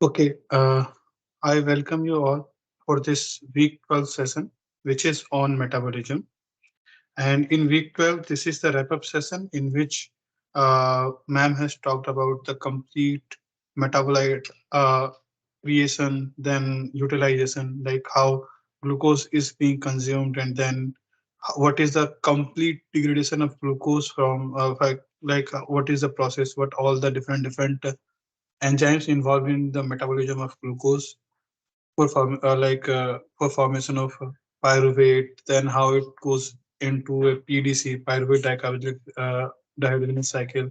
Okay, I welcome you all for this week 12 session, which is on metabolism. And in week 12, this is the wrap up session in which ma'am has talked about the complete metabolite creation, then utilization, like how glucose is being consumed, and then what is the complete degradation of glucose from, what is the process, what all the different enzymes involved in the metabolism of glucose for formation of pyruvate, then how it goes into a PDC, pyruvate dihydrogenase cycle,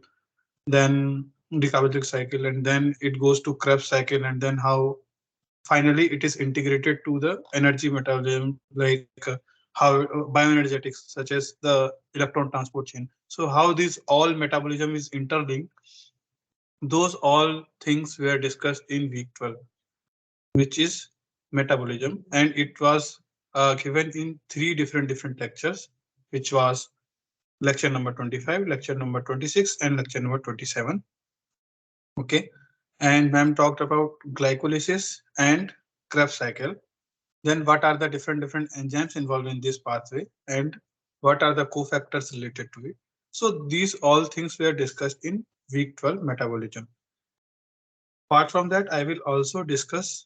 then decarboxylic cycle, and then it goes to Krebs cycle, and then how finally it is integrated to the energy metabolism, how bioenergetics, such as the electron transport chain. So how this all metabolism is interlinked, those all things were discussed in week 12, which is metabolism, and it was given in three different lectures, which was lecture number 25, lecture number 26, and lecture number 27. Okay, and ma'am talked about glycolysis and Krebs cycle. Then what are the different enzymes involved in this pathway, and what are the cofactors related to it? So these all things were discussed in week 12 metabolism. Apart from that, I will also discuss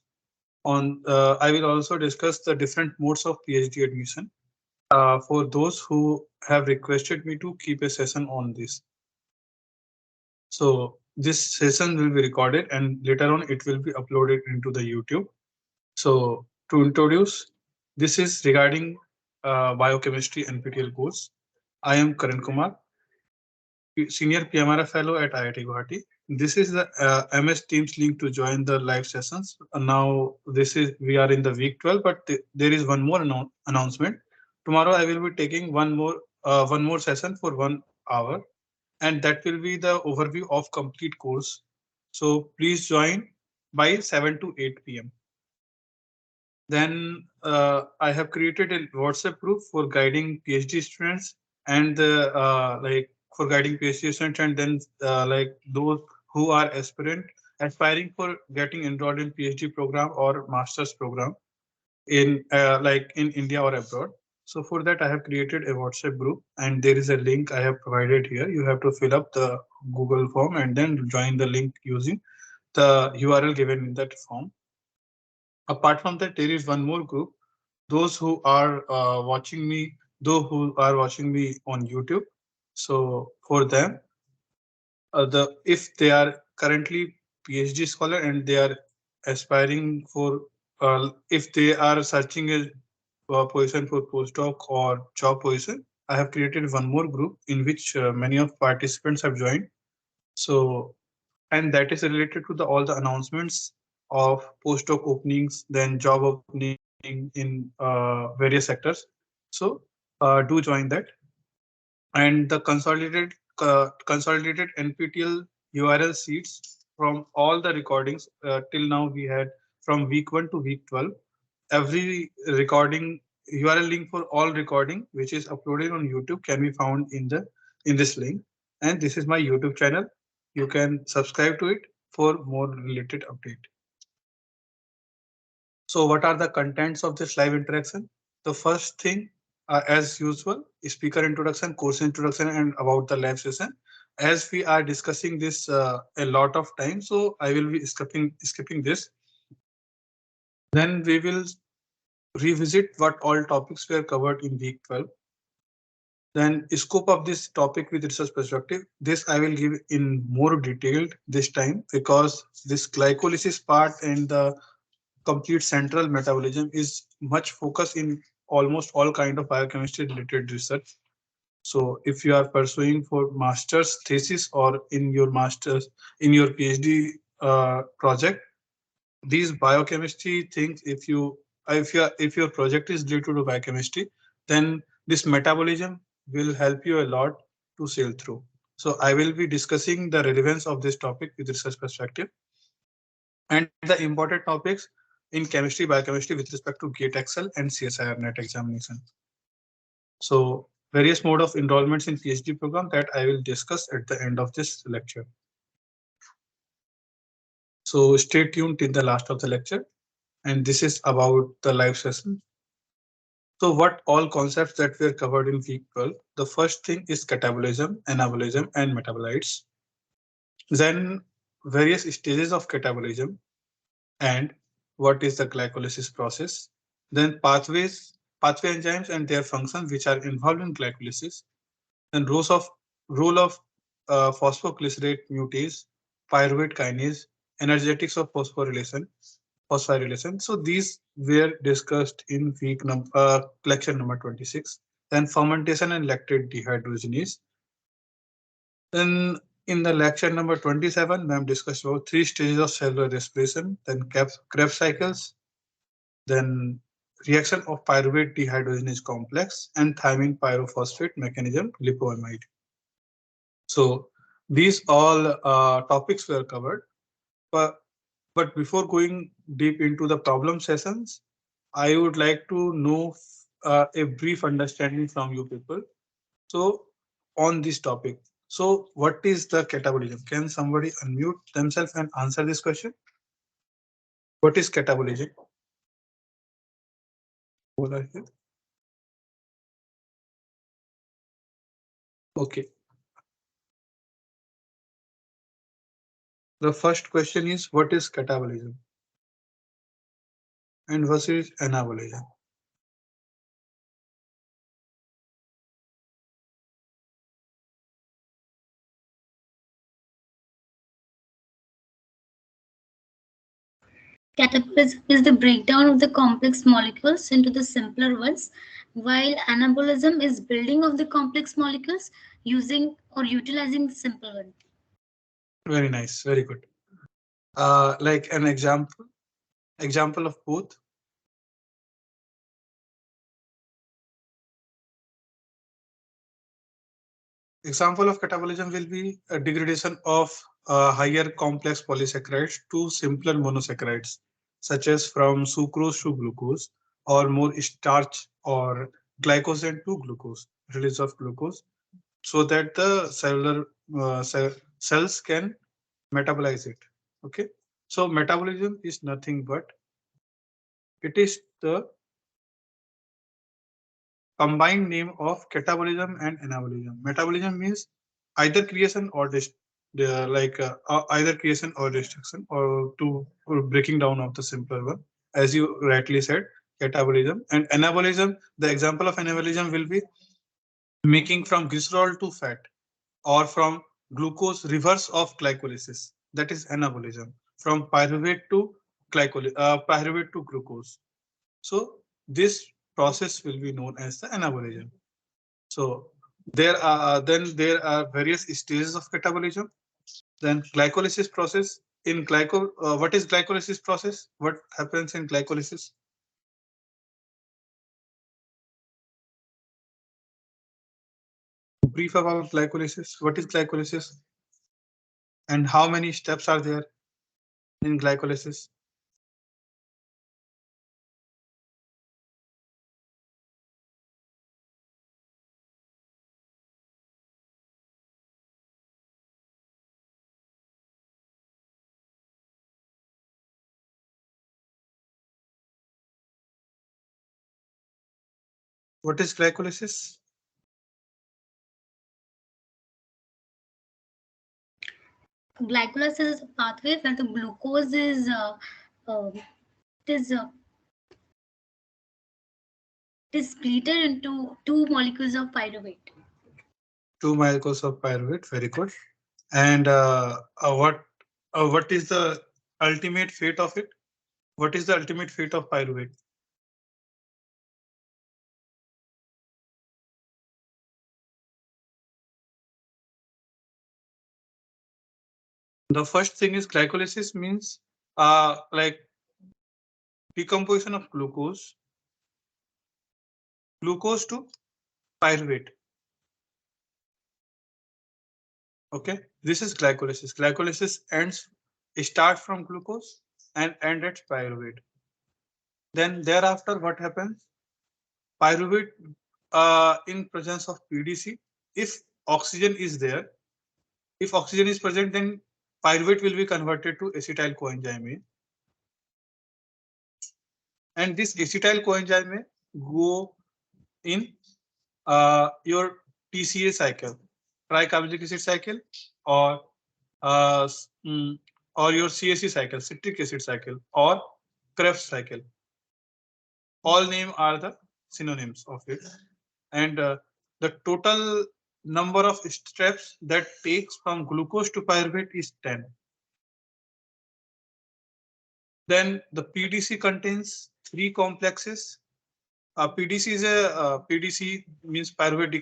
the different modes of PhD admission for those who have requested me to keep a session on this. So this session will be recorded and later on it will be uploaded into the YouTube. So to introduce, this is regarding biochemistry NPTEL course. I am Karan Kumar, Senior PMRF Fellow at IIT Guwahati. This is the MS Teams link to join the live sessions. Now we are in the week 12, but there is one more announcement. Tomorrow I will be taking one more session for 1 hour, and that will be the overview of complete course. So please join by 7 to 8 p.m. Then I have created a WhatsApp group for guiding PhD students and for guiding PhD students, and then those who are aspiring for getting enrolled in PhD program or master's program in India or abroad. So for that, I have created a WhatsApp group, and there is a link I have provided here. You have to fill up the Google form and then join the link using the URL given in that form. Apart from that, there is one more group. Those who are watching me on YouTube. So for them, if they are currently PhD scholar and they are aspiring for, if they are searching a position for postdoc or job position, I have created one more group in which many of participants have joined. So, and that is related to the all the announcements of postdoc openings, then job opening in various sectors. So do join that. And the consolidated NPTEL URL sheets from all the recordings till now we had from week 1 to week 12. Every recording URL link for all recording which is uploaded on YouTube can be found in this link. And this is my YouTube channel. You can subscribe to it for more related update. So what are the contents of this live interaction? The first thing, as usual, speaker introduction, course introduction, and about the live session. As we are discussing this a lot of time, so I will be skipping this. Then we will revisit what all topics were covered in week 12. Then scope of this topic with research perspective. This I will give in more detailed this time because this glycolysis part and the complete central metabolism is much focused in almost all kind of biochemistry related research. So if you are pursuing for master's thesis or in your PhD project, these biochemistry things, if your project is related to biochemistry, then this metabolism will help you a lot to sail through. So I will be discussing the relevance of this topic with research perspective and the important topics in chemistry, biochemistry with respect to GATE Excel and CSIR-NET examination. So various mode of enrollments in PhD program that I will discuss at the end of this lecture. So stay tuned till the last of the lecture. And this is about the live session. So what all concepts that were covered in week 12? The first thing is catabolism, anabolism, and metabolites. Then various stages of catabolism and what is the glycolysis process. Then pathway enzymes and their functions which are involved in glycolysis. Then role of phosphoglycerate mutase, pyruvate kinase, energetics of phosphorylation. So these were discussed in lecture number 26. Then fermentation and lactate dehydrogenase. Then in the lecture number 27, ma'am discussed about three stages of cellular respiration, then Krebs cycles, then reaction of pyruvate dehydrogenase complex and thymine pyrophosphate mechanism lipoamide. So these all topics were covered. But, but before going deep into the problem sessions, I would like to know a brief understanding from you people. So on this topic, so what is the catabolism? Can somebody unmute themselves and answer this question? What is catabolism? Okay. The first question is what is catabolism and what is anabolism? Catabolism is the breakdown of the complex molecules into the simpler ones, while anabolism is building of the complex molecules using or utilizing the simple one. Very nice, very good. Like an example of both. Example of catabolism will be a degradation of higher complex polysaccharides to simpler monosaccharides, such as from sucrose to glucose, or more starch or glycogen to glucose, release of glucose, so that the cells can metabolize it. Okay, so metabolism is nothing but it is the combined name of catabolism and anabolism. Metabolism means either creation or either creation or destruction, or breaking down of the simpler one, as you rightly said, catabolism. And anabolism, the example of anabolism will be making from glycerol to fat, or from glucose reverse of glycolysis. That is anabolism. From pyruvate to glucose. So this process will be known as the anabolism. So there are various stages of catabolism. Then glycolysis process. What is glycolysis process? What happens in glycolysis? Brief about glycolysis. What is glycolysis? And how many steps are there in glycolysis? What is glycolysis? Glycolysis is a pathway where the glucose is split into two molecules of pyruvate. Two molecules of pyruvate. Very good. And what is the ultimate fate of it? What is the ultimate fate of pyruvate? The first thing is glycolysis means like decomposition of glucose to pyruvate. Okay, this is glycolysis. Glycolysis start from glucose and end at pyruvate. Then thereafter, what happens? Pyruvate in presence of PDC. If oxygen is there, if oxygen is present, then pyruvate will be converted to acetyl coenzyme A, and this acetyl coenzyme A go in your TCA cycle, tricarboxylic acid cycle, or uh, mm, or your CAC cycle, citric acid cycle, or Krebs cycle. All name are the synonyms of it, and the total number of steps that takes from glucose to pyruvate is 10. Then the PDC contains three complexes. PDC is a PDC means pyruvate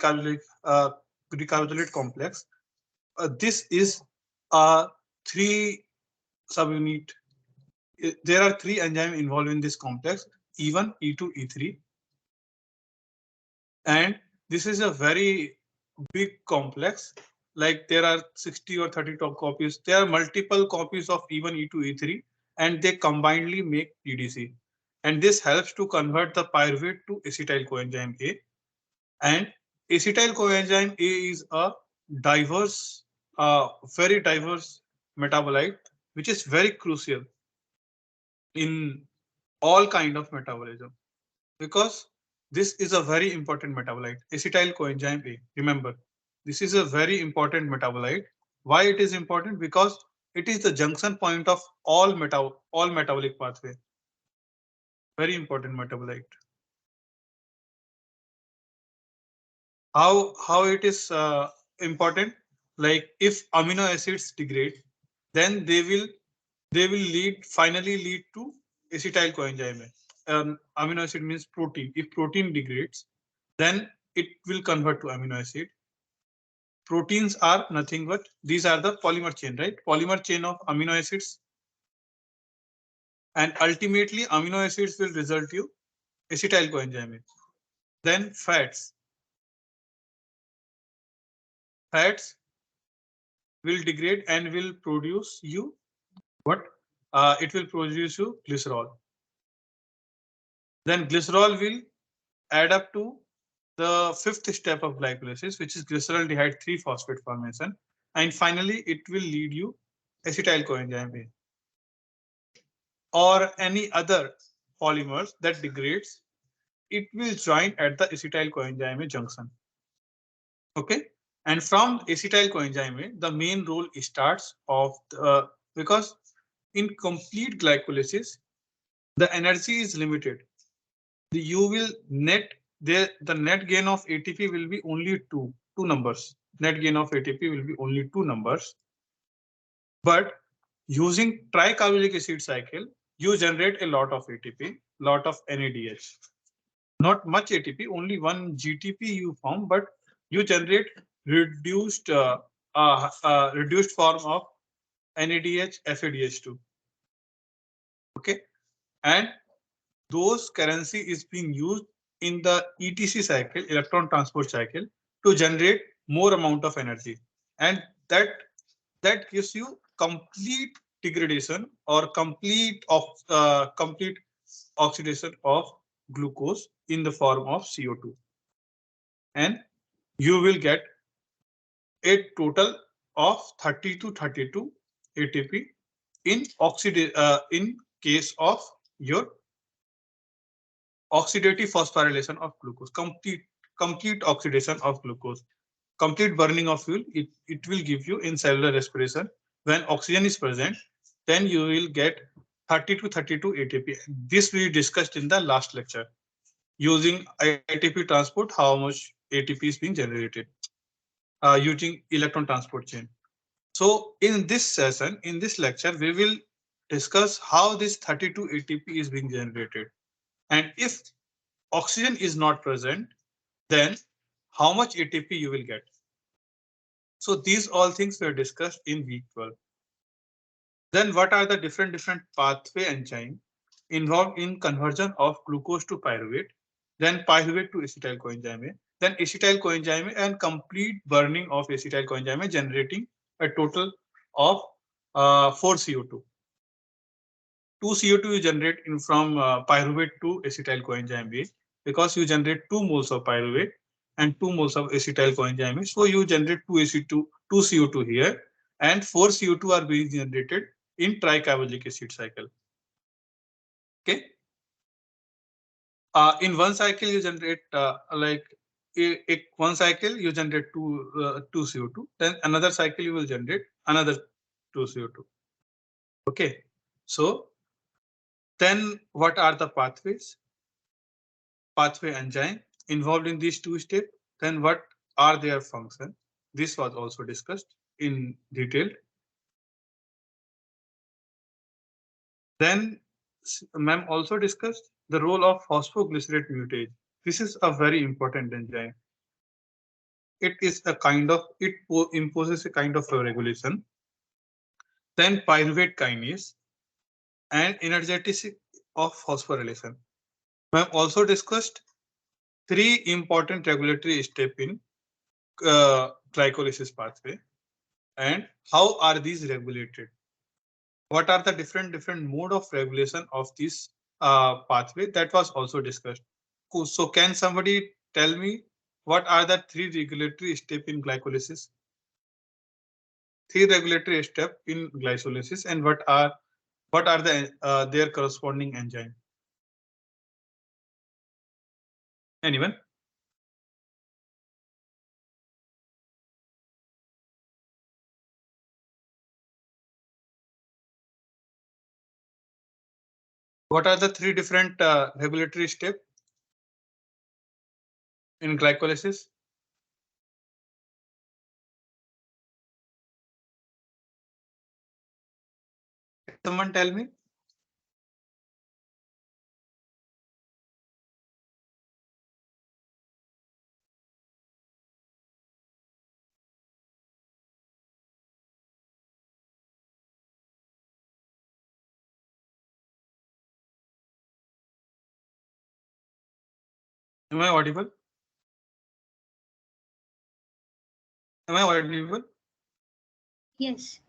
decarbonylate complex. This is a three subunit. There are three enzymes involved in this complex: E1, E2, E3, and this is a very big complex. Like there are 60 or 30 top copies. There are multiple copies of E1, E2, E3, and they combinedly make PDC. And this helps to convert the pyruvate to acetyl coenzyme A. And acetyl coenzyme A is a diverse, very diverse metabolite, which is very crucial in all kind of metabolism, because this is a very important metabolite, acetyl coenzyme A. Remember, this is a very important metabolite. Why it is important? Because it is the junction point of all metabolic pathway. Very important metabolite. How it is important? Like if amino acids degrade, then they will finally lead to acetyl coenzyme. Amino acid means protein. If protein degrades, then it will convert to amino acid. Proteins are nothing but these are the polymer chain, right? Polymer chain of amino acids, and ultimately amino acids will result you acetyl coenzyme. Then fats will degrade and will produce you what? It will produce you glycerol. Then glycerol will add up to the fifth step of glycolysis, which is glyceraldehyde 3-phosphate formation. And finally, it will lead you acetyl coenzyme or any other polymers that degrades. It will join at the acetyl coenzyme junction. Okay. And from acetyl coenzyme, the main role starts of because in complete glycolysis, the energy is limited. You will net the net gain of ATP will be only two numbers. Net gain of ATP will be only two numbers. But using tricarboxylic acid cycle, you generate a lot of ATP, lot of NADH. Not much ATP, only one GTP you form, but you generate reduced reduced form of NADH, FADH2. Okay, and those currency is being used in the ETC cycle, electron transport cycle, to generate more amount of energy, and that gives you complete degradation or complete oxidation of glucose in the form of CO2, and you will get a total of 30 to 32 ATP in case of your oxidative phosphorylation of glucose, complete oxidation of glucose, complete burning of fuel. It will give you in cellular respiration. When oxygen is present, then you will get 30 to 32 ATP. This we discussed in the last lecture. Using ATP transport, how much ATP is being generated using electron transport chain. So in this session, in this lecture, we will discuss how this 32 ATP is being generated. And if oxygen is not present, then how much ATP you will get. So these all things were discussed in week 12. Then what are the different pathway enzyme involved in conversion of glucose to pyruvate, then pyruvate to acetyl coenzyme, then acetyl coenzyme and complete burning of acetyl coenzyme generating a total of 4 CO2. 2 CO2 you generate from pyruvate to acetyl coenzyme because you generate 2 moles of pyruvate and 2 moles of acetyl coenzyme. So you generate 2 CO2 here, and 4 CO2 are being generated in tricarbolic acid cycle. Okay. In one cycle you generate one cycle you generate two CO2. Then another cycle you will generate another two CO2. Okay. So then what are the pathways? Pathway enzyme involved in these two steps. Then what are their function? This was also discussed in detail. Then ma'am also discussed the role of phosphoglycerate mutase. This is a very important enzyme. It is a kind of, it imposes a kind of a regulation. Then pyruvate kinase and energetic of phosphorylation. Ma'am also discussed three important regulatory steps in glycolysis pathway and how are these regulated. What are the different mode of regulation of this pathway, that was also discussed. Cool. So can somebody tell me what are the three regulatory steps in glycolysis? Three regulatory steps in glycolysis and what are the their corresponding enzyme? Anyone? What are the three different regulatory steps in glycolysis? Can someone tell me? Am I audible? Am I audible? Yes.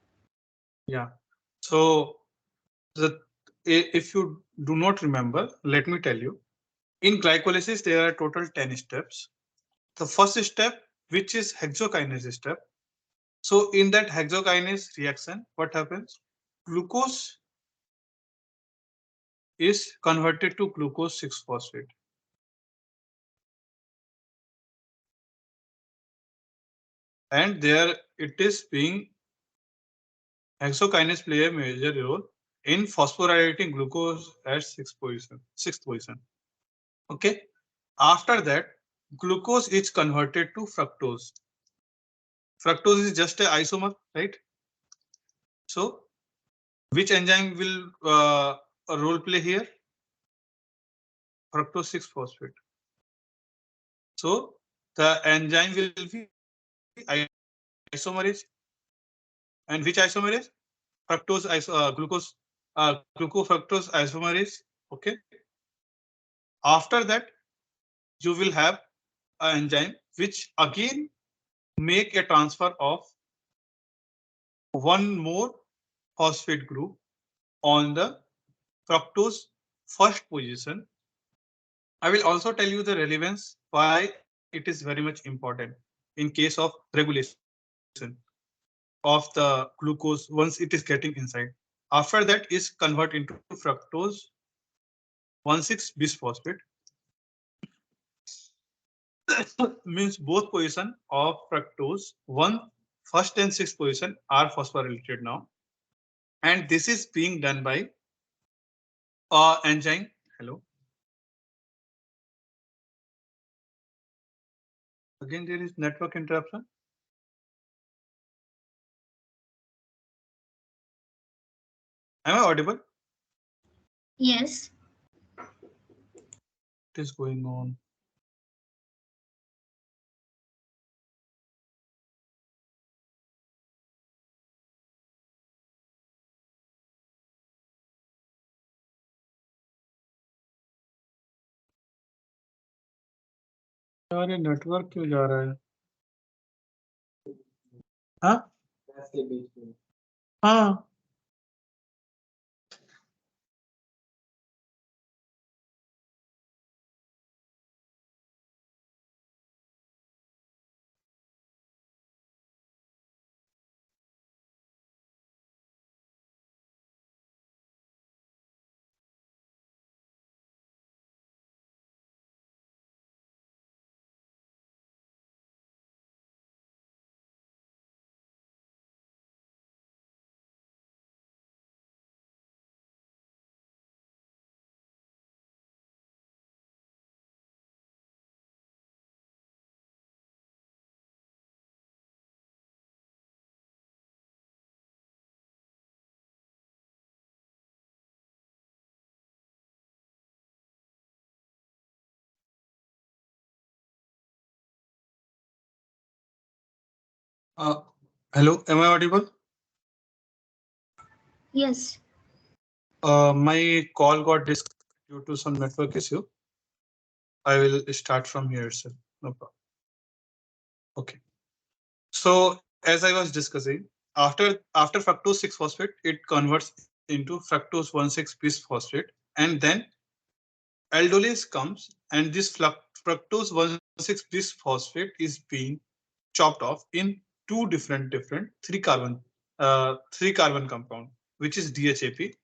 Yeah. So the if you do not remember, let me tell you. In glycolysis, there are total 10 steps. The first step, which is hexokinase step. So in that hexokinase reaction, what happens? Glucose is converted to glucose 6-phosphate. And there it is being, hexokinase play a major role in phosphorylating glucose at sixth position. Okay. After that, glucose is converted to fructose. Fructose is just a isomer, right? So which enzyme will a role play here? Fructose 6-phosphate. So the enzyme will be isomerase. And which isomerase? Fructose glucose glucofructose isomerase. Okay. After that, you will have an enzyme which again make a transfer of one more phosphate group on the fructose first position. I will also tell you the relevance why it is very much important in case of regulation of the glucose once it is getting inside. After that is convert into fructose 1,6-bisphosphate. Means both position of fructose, first and sixth position are phosphorylated now. And this is being done by enzyme. Hello. Again, there is network interruption. Am I audible? Yes. What is going on? यार ये network क्यों जा रहा है? हाँ हाँ Uh, Hello, am I audible? Yes. My call got disconnected due to some network issue. I will start from here, sir. No problem. Okay. So as I was discussing, after fructose 6-phosphate, it converts into fructose 1,6-bis phosphate, and then aldolase comes, and this fructose 1,6-bis phosphate is being chopped off in two different three carbon compound, which is DHAP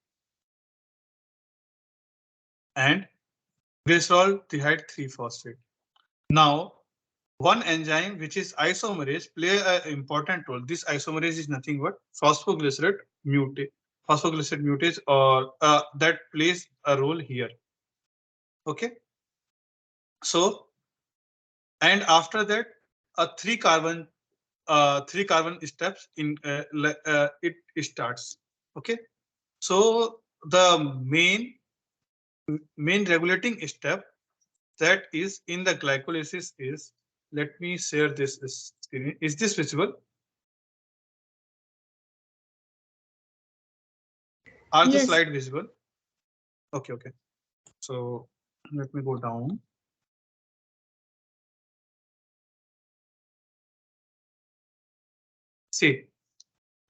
and glycerol 3-phosphate. Now, one enzyme which is isomerase play an important role. This isomerase is nothing but phosphoglycerate mutate, or that plays a role here. Okay, so and after that, a three carbon steps in it starts. Okay, so the main regulating step that is in the glycolysis is, let me share this screen. Is this visible? Are the Yes. slide visible? Okay, okay. So let me go down. See,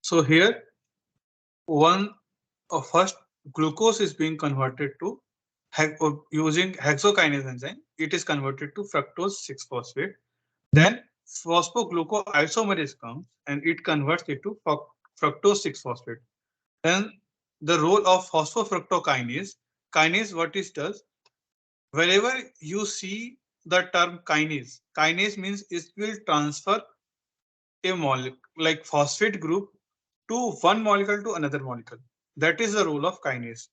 so here one first glucose is being converted to using hexokinase enzyme. It is converted to fructose 6-phosphate. Then phosphoglucoisomerase comes and it converts it to fructose 6-phosphate. Then the role of kinase, what it does, wherever you see the term kinase means it will transfer a molecule like phosphate group to one molecule to another molecule. That is the role of kinase.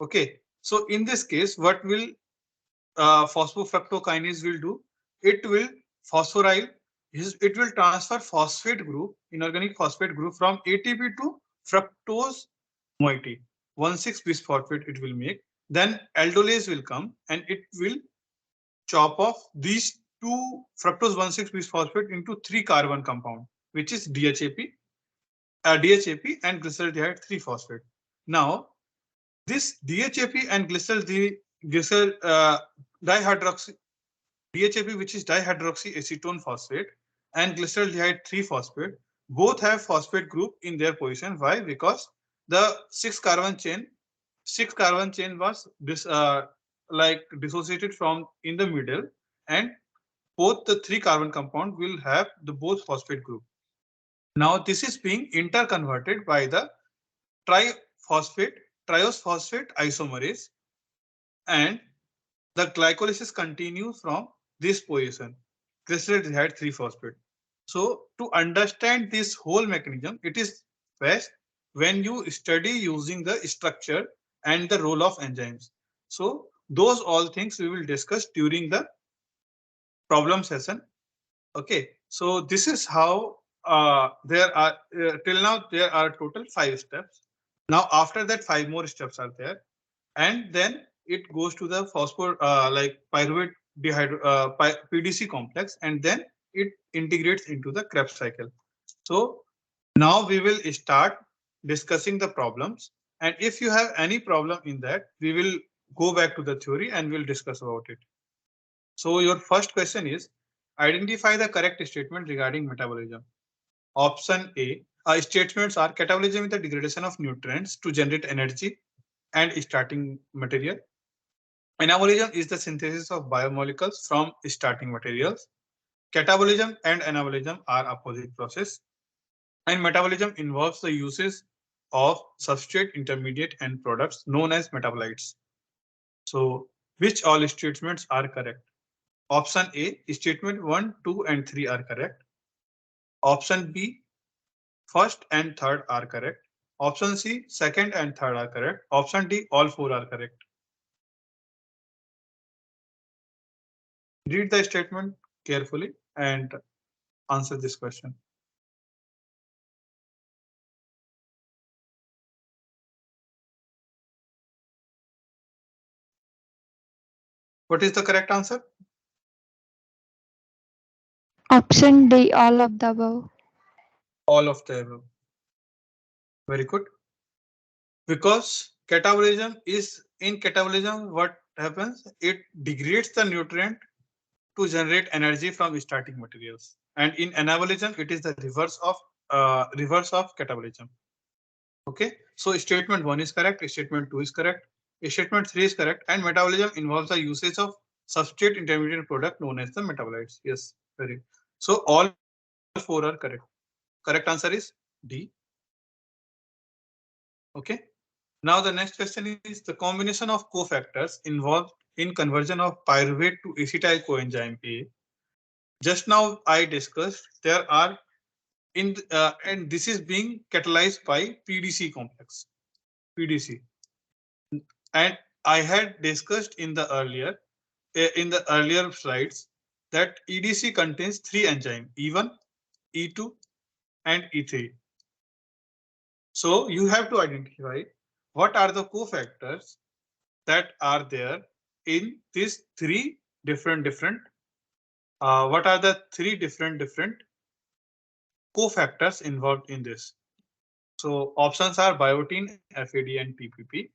Okay. So in this case, what will phosphofructokinase will do? It will phosphoryl. It will transfer phosphate group, inorganic phosphate group from ATP to fructose moiety. 1,6-bis phosphate it will make. Then aldolase will come and it will chop off these two fructose 1,6-bis phosphate into three carbon compound, which is DHAP and glyceraldehyde 3-phosphate. Now, this DHAP and glycerol dihydroxy DHAP, which is dihydroxyacetone phosphate, and glyceraldehyde 3-phosphate, both have phosphate group in their position. Why? Because the six carbon chain was like dissociated from in the middle, and both the three carbon compound will have the both phosphate group. Now this is being interconverted by the triphosphate triose phosphate isomerase, and the glycolysis continues from this position, glyceraldehyde 3-phosphate. So to understand this whole mechanism, it is best when you study using the structure and the role of enzymes. So those all things we will discuss during the problem session. Okay, so this is how there are till now there are total 5 steps. Now after that 5 more steps are there, and then it goes to the like pyruvate PDC complex, and then it integrates into the Krebs cycle. So now we will start discussing the problems, and if you have any problem in that, we will go back to the theory and we'll discuss about it. So your first question is, identify the correct statement regarding metabolism. Option A, statements are catabolism is the degradation of nutrients to generate energy and starting material. Anabolism is the synthesis of biomolecules from starting materials. Catabolism and anabolism are opposite process, and metabolism involves the uses of substrate, intermediate, and products known as metabolites. So, which all statements are correct? Option A, statement 1, 2, and 3 are correct. Option B, first and third are correct. Option C, second and third are correct. Option D, all four are correct. Read the statement carefully and answer this question. What is the correct answer? Option D, all of the above. All of the above. Very good. Because catabolism is in catabolism, what happens? It degrades the nutrient to generate energy from starting materials. And in anabolism, it is the reverse of catabolism. Okay, so statement 1 is correct, statement 2 is correct, statement 3 is correct, and metabolism involves the usage of substrate intermediate product known as the metabolites. Yes, very. So all 4 are correct. Correct answer is D. Okay. Now the next question is the combination of cofactors involved in conversion of pyruvate to acetyl coenzyme A. Just now I discussed there are and this is being catalyzed by PDC complex. PDC. And I had discussed in the earlier slides that EDC contains 3 enzymes E1, E2, and E3. So you have to identify what are the cofactors that are there in these different what are the three different cofactors involved in this. So options are biotin, FAD, and PPP.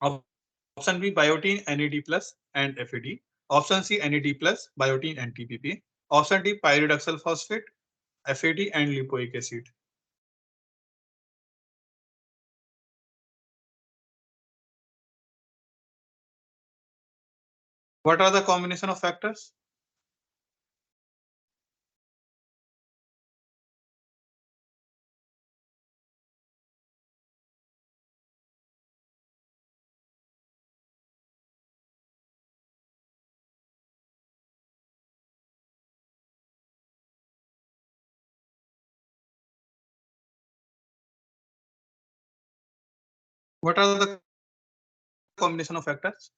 Option B, biotin, NAD plus and FAD. Option C, NAD plus, biotin, and TPP. Option D, pyridoxal phosphate, FAD, and lipoic acid. What are the combination of factors? What are the combination of factors?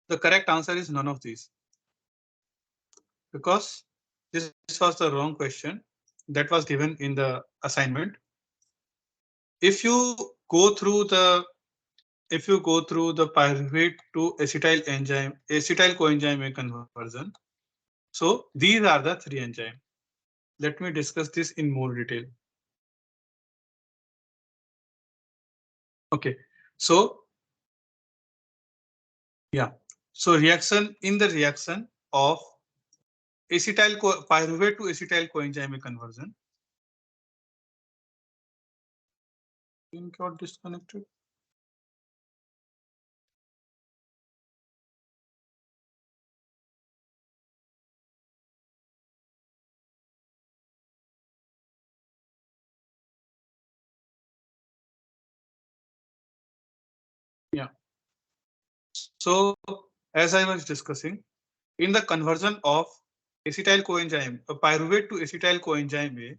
The correct answer is none of these, because this was the wrong question that was given in the assignment. If you go through the pyruvate to acetyl coenzyme conversion, so these are the 3 enzymes. Let me discuss this in more detail. Okay, so yeah, so reaction of pyruvate to acetyl coenzyme conversion. Pin got disconnected. Yeah. So as I was discussing, in the conversion of acetyl coenzyme, pyruvate to acetyl coenzyme A,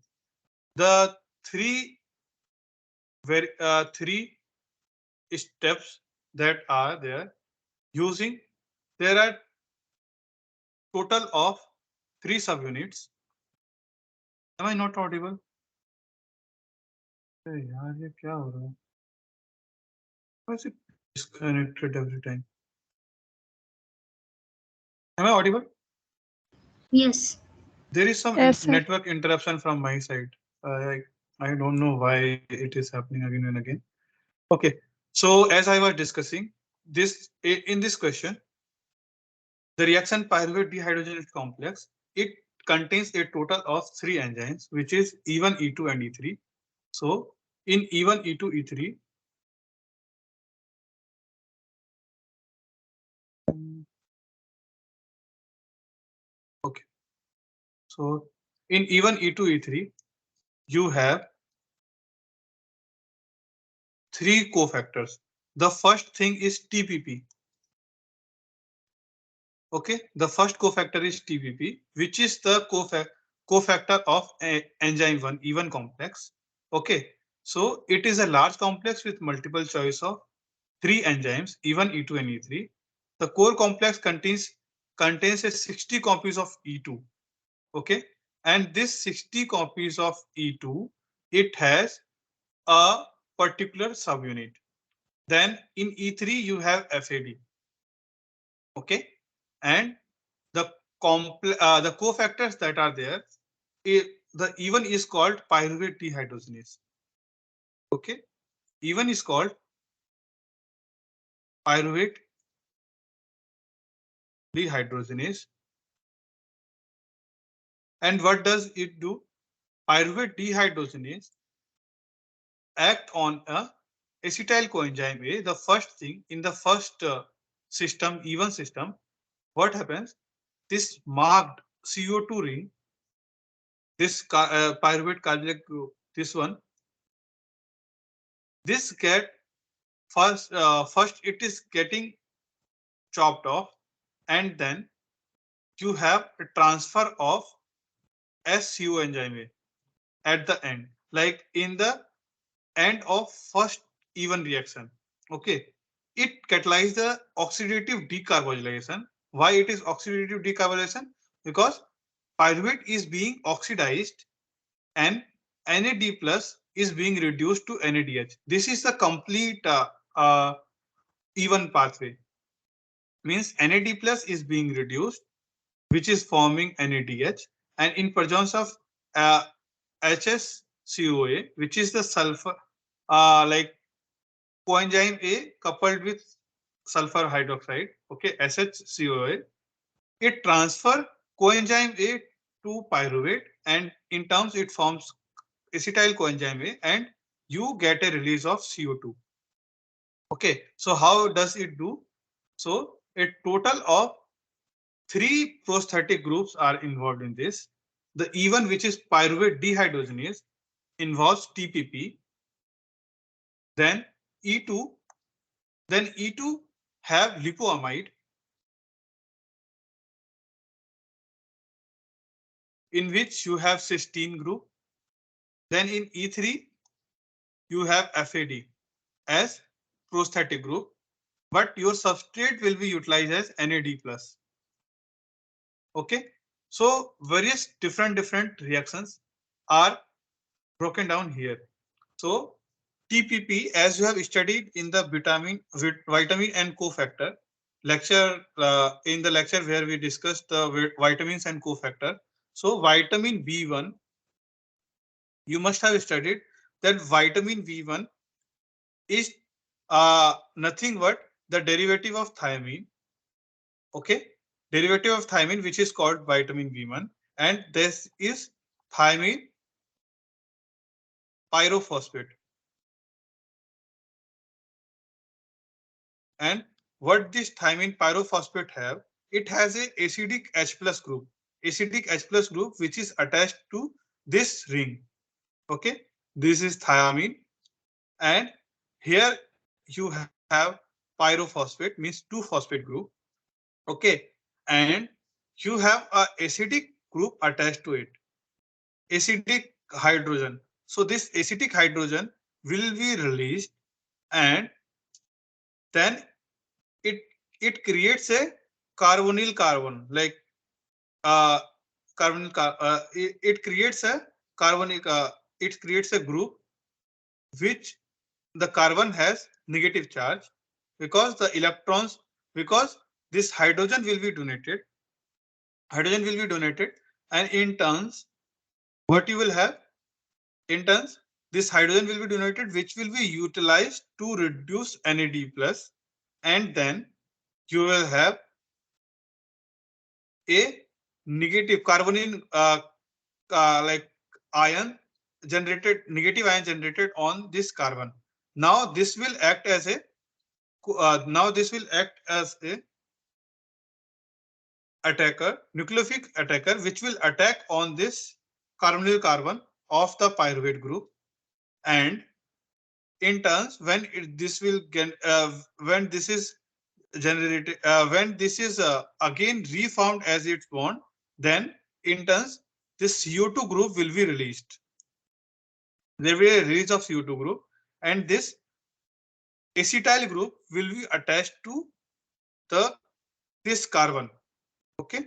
the three steps that are there using, there are total of 3 subunits. Am I not audible? अरे यार ये क्या हो रहा है? Why is it disconnected every time? Am I audible? Yes. There is some Yes, sir. network interruption from my side. I don't know why it is happening again and again. Okay, so as I was discussing, in this question, the reaction pyruvate dehydrogenase complex, it contains a total of 3 enzymes, which is E1, E2, and E3. So in E1, E2, E3, okay. So in E1, E2, E3, you have 3 cofactors. The first thing is TPP. Okay, the first cofactor is TPP, which is the cofactor of enzyme 1 E1 complex. Okay, so it is a large complex with multiple choice of 3 enzymes E1, E2, and E3. The core complex contains a 60 copies of E2. Okay, and this 60 copies of E2, it has a particular subunit. Then in E3 you have FAD. Okay, and the the cofactors that are there, the even is called pyruvate dehydrogenase. Okay, even is called pyruvate dehydrogenase. And what does it do? Pyruvate dehydrogenase act on a acetyl coenzyme A. The first thing in the first system, even system, what happens? This marked CO2 ring, this pyruvate carboxylic group, this one, this get first it is getting chopped off, and then you have a transfer of SCO enzyme at the end, like in the end of first even reaction. Okay, it catalyzes the oxidative decarbonylation. Why it is oxidative decarbonylation? Because pyruvate is being oxidized and NAD plus is being reduced to NADH. This is the complete even pathway. Means NAD plus is being reduced, which is forming NADH, and in presence of uh, HSCOA, which is the sulfur, like coenzyme A coupled with sulfur hydroxide, okay, SHCOA, it transfer coenzyme A to pyruvate, and in terms it forms acetyl coenzyme A, and you get a release of CO2. Okay, so how does it do? So a total of 3 prosthetic groups are involved in this. The E1, which is pyruvate dehydrogenase, involves TPP. Then E2, then E2 have lipoamide, in which you have cysteine group. Then in E3, you have FAD as prosthetic group, but your substrate will be utilized as NAD plus. Okay, so various different reactions are broken down here. So TPP, as you have studied in the vitamin and cofactor lecture, in the lecture where we discussed the vitamins and cofactor. So vitamin B1, you must have studied that vitamin B1 is nothing but the derivative of thiamine. Okay, derivative of thiamine, which is called vitamin B1, and this is thiamine pyrophosphate. And what this thiamine pyrophosphate have? It has a acidic H plus group, which is attached to this ring. Okay, this is thiamine, and here you have pyrophosphate, means 2-phosphate group. Okay, and you have a acidic group attached to it, acidic hydrogen. So this acidic hydrogen will be released, and then it it creates a carbonyl carbon, like uh, it creates a carbonic, it creates a group which the carbon has negative charge, because the electrons, because this hydrogen will be donated, and in turns, what you will have, in turns, this hydrogen will be donated, which will be utilized to reduce NAD plus, and then you will have a negative carbonyl, like ion generated, negative ion generated on this carbon. Now this will act as a attacker, nucleophilic attacker, which will attack on this carbonyl carbon of the pyruvate group, and in turns, when this will get, when this is generated, when this is again reformed as its bond, then in turns this CO2 group will be released. There will be a release of CO2 group, and this acetyl group will be attached to the this carbon. Okay.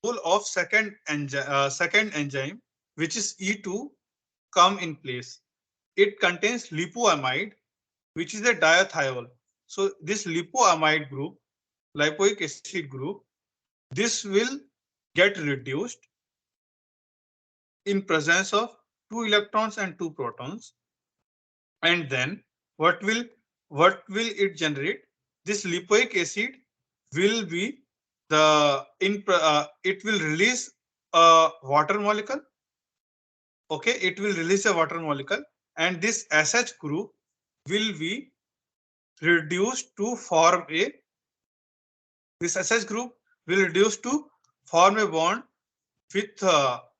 Role of second enzyme, which is E2, come in place. It contains lipoamide, which is a diethiol. So this lipoamide group, lipoic acid group, this will get reduced in presence of 2 electrons and 2 protons. And then what will it generate? This lipoic acid will be it will release a water molecule. Okay, it will release a water molecule, and this SH group will be reduced to form a this SH group will reduce to form a bond with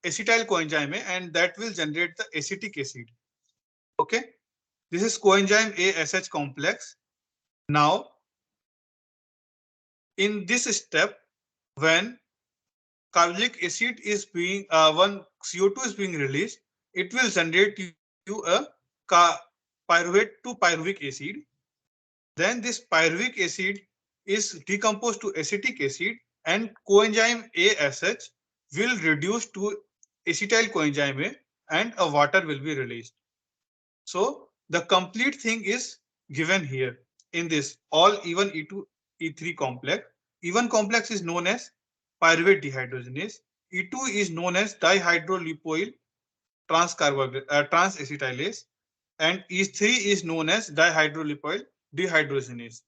acetyl coenzyme A, and that will generate the acetic acid. Okay, this is coenzyme A SH complex. Now, in this step, when carboxylic acid is being when CO2 is being released, it will generate you a pyruvate to pyruvic acid. Then this pyruvic acid is decomposed to acetic acid, and coenzyme ASH will reduce to acetyl coenzyme A, and a water will be released. So the complete thing is given here in this all even E2 E3 complex. E1 complex is known as pyruvate dehydrogenase. E2 is known as dihydrolipoyl transacetylase, and E3 is known as dihydrolipoyl dehydrogenase.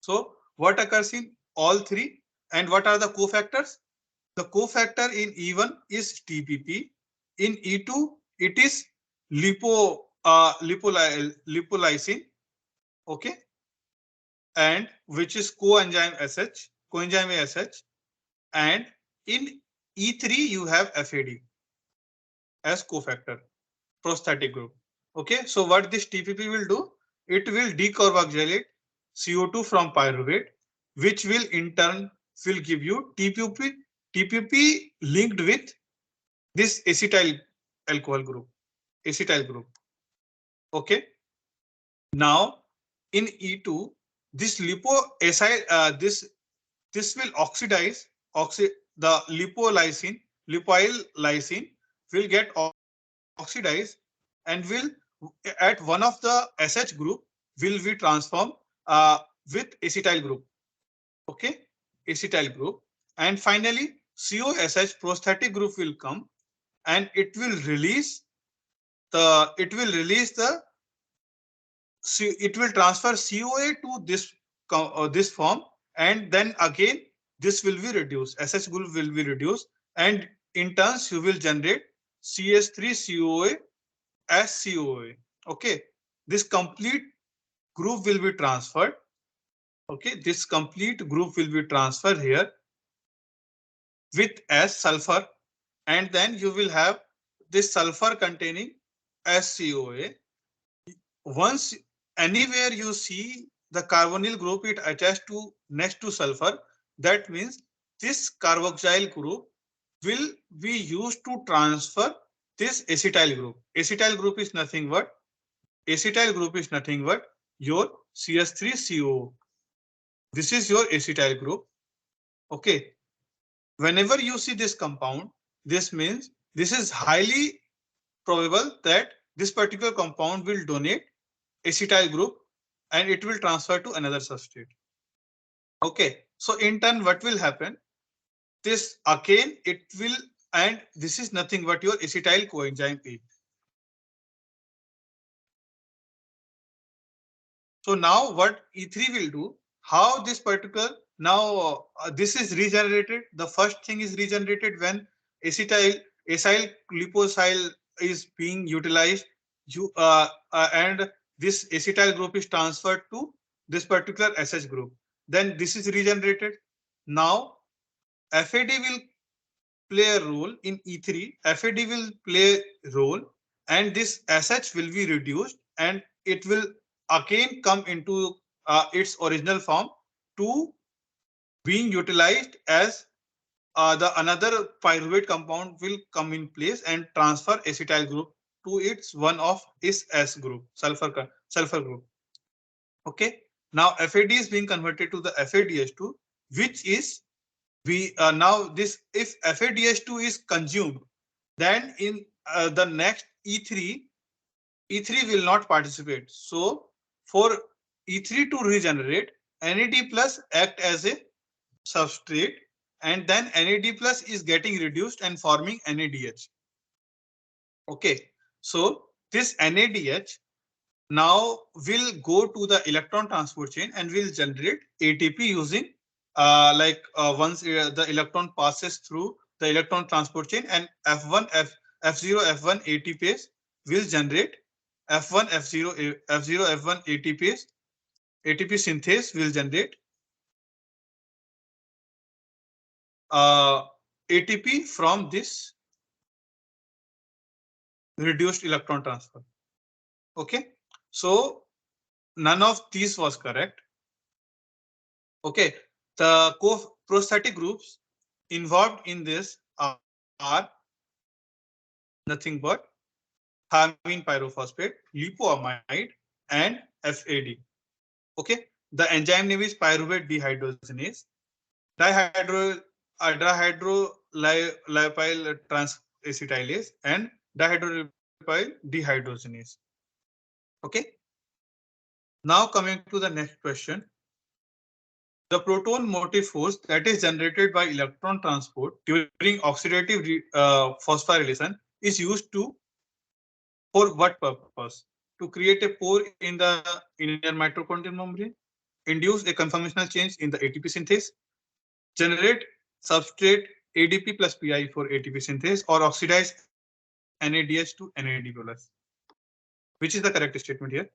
So what occurs in all three, and what are the cofactors? The cofactor in E1 is TPP. In E2, it is lipolysin, okay, and which is coenzyme SH, coenzyme SH, and in E3 you have FAD as cofactor, prosthetic group. Okay, so what this TPP will do? It will decarboxylate CO2 from pyruvate, which will in turn will give you TPP linked with this acetyl alcohol group, acetyl group. Okay. Now in E2, this this will oxidize the lipoyl lysine will get oxidized and will at one of the SH group will be transformed with acetyl group. Okay, acetyl group, and finally COSH prosthetic group will come, and it will release the it will transfer COA to this form, and then again this will be reduced. SH group will be reduced, and in turns you will generate CH3COA as COA. Okay, this complete group will be transferred. Okay, this complete group will be transferred here with as sulfur, and then you will have this sulfur containing SCOA. Once anywhere you see the carbonyl group it attached to next to sulfur, that means this carboxyl group will be used to transfer this acetyl group. Acetyl group is nothing but your CH3CO. This is your acetyl group. Okay. Whenever you see this compound, this means this is highly probable that this particular compound will donate acetyl group and it will transfer to another substrate. Okay, so in turn what will happen? This again it will, and this is nothing but your acetyl coenzyme A. So now what E3 will do, how this particular now this is regenerated. The first thing is regenerated when acyl liposyl is being utilized. And this acetyl group is transferred to this particular SH group. Then this is regenerated. Now FAD will play a role in E3. FAD will play a role, and this SH will be reduced, and it will again come into its original form to being utilized as the another pyruvate compound will come in place and transfer acetyl group to its one of its S group, sulfur sulfur group. Okay. Now FAD is being converted to the FADH2, which is we now this if FADH2 is consumed, then in the next E3 will not participate. So for E3 to regenerate, NAD plus act as a substrate, and then NAD plus is getting reduced and forming NADH. Okay, so this NADH now will go to the electron transport chain and will generate ATP using once the electron passes through the electron transport chain, and F0 F1 ATPase will generate F1 F0 F1 ATPase. ATP synthase will generate ATP from this reduced electron transfer. Okay, so none of these was correct. Okay, the prosthetic groups involved in this are nothing but thiamine pyrophosphate, lipoamide, and FAD. Okay, the enzyme name is pyruvate dehydrogenase, dihydrolipyl transacetylase, and dihydrolipyl dehydrogenase. Okay, now coming to the next question. The proton motive force that is generated by electron transport during oxidative phosphorylation is used to for what purpose? To create a pore in the inner mitochondrial membrane, induce a conformational change in the ATP synthase, generate substrate ADP plus PI for ATP synthase, or oxidize NADH to NAD plus. Which is the correct statement here?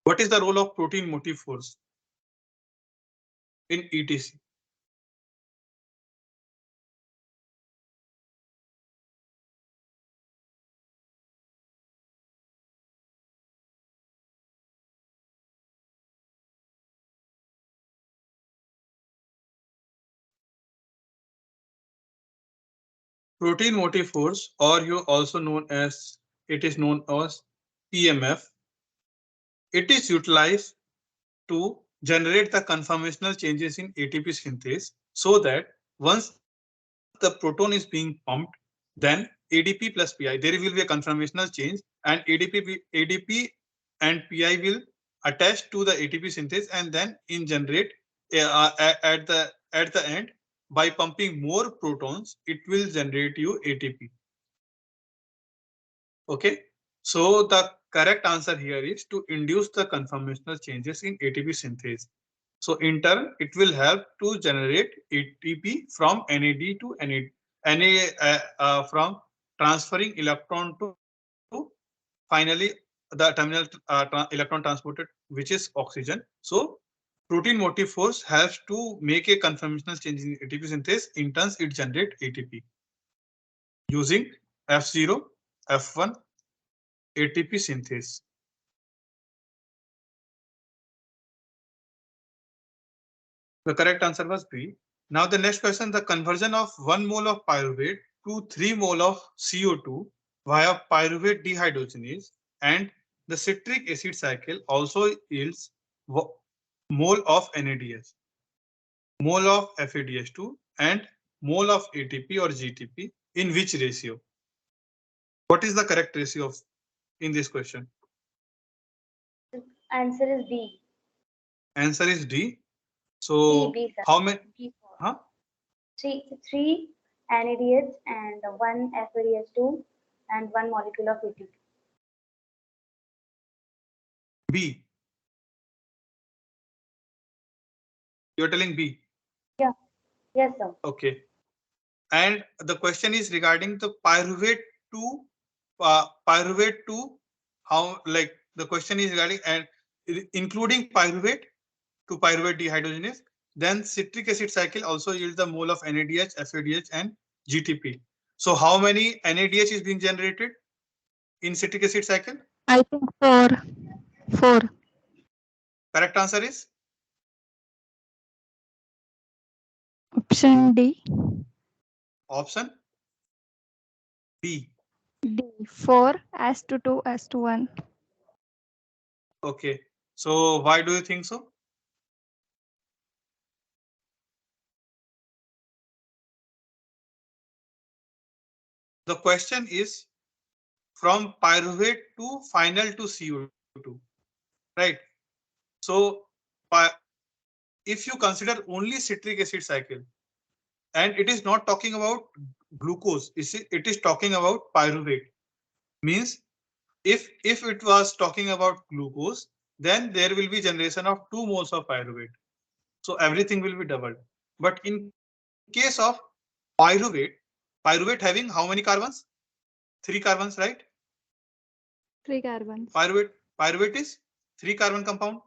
What is the role of protein motive force in ETC? Protein motive force, or you also known as PMF, it is utilized to generate the conformational changes in ATP synthase, so that once the proton is being pumped, then ADP plus PI, there will be a conformational change, and ADP and PI will attach to the ATP synthase, and then in generate at the end, by pumping more protons, it will generate you ATP. Okay, so the correct answer here is to induce the conformational changes in ATP synthase. So in turn, it will help to generate ATP from NAD to from transferring electron to finally the terminal electron transported, which is oxygen. So protein motive force helps to make a conformational change in ATP synthase. In turn, it generates ATP using F0, F1 ATP synthase. The correct answer was B. Now the next question, the conversion of 1 mole of pyruvate to 3 mole of CO2 via pyruvate dehydrogenase and the citric acid cycle also yields mole of NADH, mole of FADH2, and mole of ATP or GTP in which ratio? What is the correct ratio of in this question? Answer is D. Answer is D. So B, sir. how many? B4. Huh? Three NADH and one FADH2 and one molecule of ATP. B. You're telling B. Yeah. Yes, sir. Okay. And the question is regarding the pyruvate to how, like, the question is regarding and including pyruvate to pyruvate dehydrogenase. Then citric acid cycle also yields the mole of NADH, FADH, and GTP. So how many NADH is being generated in citric acid cycle? I think four. Four. Correct answer is Option D. option B. D. 4:2:1. Okay. So why do you think so? The question is from pyruvate to final to CO2, right? So if you consider only citric acid cycle, and it is not talking about glucose, it is talking about pyruvate. Means if it was talking about glucose, then there will be generation of 2 moles of pyruvate. So everything will be doubled. But in case of pyruvate, pyruvate having how many carbons? 3 carbons, right? 3 carbons. Pyruvate is 3 carbon compound.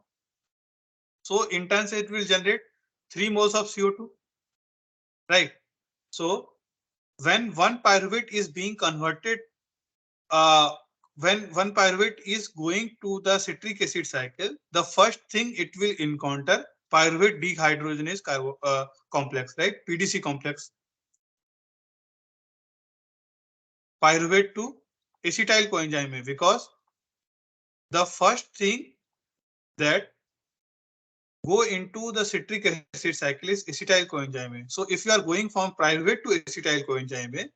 So in turn it will generate 3 moles of CO2, right? So when one pyruvate is being converted, uh, when one pyruvate is going to the citric acid cycle, the first thing it will encounter pyruvate dehydrogenase complex, right? PDC complex. Pyruvate to acetyl coenzyme, because the first thing that go into the citric acid cycle is acetyl coenzyme. So if you are going from pyruvate to acetyl coenzyme,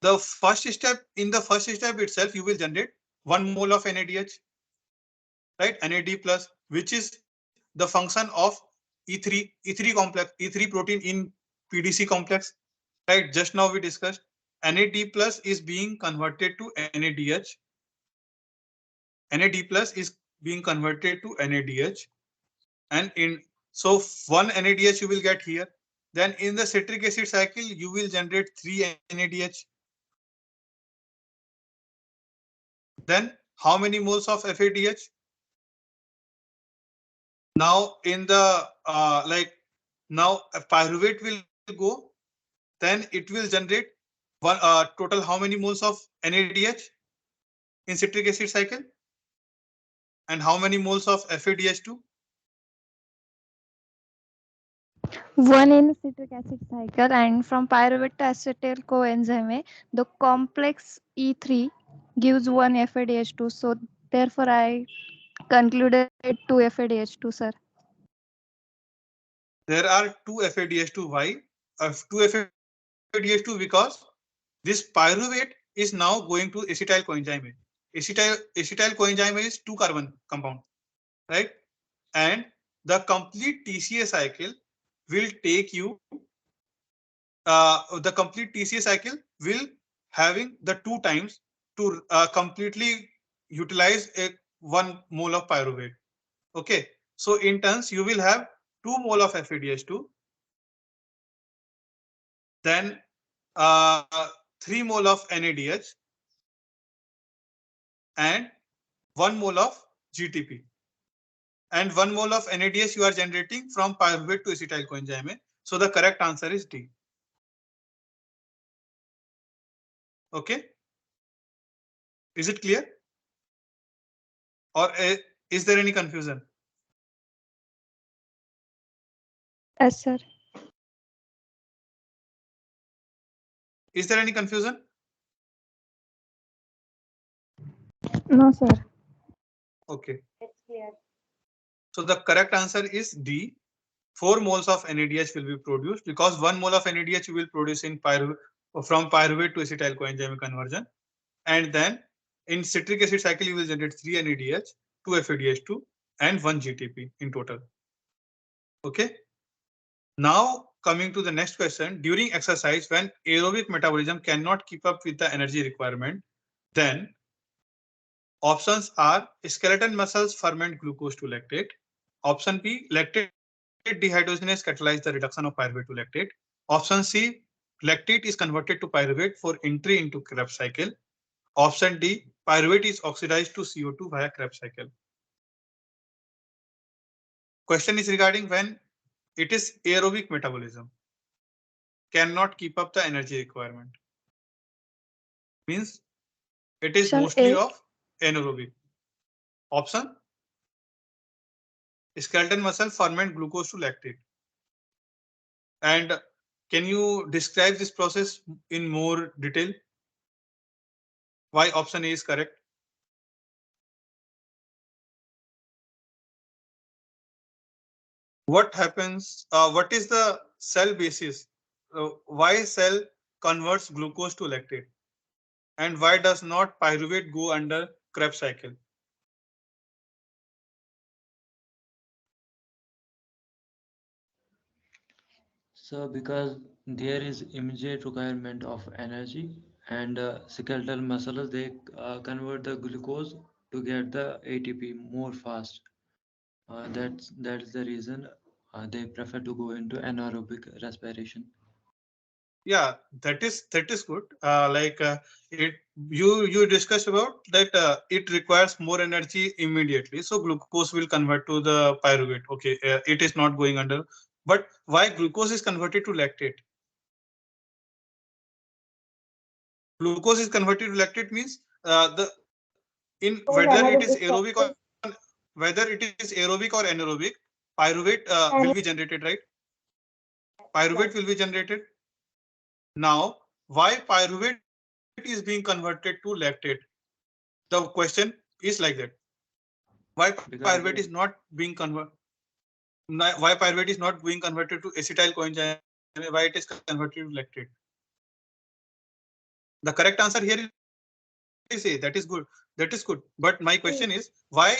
the first step itself, you will generate 1 mole of NADH, right? NAD plus, which is the function of E3 complex, E3 protein in PDC complex, right? Just now we discussed NAD plus is being converted to NADH. NAD plus is being converted to NADH, and in so one NADH you will get here. Then in the citric acid cycle, you will generate 3 NADH. Then how many moles of FADH? Now in the now a pyruvate will go, then it will generate one total how many moles of NADH in citric acid cycle, and how many moles of FADH2? 1 in citric acid cycle, and from pyruvate to acetyl coenzyme, the complex E3 gives 1 FADH2. So therefore, I concluded 2 FADH2, sir. There are 2 FADH2. Why? 2 FADH2 because this pyruvate is now going to acetyl coenzyme. Acetyl coenzyme is 2 carbon compound, right? And the complete TCA cycle will take you. The complete TCA cycle will having the 2 times to completely utilize a 1 mole of pyruvate. Okay, so in turns you will have 2 mole of FADH2, then 3 mole of NADH, and 1 mole of GTP. And 1 mole of NADH you are generating from pyruvate to acetyl coenzyme. So the correct answer is D. Okay, is it clear, or is there any confusion? Yes, sir. Is there any confusion? No, sir. Okay, It's clear. so the correct answer is D. 4 moles of NADH will be produced, because 1 mole of NADH you will produce in from pyruvate to acetyl coenzyme conversion, and then in citric acid cycle you will generate 3 NADH, 2 FADH2, and 1 GTP in total. Okay. Now coming to the next question, during exercise when aerobic metabolism cannot keep up with the energy requirement, then options are skeletal muscles ferment glucose to lactate. Option B, lactate dehydrogenase catalyze the reduction of pyruvate to lactate. Option C, lactate is converted to pyruvate for entry into Krebs cycle. Option D, pyruvate is oxidized to CO2 via Krebs cycle. Question is regarding when it is aerobic metabolism cannot keep up the energy requirement. Means it is Option mostly A. of anaerobic. Option, skeletal muscle ferment glucose to lactate. And can you describe this process in more detail? Why option A is correct? What happens? What is the cell basis? Why cell converts glucose to lactate? And why does not pyruvate go under Krebs cycle? So because there is immediate requirement of energy and skeletal muscles, they convert the glucose to get the ATP more fast. That's the reason they prefer to go into anaerobic respiration. Yeah, that is good. It you discussed about that it requires more energy immediately, so glucose will convert to the pyruvate. Okay, it is not going under. But why glucose is converted to lactate? Glucose is converted to lactate means the in whether Whole it is anaerobic aerobic or process. whether it is aerobic or anaerobic, pyruvate will be generated, right? Pyruvate will be generated. Now, why pyruvate is being converted to lactate? The question is like that. Why pyruvate is Because not being why pyruvate is not being converted to acetyl coenzyme? Why it is converted to lactate? The correct answer here is A. That is good. That is good. But my question is why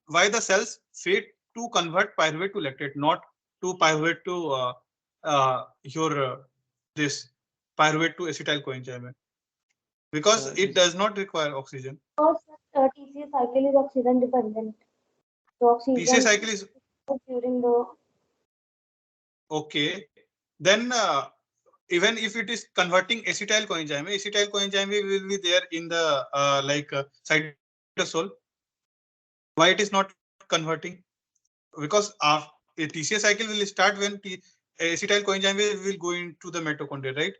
the cells fail to convert pyruvate to lactate, not to pyruvate to your this pyruvate to acetyl coenzyme? Because so it it's does not require oxygen. Because TCA cycle is oxygen dependent. So TCA oxygen cycle is during the okay. Then even if it is converting acetyl coenzyme will be there in the cytosol. Why it is not converting? Because a TCA cycle will start when acetyl coenzyme will go into the mitochondria, right?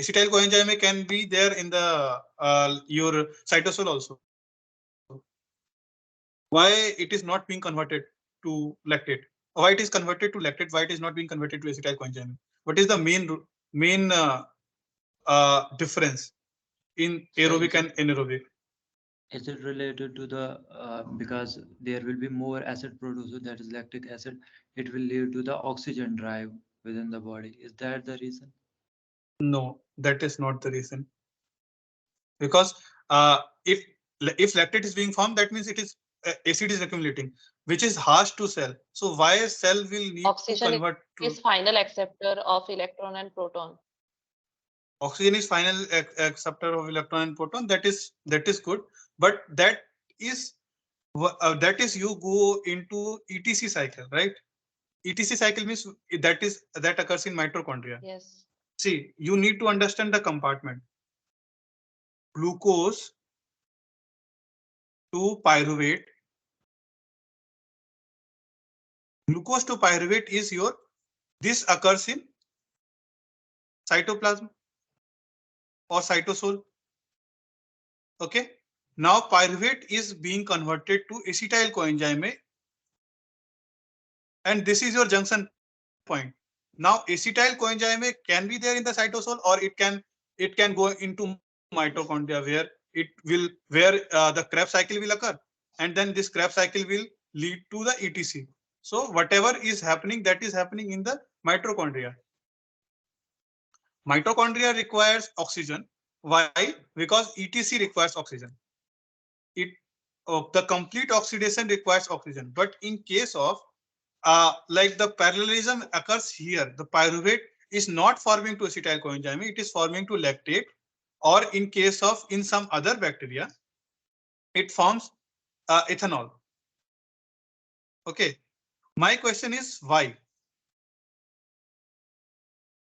Acetyl coenzyme can be there in the your cytosol also. Why it is not being converted to lactate? Why it is converted to lactate? Why it is not being converted to acetyl coenzyme? What is the main difference in so aerobic and anaerobic? is it related to the because there will be more acid produced, that is lactic acid, it will lead to the oxygen drive within the body. Is that the reason? No, that is not the reason. Because if lactate is being formed, that means it is acid is accumulating, which is harsh to cell. So why a cell will need to Oxygen convert to is final acceptor of electron and proton. oxygen is final acceptor of electron and proton. That is good, but is that is you go into ETC cycle, right? ETC cycle means that occurs in mitochondria. Yes. See, you need to understand the compartment. Glucose to pyruvate. Glucose to pyruvate is your this occurs in cytoplasm or cytosol. Okay. Now pyruvate is being converted to acetyl coenzyme, and this is your junction point. Now acetyl coenzyme can be there in the cytosol, or it can go into mitochondria where it will where the Krebs cycle will occur, and then this Krebs cycle will lead to the ETC. So whatever is happening, that is happening in the mitochondria. Mitochondria requires oxygen. Why? Because ETC requires oxygen. It the complete oxidation requires oxygen. But in case of like the parallelism occurs here, the pyruvate is not forming to acetyl coenzyme, it is forming to lactate, or in case of in some other bacteria, it forms ethanol. Okay. My question is why?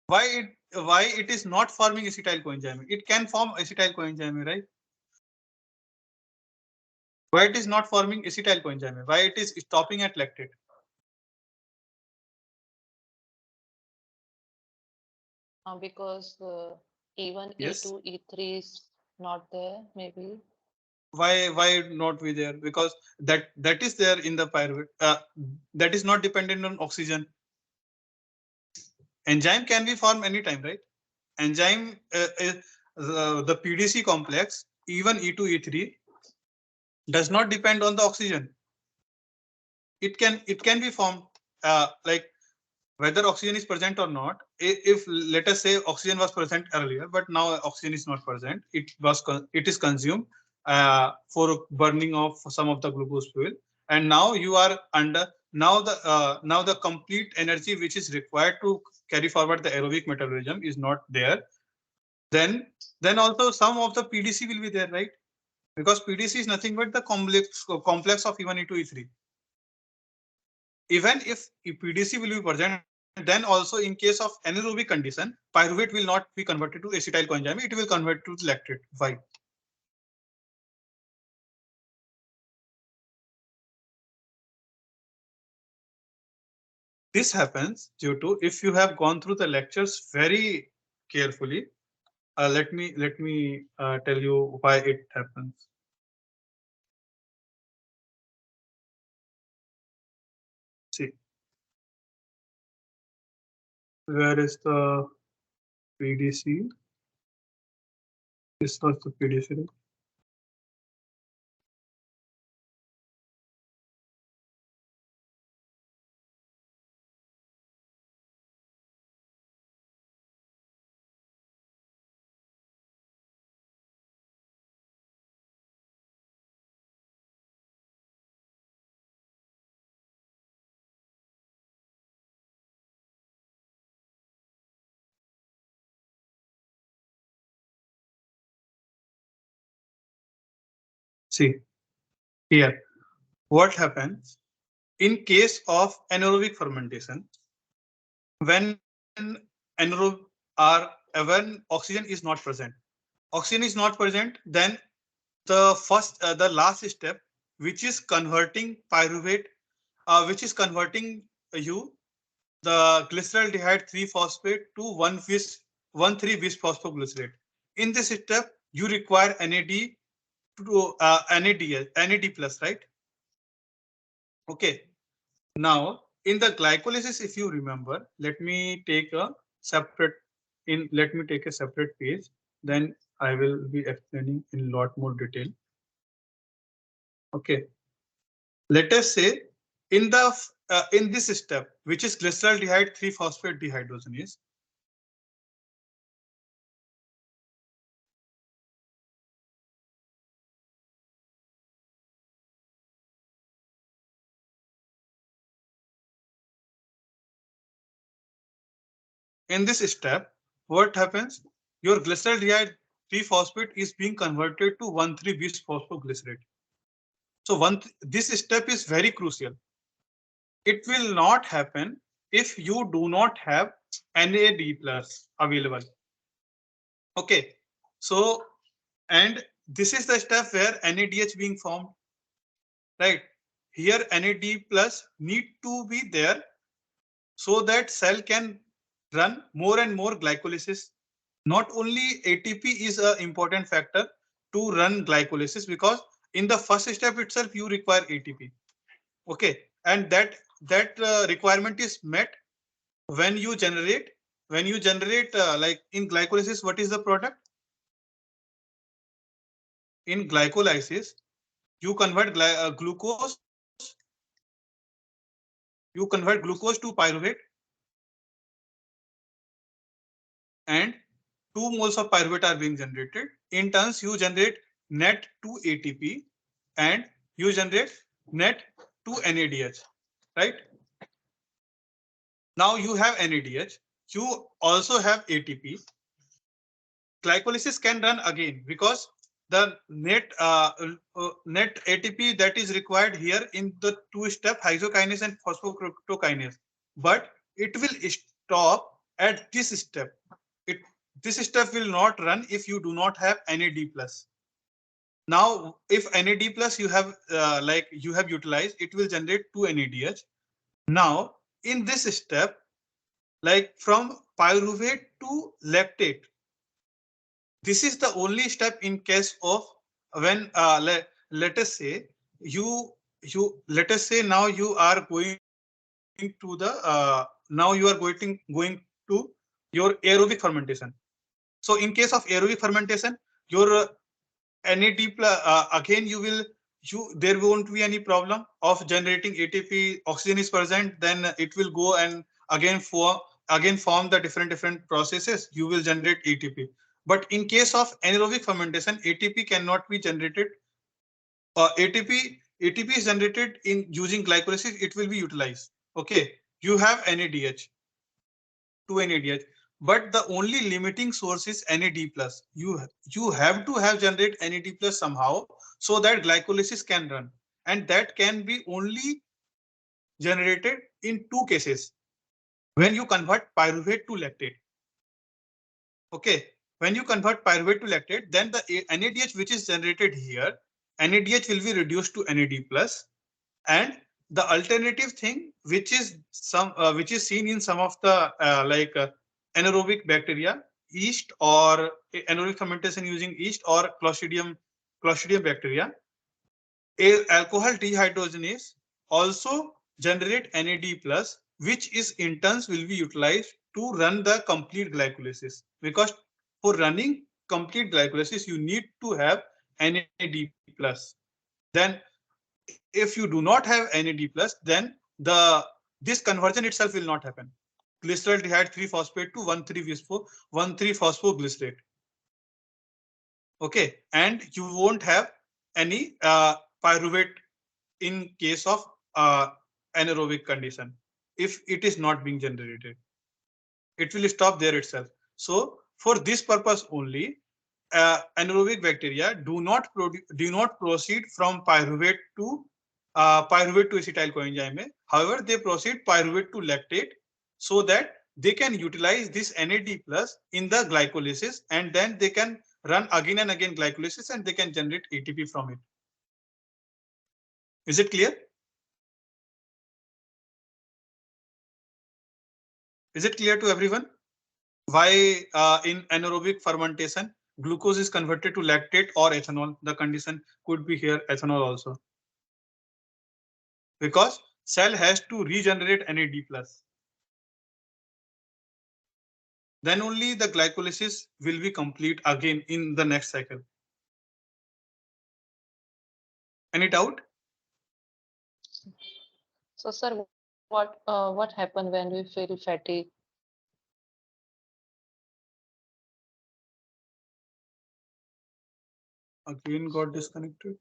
Why it is not forming acetyl coenzyme? It can form acetyl coenzyme, right? Why it is not forming acetyl coenzyme? Why it is stopping at lactate? Because E1, Yes. E2, E3 is not there, maybe. Why not be there? Because that is there in the pyruvate. That is not dependent on oxygen. Enzyme can be formed anytime, right? enzyme the PDC complex, even E2, E3, does not depend on the oxygen. It can be formed like whether oxygen is present or not. If let us say oxygen was present earlier, but now oxygen is not present, it is consumed for burning of some of the glucose fuel, and now you are under now the complete energy which is required to carry forward the aerobic metabolism is not there. Then also some of the PDC will be there, right? Because PDC is nothing but the complex of E1, E2, E3. Even if PDC will be present, then also in case of anaerobic condition, pyruvate will not be converted to acetyl coenzyme, it will convert to lactate. Why? This happens due to, if you have gone through the lectures very carefully, let me tell you why it happens. See, where is the PDC? This was the PDC. See here, what happens in case of anaerobic fermentation, when when oxygen is not present, then the last step, which is converting pyruvate, which is converting you the glyceraldehyde 3-phosphate to 1,3 bis phosphoglycerate. In this step, you require NAD to NAD plus, right? Okay. Now in the glycolysis, if you remember, let me take a separate page. Then I will be explaining in lot more detail. Okay. Let us say in this step, which is glyceraldehyde 3-phosphate dehydrogenase, in this step, what happens? Your glyceraldehyde 3-phosphate is being converted to 1,3 bis phosphoglycerate. So this step is very crucial. It will not happen if you do not have NAD plus available. Okay, so and this is the step where NADH being formed, right? Here NAD plus need to be there so that cell can run more and more glycolysis. Not only ATP is an important factor to run glycolysis, because in the first step itself you require ATP. Okay, and that requirement is met when you generate like in glycolysis. What is the product? In glycolysis, you convert glucose to pyruvate, and 2 moles of pyruvate are being generated. In turns, you generate net 2 ATP and you generate net 2 NADH, right? Now you have NADH, you also have ATP. Glycolysis can run again because the net ATP that is required here in the 2-step hydrokinase and phosphocryptokinase, but it will stop at this step. This step will not run if you do not have NAD plus. Now, if NAD plus you have utilized, it will generate 2 NADH. Now, in this step, like from pyruvate to lactate, this is the only step in case of when let us say now you are going to the going to your aerobic fermentation. So in case of aerobic fermentation, your NAD again there won't be any problem of generating ATP. Oxygen is present, then it will go and again form the different processes. You will generate ATP. But in case of anaerobic fermentation, ATP cannot be generated. ATP is generated in using glycolysis. It will be utilized. Okay, you have NADH, 2 NADH, but the only limiting source is NAD plus. You have to have generate NAD plus somehow so that glycolysis can run, and that can be only generated in two cases: when you convert pyruvate to lactate. Okay, when you convert pyruvate to lactate, then the NADH which is generated here, NADH will be reduced to NAD plus, and the alternative thing which is seen in some of the anaerobic bacteria, yeast, or anaerobic fermentation using yeast or clostridium bacteria, alcohol dehydrogenase also generate NAD plus, which is in turns will be utilized to run the complete glycolysis, because for running complete glycolysis you need to have NAD plus. Then if you do not have NAD plus, then this conversion itself will not happen. Glyceraldehyde 3-phosphate to 1,3-phosphoglycerate. Okay, and you won't have any pyruvate in case of anaerobic condition. If it is not being generated, it will stop there itself. So for this purpose only, anaerobic bacteria do not proceed from pyruvate to acetyl coenzyme. However, they proceed pyruvate to lactate so that they can utilize this NAD plus in the glycolysis, and then they can run again and again glycolysis, and they can generate ATP from it. Is it clear? Is it clear to everyone? Why in anaerobic fermentation glucose is converted to lactate or ethanol? The condition could be here ethanol also, because cell has to regenerate NAD plus. Then only the glycolysis will be complete again in the next cycle. Any doubt? So, sir, what happened when we feel fatigue? Again got disconnected.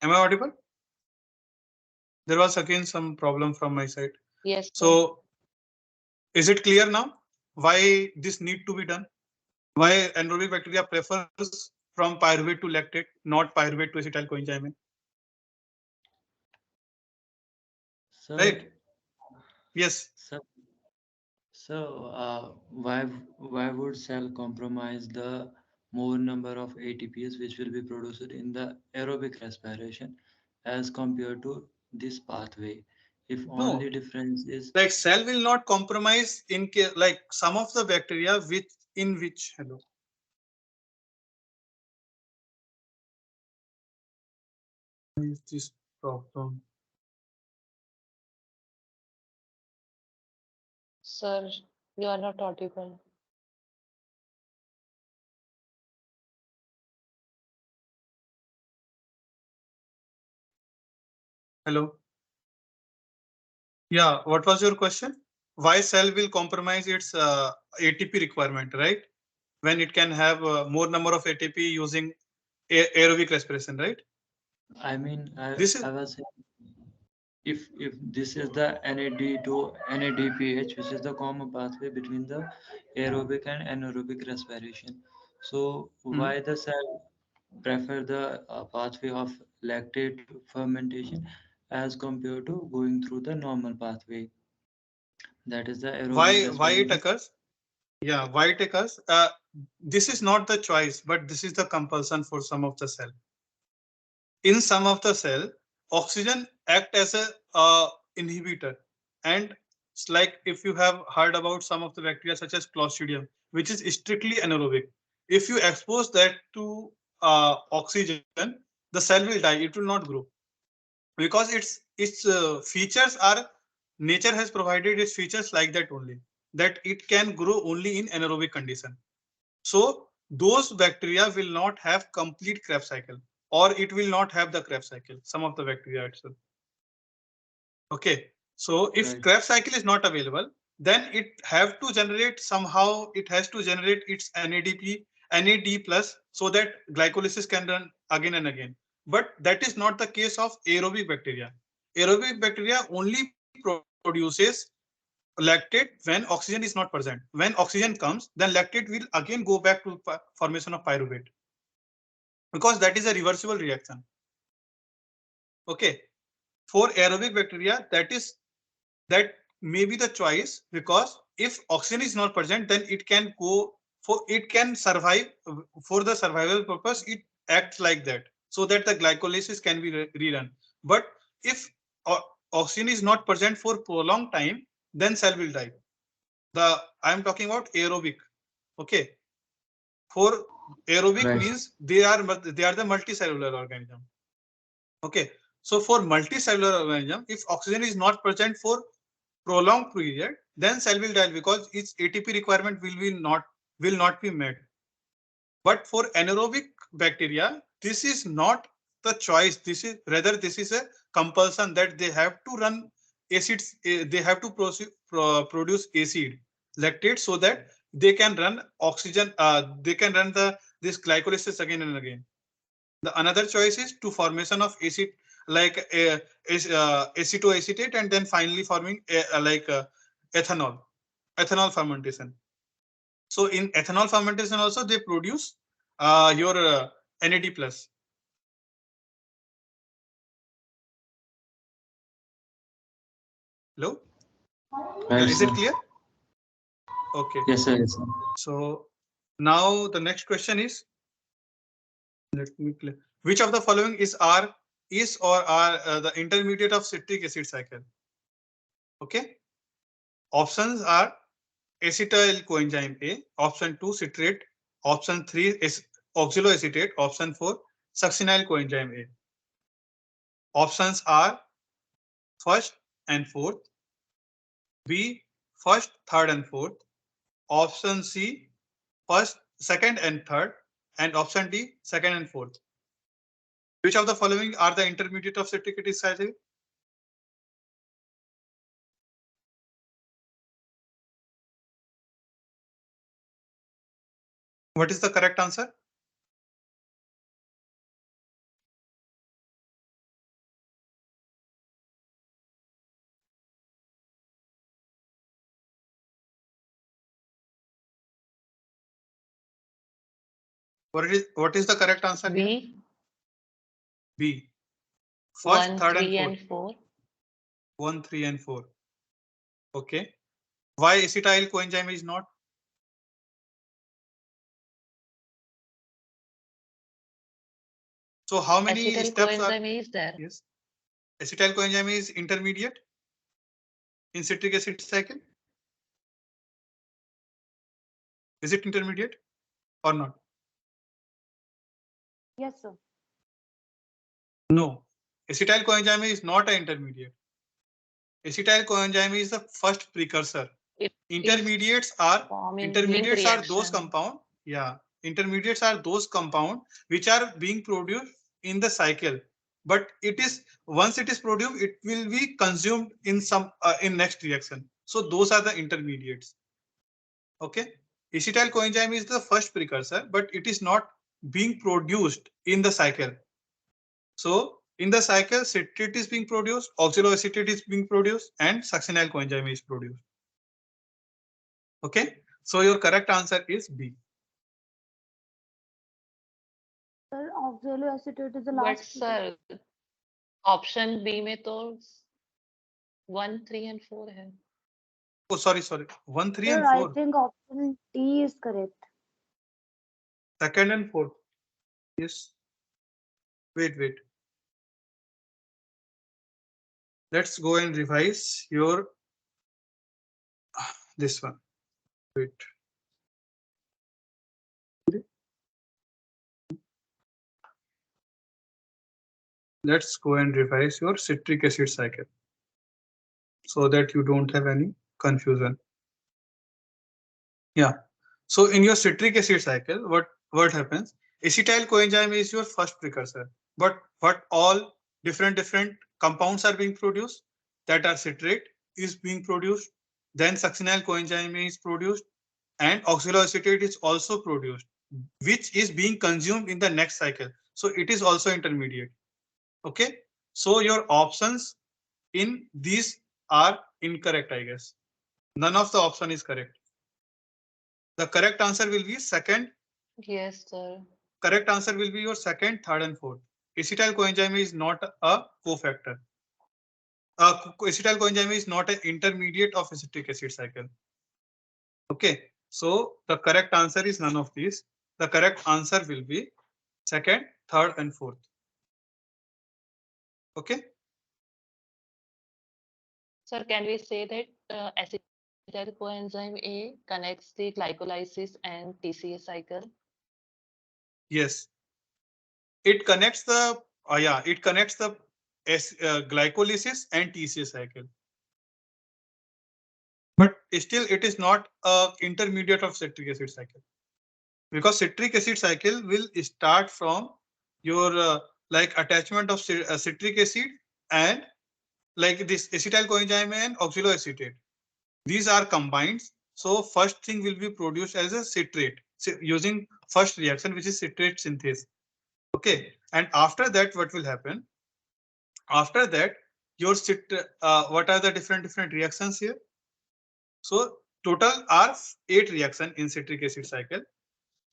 Am I audible? There was again some problem from my side. Yes, sir. So is it clear now why this need to be done? Why anaerobic bacteria prefers from pyruvate to lactate, not pyruvate to acetyl coenzyme? So, Right? Yes. why would cell compromise the more number of ATPs which will be produced in the aerobic respiration as compared to this pathway? If No, only difference is like cell will not compromise in case, like some of the bacteria which hello. Is this problem? Sir, you are not audible. Hello. Yeah, what was your question? Why cell will compromise its ATP requirement, right? When it can have more number of ATP using aerobic respiration, right? I mean, This is I was saying if this is the NAD to NADPH, which is the common pathway between the aerobic and anaerobic respiration. So why the cell prefer the pathway of lactate fermentation as compared to going through the normal pathway, that is the aerobic why it respiration? occurs. Yeah, why it occurs. This is not the choice, but this is the compulsion for some of the cell. In some of the cell, oxygen act as a inhibitor, and it's like if you have heard about some of the bacteria such as Clostridium, which is strictly anaerobic. If you expose that to oxygen, the cell will die. It will not grow because its features are, nature has provided its features like that only, that it can grow only in anaerobic condition. So those bacteria will not have complete Krebs cycle, or it will not have the Krebs cycle. Some of the bacteria itself. Okay. So if Right. Krebs cycle is not available, then it have to generate somehow. It has to generate its NAD plus, so that glycolysis can run again and again. But that is not the case of aerobic bacteria. Aerobic bacteria only produces lactate when oxygen is not present. When oxygen comes, then lactate will again go back to formation of pyruvate, because that is a reversible reaction. Okay. For aerobic bacteria, that may be the choice, because if oxygen is not present, then it can go for, it can survive for the survival purpose. It acts like that, so that the glycolysis can be rerun. But if oxygen is not present for prolonged time, then cell will die. I am talking about aerobic. Okay. For aerobic Right. means they are the multicellular organism. Okay. So for multicellular organism, if oxygen is not present for prolonged period, then cell will die, because its ATP requirement will not be met. But for anaerobic bacteria, this is not the choice. This is a compulsion, that they have to run acids. They have to produce acid lactate, so that they can run oxygen. They can run this glycolysis again and again. The another choice is to formation of acid, like acetoacetate, and then finally forming ethanol, ethanol fermentation. So in ethanol fermentation also they produce your NAD plus. Hello? Right, Is it sir. clear? Okay. Yes, sir. Yes, sir. So now the next question is, let me clear. Which of the following is or are the intermediate of citric acid cycle? Okay. Options are acetyl coenzyme A, option 2 citrate, option 3 is oxaloacetate, option 4 succinyl coenzyme A. Options are first and fourth, B first, third and fourth, option C first, second and third, and option D second and fourth. Which of the following are the intermediate of citric acid cycle? What is the correct answer? What is the correct answer here? B, B. First, 1, third, and 3, fourth. and 4. 1, 3, and 4. Okay. Why acetyl coenzyme is not? So how many Acetyl steps are? coenzyme is there. Yes. Acetyl coenzyme is intermediate in citric acid cycle. Is it intermediate or not? Yes, sir. No. Acetyl coenzyme is not an intermediate. Acetyl coenzyme is the first precursor. It Intermediates is are forming link intermediates are those reaction. compound. Yeah. Intermediates are those compound which are being produced in the cycle. But it is, once it is produced, it will be consumed in some in next reaction. So those are the intermediates. Okay. Acetyl coenzyme is the first precursor, but it is not being produced in the cycle. So in the cycle, citrate is being produced, oxaloacetate is being produced, and succinyl coenzyme is produced. Okay. So your correct answer is B. Sir, oxaloacetate is the But last. sir, option B में तो 1, 3 and 4 है. Oh, sorry. 1, 3, Sir, and I 4. think option D is correct. Second and fourth. Yes. Wait. Let's go and revise your this one. Wait. let's go and revise your citric acid cycle so that you don't have any confusion. Yeah. So in your citric acid cycle, what happens? Acetyl coenzyme is your first precursor, but what all different compounds are being produced that are citrate is being produced. Then succinyl coenzyme is produced, and oxaloacetate is also produced, which is being consumed in the next cycle. So it is also intermediate. Okay. So your options in these are incorrect, I guess. None of the option is correct. The correct answer will be second. Yes, sir. Correct answer will be your second, third, and fourth. Acetyl coenzyme is not a cofactor. Acetyl coenzyme is not an intermediate of acetic acid cycle. Okay. So the correct answer is none of these. The correct answer will be second, third, and fourth. Okay. Sir, can we say that acetyl coenzyme A connects the glycolysis and TCA cycle? Yes. It connects the it connects the glycolysis and TCA cycle. But still, it is not a intermediate of citric acid cycle, because citric acid cycle will start from your like attachment of citric acid and like this acetyl coenzyme and oxaloacetate. These are combined. So first thing will be produced as a citrate using first reaction, which is citrate synthase. Okay, and after that, what will happen? After that, your what are the different reactions here? So total are 8 reactions in citric acid cycle.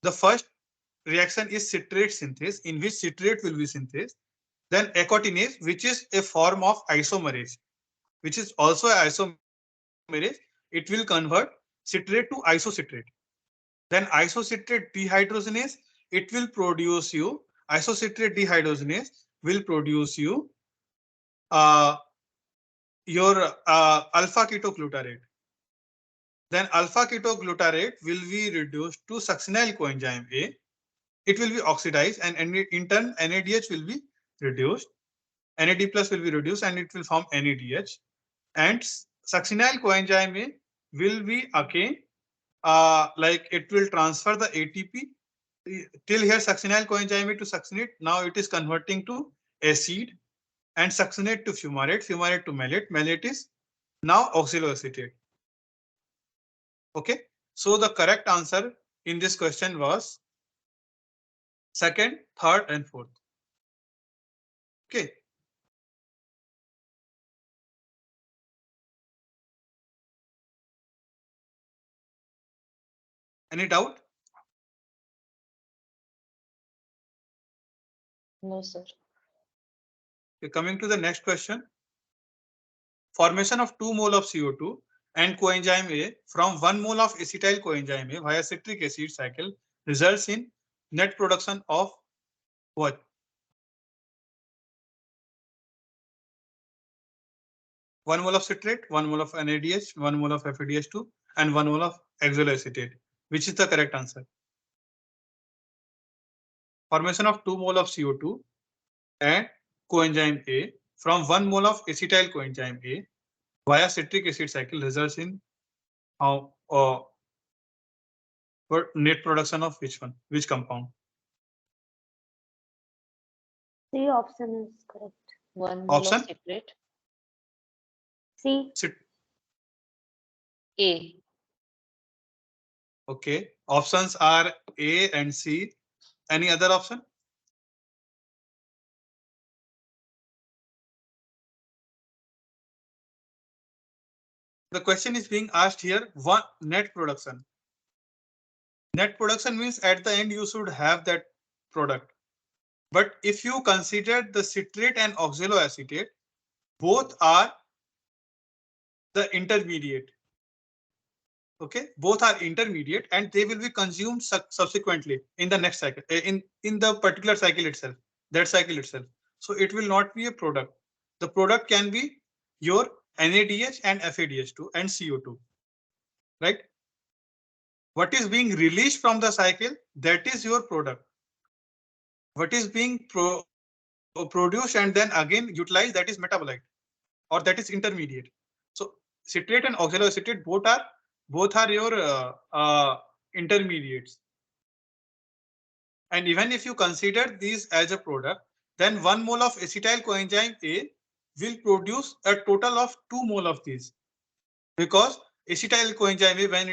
The first reaction is citrate synthase, in which citrate will be synthesized. Then achotinase, which is a form of isomerase, which is also an isomerase. It will convert citrate to isocitrate. Then isocitrate dehydrogenase, it will produce you isocitrate dehydrogenase will produce you uh, your alpha ketoglutarate. Then alpha ketoglutarate will be reduced to succinyl coenzyme A. It will be oxidized, and in turn NADH will be reduced. NAD plus will be reduced and it will form NADH. And succinyl coenzyme A will be again like it will transfer the ATP. Till here succinyl coenzyme A to succinate. Now it is converting to acid, and succinate to fumarate, fumarate to malate. Malate is now oxaloacetate. Okay. So the correct answer in this question was second, third, and fourth. Okay. Any doubt? No, sir. Okay, coming to the next question. Formation of 2 mole of CO2 and coenzyme A from 1 mole of acetyl coenzyme A via citric acid cycle results in net production of what? 1 mole of citrate, 1 mole of NADH, 1 mole of FADH2, and 1 mole of oxaloacetate. Which is the correct answer? Formation of 2 mole of CO2 and coenzyme A from 1 mole of acetyl coenzyme A via citric acid cycle results in how net production of which one? Which compound? C option is correct. 1 mole of Option? citrate. C. A. Okay. Options are A and C. Any other option? The question is being asked here, one net production. Net production means at the end you should have that product. But if you consider the citrate and oxaloacetate, both are the intermediate. Okay, both are intermediate and they will be consumed subsequently in the next cycle, in the particular cycle itself, that cycle itself. So it will not be a product. The product can be your NADH and FADH2 and CO2, right? What is being released from the cycle, that is your product. What is being produce and then again utilize, that is metabolite or that is intermediate. So citrate and oxaloacetate both are your intermediates. And even if you consider these as a product, then 1 mole of acetyl coenzyme A will produce a total of 2 mole of these, because acetyl coenzyme A, when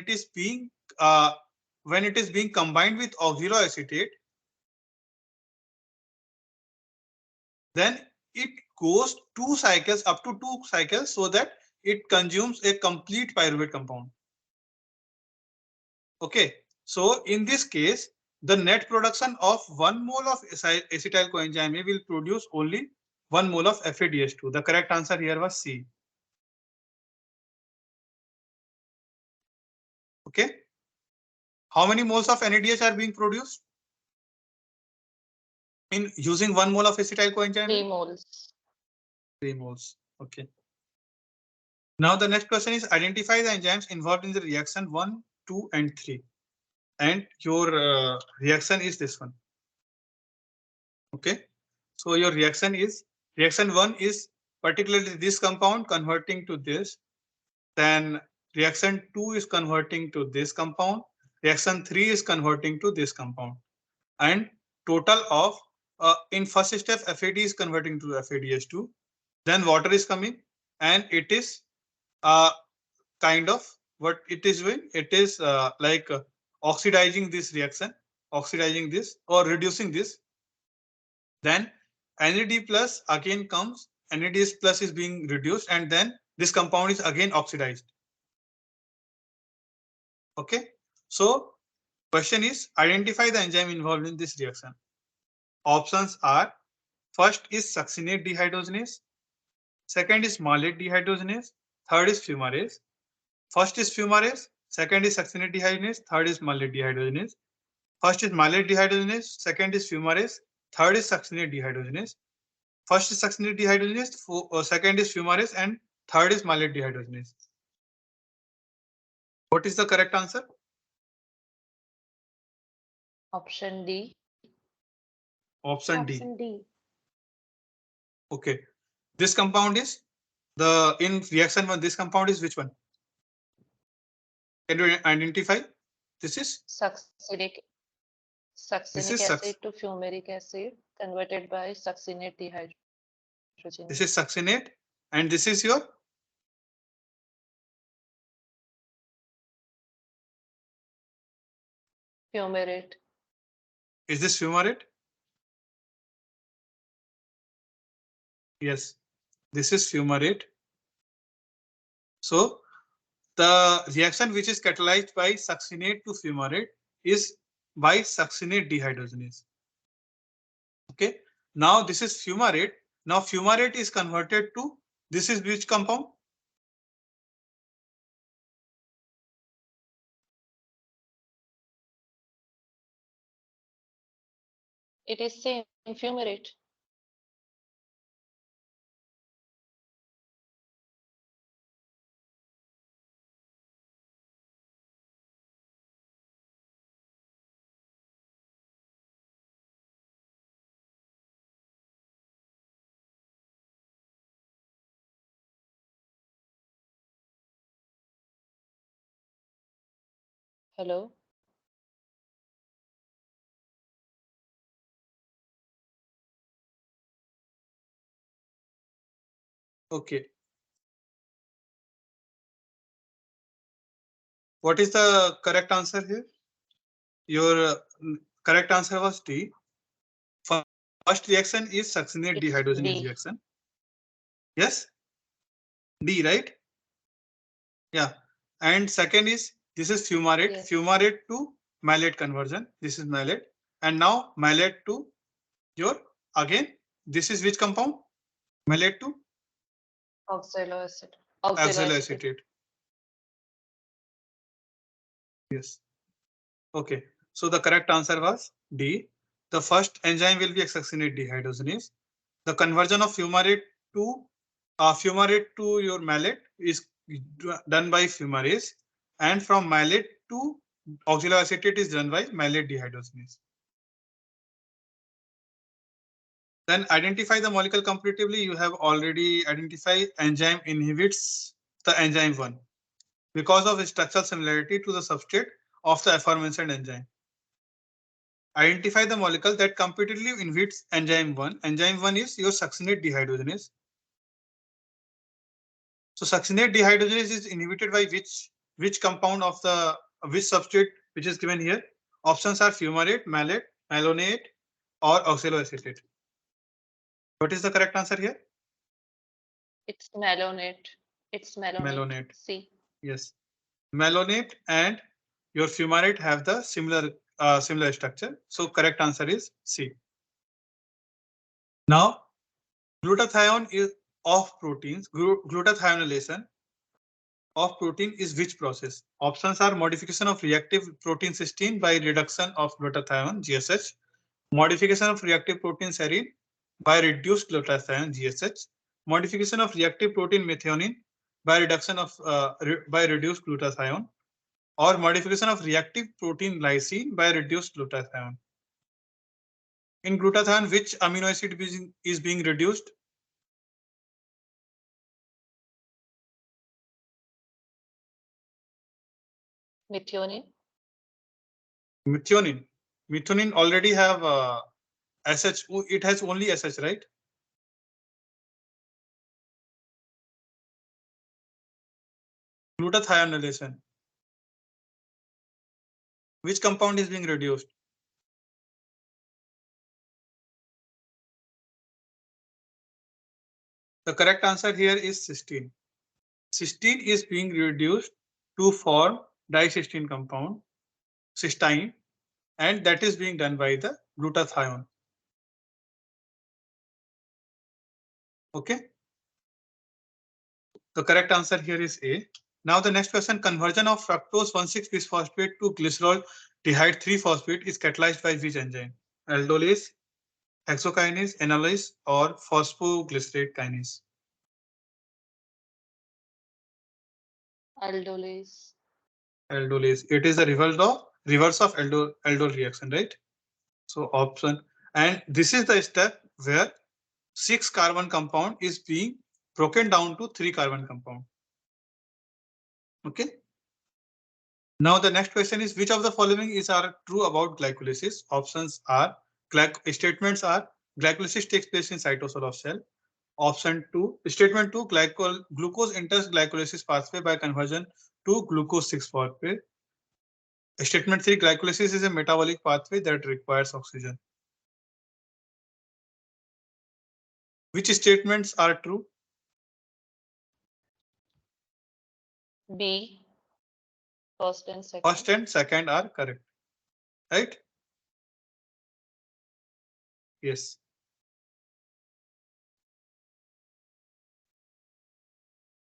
it is being combined with oxaloacetate, then it goes 2 cycles, up to 2 cycles, so that it consumes a complete pyruvate compound. Okay, so in this case, the net production of 1 mole of acetyl coenzyme A will produce only 1 mole of FADH2. The correct answer here was C. Okay, how many moles of NADH are being produced in using 1 mole of acetyl coenzyme A? 3 moles. 3 moles. Okay. Now the next question is, identify the enzymes involved in the reaction 1, 2, and 3. And your reaction is this one. Okay, so your reaction 1 is particularly this compound converting to this. Then reaction 2 is converting to this compound. Reaction 3 is converting to this compound. And total of in first step FAD is converting to FADH2. Then water is coming, and it is kind of what it is doing. It is like oxidizing this reaction, oxidizing this or reducing this. Then NAD plus again comes, NAD plus is being reduced, and then this compound is again oxidized. Okay, so question is, identify the enzyme involved in this reaction. Options are, first is succinate dehydrogenase, second is malate dehydrogenase, third is fumarase. First is fumarase, second is succinate dehydrogenase, third is malate dehydrogenase. First is malate dehydrogenase, second is fumarase, third is succinate dehydrogenase. First is succinate dehydrogenase, second is fumarase, and third is malate dehydrogenase. What is the correct answer? Option D. Option D. Option D. Okay, this compound is in reaction 1. This compound is which one? Can you identify? This is Succinic acid to fumaric acid converted by succinate dehydrogenase. This is succinate, and this is your Fumarate. Is this fumarate? Yes, this is fumarate. So the reaction which is catalyzed by succinate to fumarate is by succinate dehydrogenase. Okay, now this is fumarate. Now fumarate is converted to, this is which compound? It is same fumarate. Hello. Okay. What is the correct answer here? Your correct answer was D. First reaction is succinate It's dehydrogenase D. reaction. Yes, D, right? Yeah. And second is, this is fumarate. Yes. Fumarate to malate conversion. This is malate. And now malate to your, again, this is which compound? Malate to Oxaloacetate. oxaloacetate. Yes. Okay. So the correct answer was D. The first enzyme will be succinate dehydrogenase. The conversion of fumarate to your malate is done by fumarase, and from malate to oxaloacetate is done by malate dehydrogenase. Then identify the molecule comparatively. You have already identified enzyme inhibits the enzyme 1 because of structural similarity to the substrate of the aforementioned enzyme. Identify the molecule that competitively inhibits enzyme 1. Enzyme 1 is your succinate dehydrogenase. So succinate dehydrogenase is inhibited by which compound of the which substrate which is given here? Options are fumarate, malate, malonate, or oxaloacetate. What is the correct answer here? It's malonate. It's malonate. Malonate. C. Yes. Malonate and your fumarate have the similar structure. So correct answer is C. Now, glutathione is of proteins. Glutathionylation of protein is which process? Options are modification of reactive protein cysteine by reduction of glutathione GSH, modification of reactive protein serine by reduced glutathione GSH, modification of reactive protein methionine by reduction of by reduced glutathione, or modification of reactive protein lysine by reduced glutathione. In glutathione, which amino acid is being reduced? Methionine. Methionine. Methionine already have SH. It has only SH, right? Glutathionylation. Which compound is being reduced? The correct answer here is cysteine. Cysteine is being reduced to form dicysteine compound, cysteine, and that is being done by the glutathione. Okay. The correct answer here is A. Now the next question, conversion of fructose 1,6-bisphosphate to glycerol dihyde 3-phosphate is catalyzed by which enzyme? Aldolase, hexokinase, enolase, or phosphoglycerate kinase? Aldolase. Aldolase. It is a reverse of aldol reaction, right? So option, and this is the step where 6 carbon compound is being broken down to 3 carbon compound. Okay. Now the next question is, which of the following is are true about glycolysis? Options are statements are glycolysis takes place in cytosol of cell. Option 2, statement 2, glucose enters glycolysis pathway by conversion to glucose 6-phosphate. Statement 3, glycolysis is a metabolic pathway that requires oxygen. Which statements are true? B. First and second. First and second are correct, right? Yes.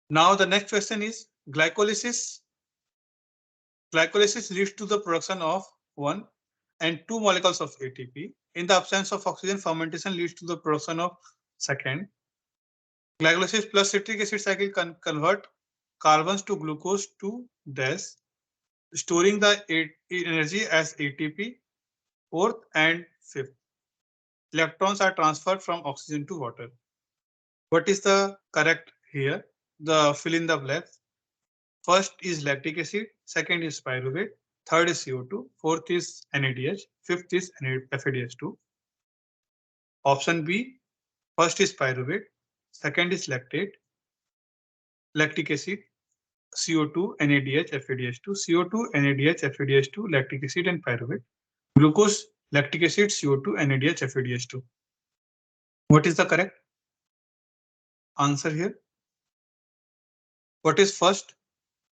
Now the next question is glycolysis. Glycolysis leads to the production of 1 and 2 molecules of ATP. In the absence of oxygen, fermentation leads to the production of second. Glycolysis plus citric acid cycle can convert carbons to glucose to dash, storing the energy as ATP. Fourth and fifth, electrons are transferred from oxygen to water. What is the correct here? The fill in the blanks. First is lactic acid, second is pyruvate, third is CO2, fourth is NADH, fifth is FADH2. Option B, first is pyruvate, second is lactic acid, CO2, NADH, FADH2, CO2, NADH, FADH2, lactic acid, and pyruvate. Glucose, lactic acid, CO2, NADH, FADH2. What is the correct answer here? What is first?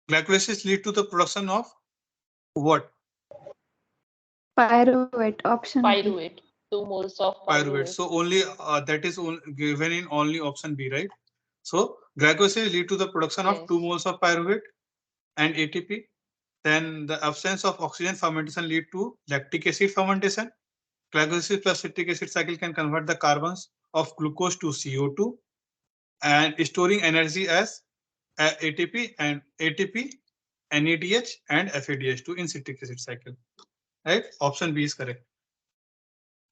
Glycolysis lead to the production of what? Pyruvate, option B. Pyruvate. 2 moles of Pyruvate. So only that is given in only option B, right? So glycolysis lead to the production of 2 moles of pyruvate and ATP. Then the absence of oxygen fermentation lead to lactic acid fermentation. Glycolysis plus citric acid cycle can convert the carbons of glucose to CO2 and storing energy as ATP, NADH, and FADH2 in citric acid cycle. Right? Option B is correct.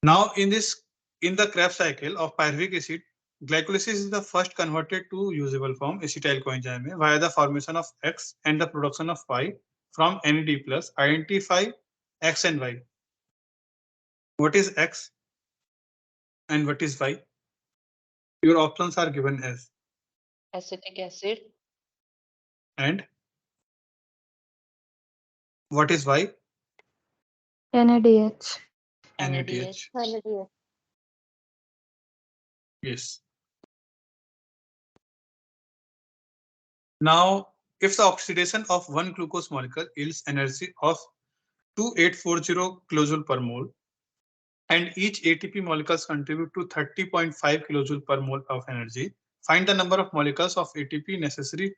Now in this in the Krebs cycle of pyruvic acid, glycolysis is the first converted to usable form acetyl coenzyme via the formation of X and the production of Y from NAD+. Identify X and Y. What is X and what is Y? Your options are given as Acetic acid. and what is Y? NADH. NADH. NADH. Yes. Now, if the oxidation of one glucose molecule yields energy of 2840 kilojoule per mole, and each ATP molecules contribute to 30.5 kilojoule per mole of energy, find the number of molecules of ATP necessary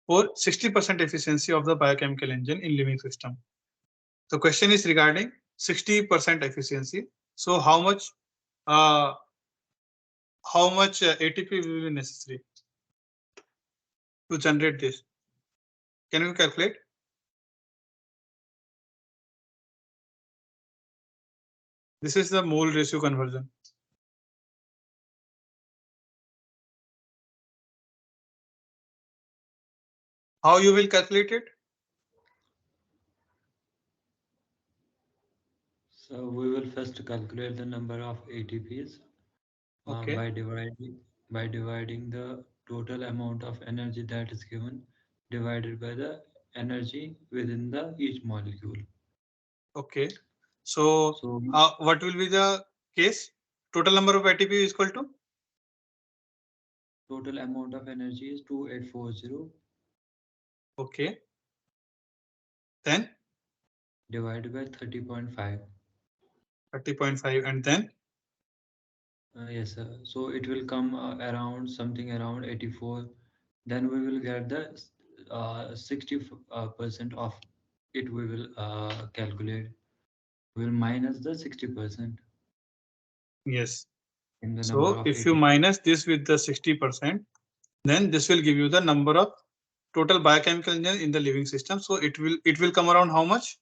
for 60% efficiency of the biochemical engine in living system. The question is regarding 60% efficiency. So how much ATP will be necessary to generate this? Can you calculate? This is the mole ratio conversion. How you will calculate it? So we will first calculate the number of ATPs Okay. by dividing the total amount of energy that is given divided by the energy within the each molecule. Okay. So So what will be the case? Total number of ATP is equal to? total amount of energy is 2840 Okay. Then divided by 30.5. 30.5 and then Yes, sir. So it will come around something around 84. Then we will get the 60% of it. We will calculate. We will minus the 60% yes. in the number So of if you 80. minus this with the 60%, then this will give you the number of total biochemical engine in the living system. So it will come around how much?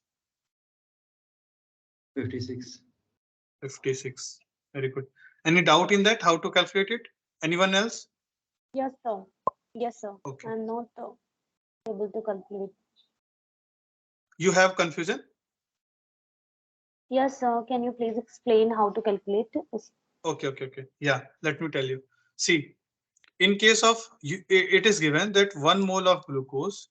56. 56. Very good. Any doubt in that? How to calculate it? Anyone else? Yes, sir. Yes, sir. Okay. I'm not able to calculate. You have confusion? Yes, sir. Can you please explain how to calculate? Okay. Yeah, let me tell you. See, in case of it is given that 1 mole of glucose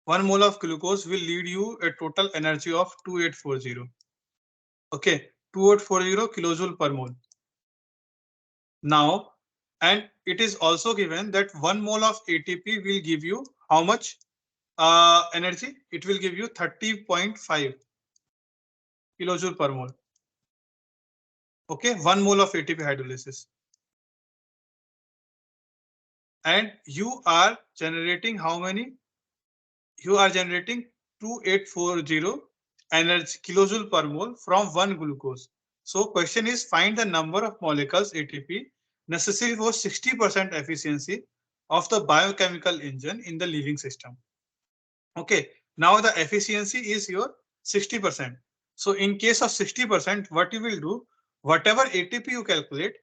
will lead you a total energy of 2840. Okay, 2840 kilojoule per mole. Now, and it is also given that 1 mole of ATP will give you how much energy? It will give you 30.5 kilojoule per mole. Okay, 1 mole of ATP hydrolysis. And you are generating how many? You are generating 2840 energy kilojoule per mole from one glucose. So question is find the number of molecules ATP necessary for 60% efficiency of the biochemical engine in the living system. Okay, now the efficiency is your 60%. So in case of 60%, what you will do, whatever ATP you calculate,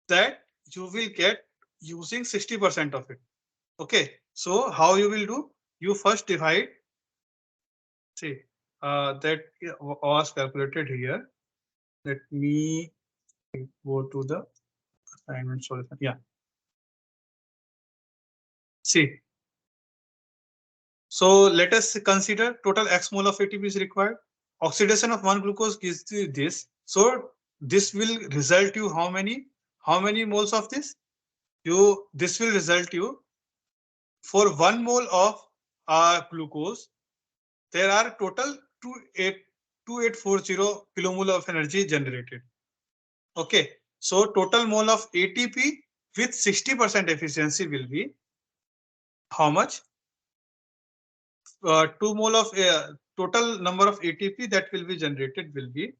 that you will get using 60% of it. Okay, so how you will do? You first divide. See, that was calculated here. Let me go to the assignment solution. Yeah. See. So let us consider total X mole of ATP is required. Oxidation of one glucose gives you this. So this will result you how many moles of this? This will result you for 1 mole of glucose. There are total 2840 kilomole of energy generated. Okay, so total mole of ATP with 60% efficiency will be how much? 2 mole of total number of ATP that will be generated will be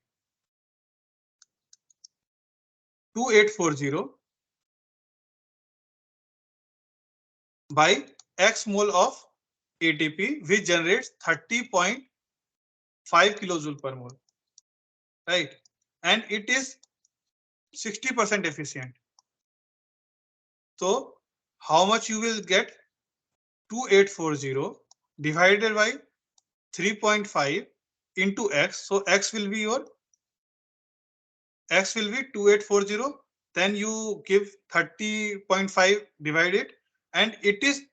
2840 by X mole of ATP, which generates 30.5 kilojoule per mole. right? And it is 60% efficient. So how much you will get? 2840 divided by 3.5 into x. So x will be 2840. Then you give 30.5 divided, and it is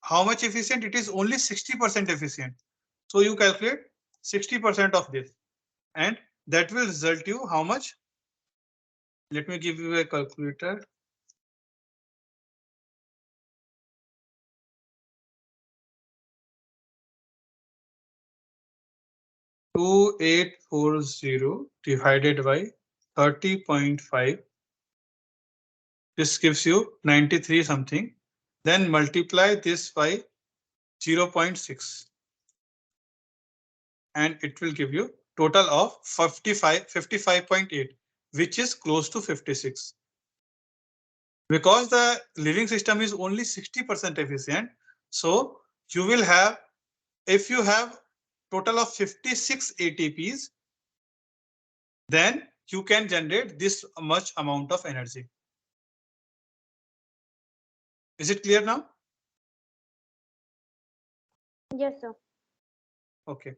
how much efficient? It is only 60% efficient. So you calculate 60% of this, and that will result you how much? Let me give you a calculator. 2840 divided by 30.5. This gives you 93 something. Then multiply this by 0.6, and it will give you total of 55.8, which is close to 56. Because the living system is only 60% efficient, so you will have, if you have total of 56 ATPs, then you can generate this much amount of energy. Is it clear now? Yes, sir. Okay.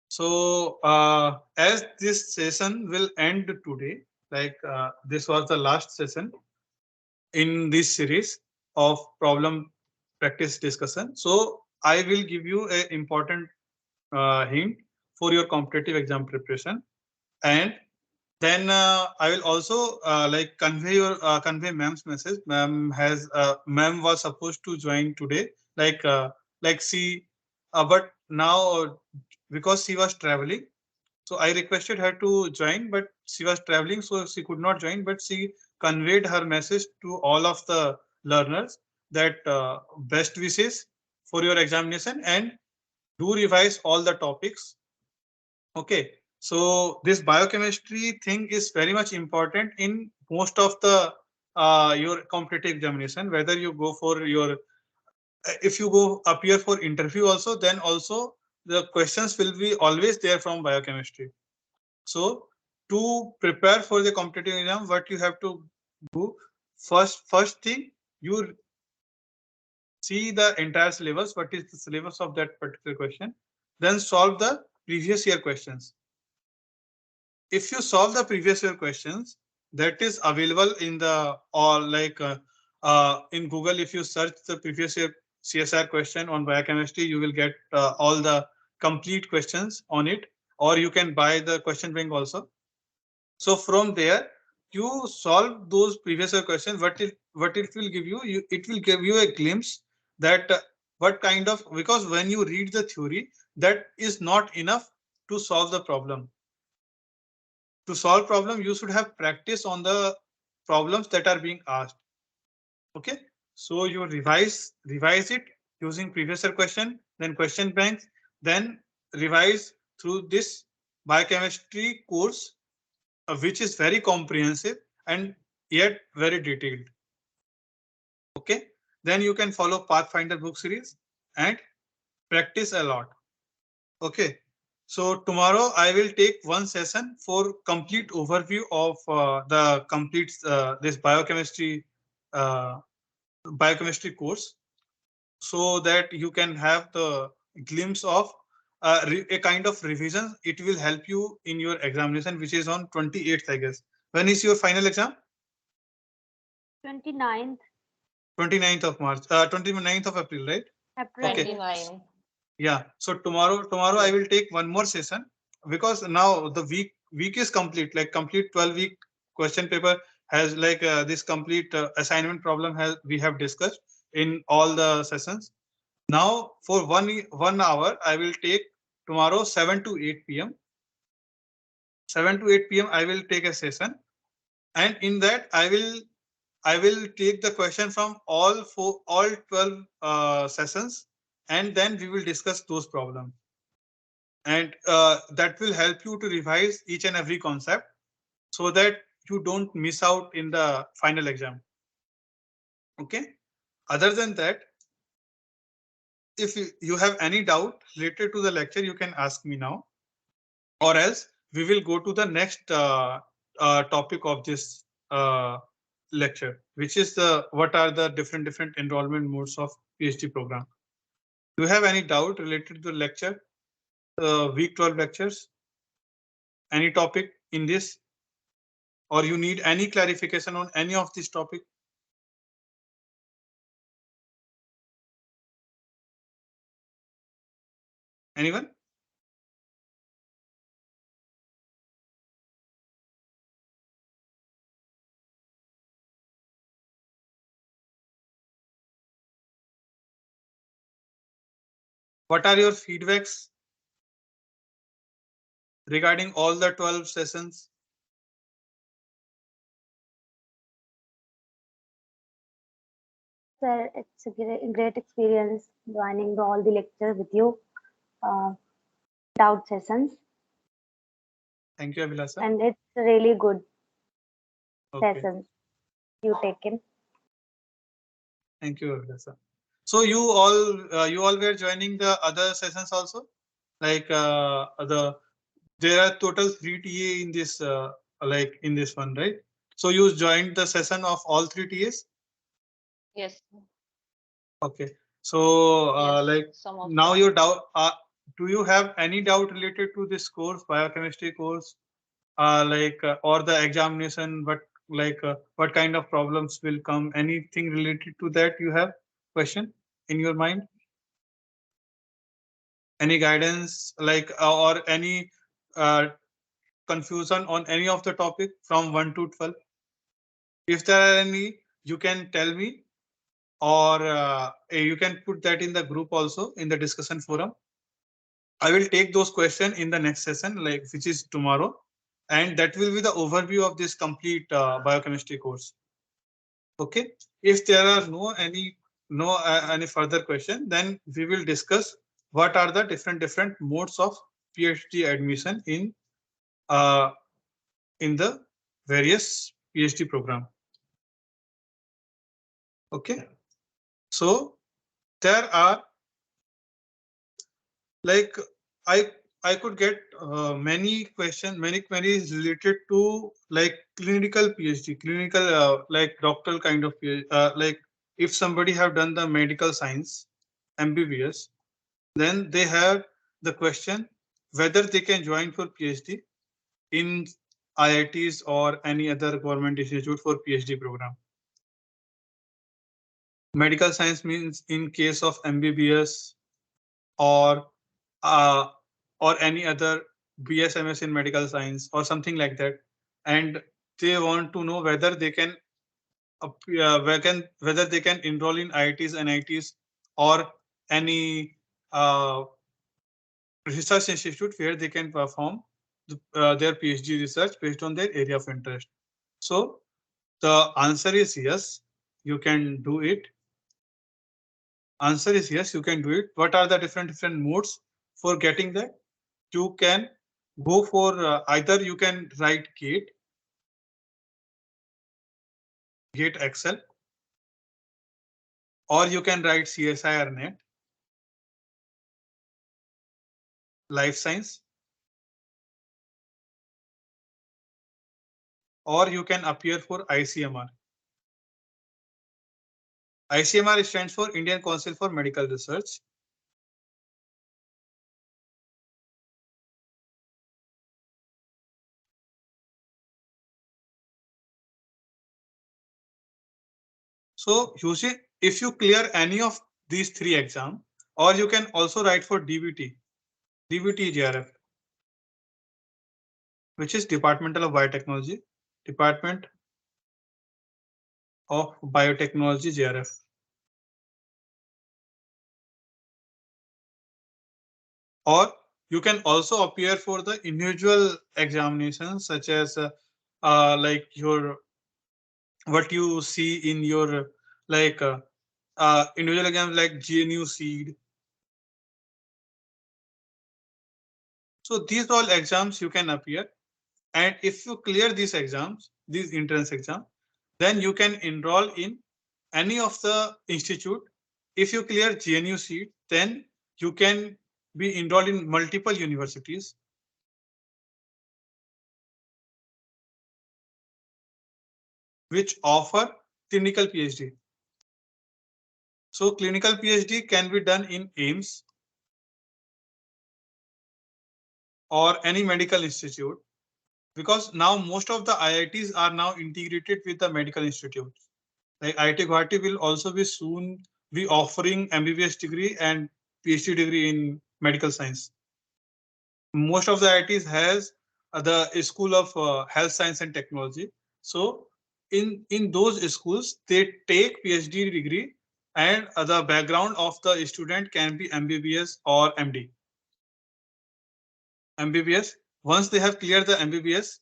So as this session will end today, like this was the last session in this series of problem practice discussion. So I will give you an important hint for your competitive exam preparation, and then I will also like convey ma'am's message. Ma'am was supposed to join today, like she, but now because she was traveling, so I requested her to join, but she was traveling, so she could not join. But she conveyed her message to all of the learners that best wishes for your examination, and do revise all the topics. Okay, so this biochemistry thing is very much important in most of the your competitive examination. Whether you go for your, if you go appear for interview also, then also the questions will be always there from biochemistry. So to prepare for the competitive exam, what you have to do, first thing, you see the entire syllabus, what is the syllabus of that particular question, then solve the previous year questions. If you solve the previous year questions, that is available in the, or like in Google, if you search the previous year CSR question on biochemistry, you will get all the complete questions on it, or you can buy the question bank also. So from there, you solve those previous year questions. What it will give you, it will give you a glimpse that what kind of, because when you read the theory, that is not enough to solve the problem. To solve problem, you should have practice on the problems that are being asked. Okay, so you revise it using previous year question, then question banks, then revise through this biochemistry course, which is very comprehensive and yet very detailed. Okay, then you can follow Pathfinder book series and practice a lot. Okay, so tomorrow I will take one session for complete overview of the complete this uh, biochemistry course, so that you can have the glimpse of a kind of revision. It will help you in your examination, which is on 28th, I guess. When is your final exam? 29th 29th of March, 29th of April, right? April. Okay. Yes. 29. Yeah. So tomorrow I will take one more session, because now the week is complete. Like complete 12-week question paper has, like this complete assignment problem has we have discussed in all the sessions. Now for 1 hour I will take tomorrow 7 to 8 p.m. 7 to 8 p.m. I will take a session, and in that I will take the question from all 12 sessions, and then we will discuss those problems. And that will help you to revise each and every concept, so that you don't miss out in the final exam. Okay. Other than that, if you have any doubt related to the lecture, you can ask me now. or else we will go to the next topic of this lecture, which is the what are the different enrollment modes of PhD program. Do you have any doubt related to the lecture, week 12 lectures? Any topic in this, or you need any clarification on any of this topic? Anyone? What are your feedbacks regarding all the 12 sessions? Sir, it's a great experience joining all the lectures with you, uh, doubt sessions, Thank you, Abhilasa. and it's really good Okay. sessions you taken. Thank you, Abhilasa. So you all were joining the other sessions also, like there are total 3 TA in this like in this one, right? So you joined the session of all 3 TAs. Yes, Okay. So yes, like some of now them. your doubt. Do you have any doubt related to this course, biochemistry course? Like or the examination, but like what kind of problems will come? Anything related to that you have question in your mind? Any guidance like or any uh, confusion on any of the topic from 1 to 12? If there are any, you can tell me, or you can put that in the group also in the discussion forum. I will take those questions in the next session, like which is tomorrow, and that will be the overview of this complete biochemistry course. Okay. If there are any further question, then we will discuss what are the different modes of PhD admission uh, in the various PhD program. Okay. So there are like I I could get many queries related to like clinical PhD, clinical like doctoral kind of PhD. Like if somebody have done the medical science MBBS, then they have the question whether they can join for PhD in IITs or any other government institute for PhD program. Medical science means in case of MBBS or uh, or any other BSMS in medical science or something like that, and they want to know whether they can whether they can enroll in IITs, NITs, or any research institute where they can perform their PhD research based on their area of interest. So the answer is yes, you can do it. Answer is yes, you can do it. What are the different modes for getting that? You can go for either you can write GATE Excel, or you can write CSIR-NET, Life Science, or you can appear for ICMR. ICMR stands for Indian Council for Medical Research. So you see, if you clear any of these 3 exams, or you can also write for DBT GRF, which is Departmental of Biotechnology, Department of Biotechnology GRF. Or you can also appear for the individual examinations such as like your what you see in your like individual exams like GNU seed. So these all exams you can appear, and if you clear these exams, these entrance exam, then you can enroll in any of the institute. If you clear GNU seed, then you can be enrolled in multiple universities. which offer clinical PhD. So clinical PhD can be done in AIIMS or any medical institute, because now most of the IITs are now integrated with the medical institutes. Like IIT Guwahati will also be soon be offering MBBS degree and PhD degree in medical science. Most of the IITs has the School of Health Science and Technology. So in those schools, they take PhD degree, and the background of the student can be MBBS or MD. MBBS, once they have cleared the MBBS,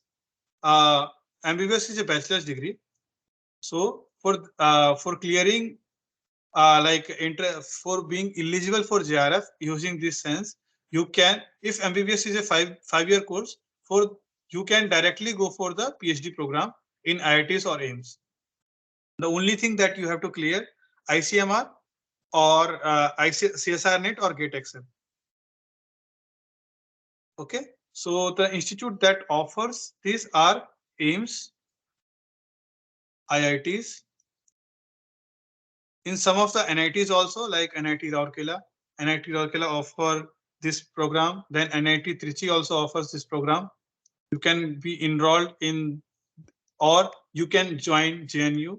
MBBS is a bachelor's degree. So for clearing for being eligible for JRF using this sense, you can, if MBBS is a five-year course, for you can directly go for the PhD program in IITs or AIIMS. The only thing that you have to clear ICMR or CSIR-NET or GATE exam. Okay, so the institute that offers these are AIIMS, IITs. In some of the NITs also, like NIT Rourkela offer this program. Then NIT Trichy also offers this program. You can be enrolled in, or you can join JNU.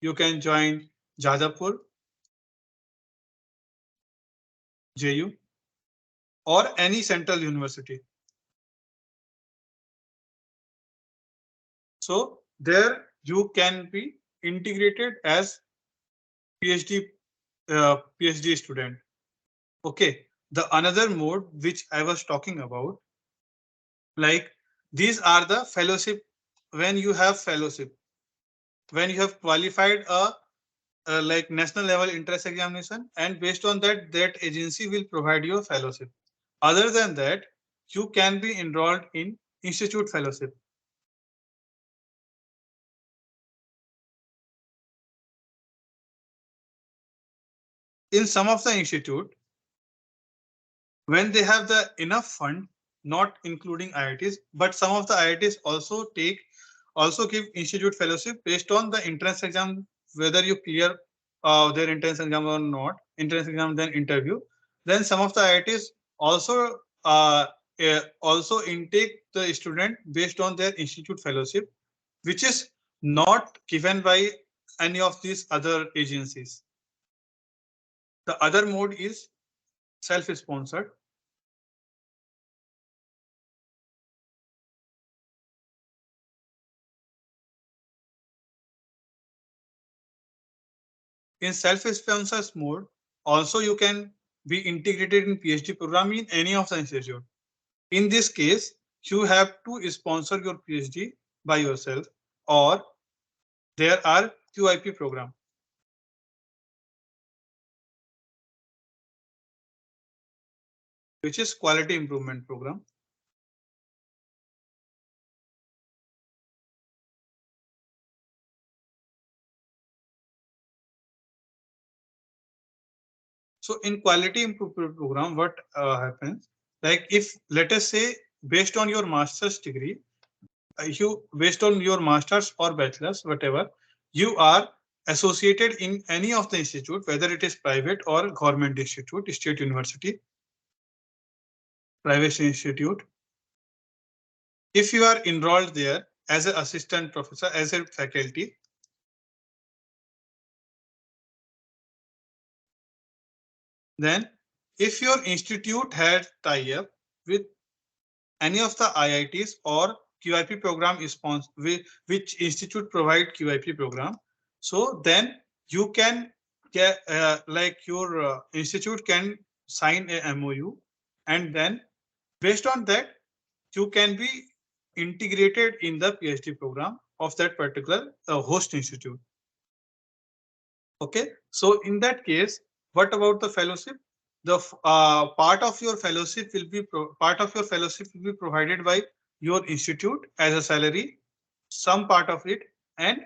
You can join Jadavpur, JU, or any central university. So there you can be integrated as PhD student. Okay. The another mode which I was talking about, like these are the fellowship. When you have fellowship, when you have qualified a like national level entrance examination, and based on that, that agency will provide you a fellowship. Other than that, you can be enrolled in institute fellowship. In some of the institute, when they have the enough fund, not including IITs, but some of the IITs also give institute fellowship based on the entrance exam, whether you clear their entrance exam or not, entrance exam then interview. Then some of the IITs also also intake the student based on their institute fellowship, which is not given by any of these other agencies. The other mode is self-sponsored. In self-sponsored mode, also you can be integrated in PhD program in any of the institute. In this case, you have to sponsor your PhD by yourself, or there are QIP program. Which is quality improvement program. So in quality improvement program, what happens? Like if let us say based on your master's degree, based on your master's or bachelor's, whatever, you are associated in any of the institute, whether it is private or government institute, state university, private institute. If you are enrolled there as an assistant professor, as a faculty, then if your institute had tie-up with any of the IITs or QIP program is sponsored, which institute provide QIP program, so then you can get like your institute can sign a MOU, and then based on that you can be integrated in the PhD program of that particular host institute. Okay, so in that case, what about the fellowship? The part of your fellowship will be provided by your institute as a salary, some part of it, and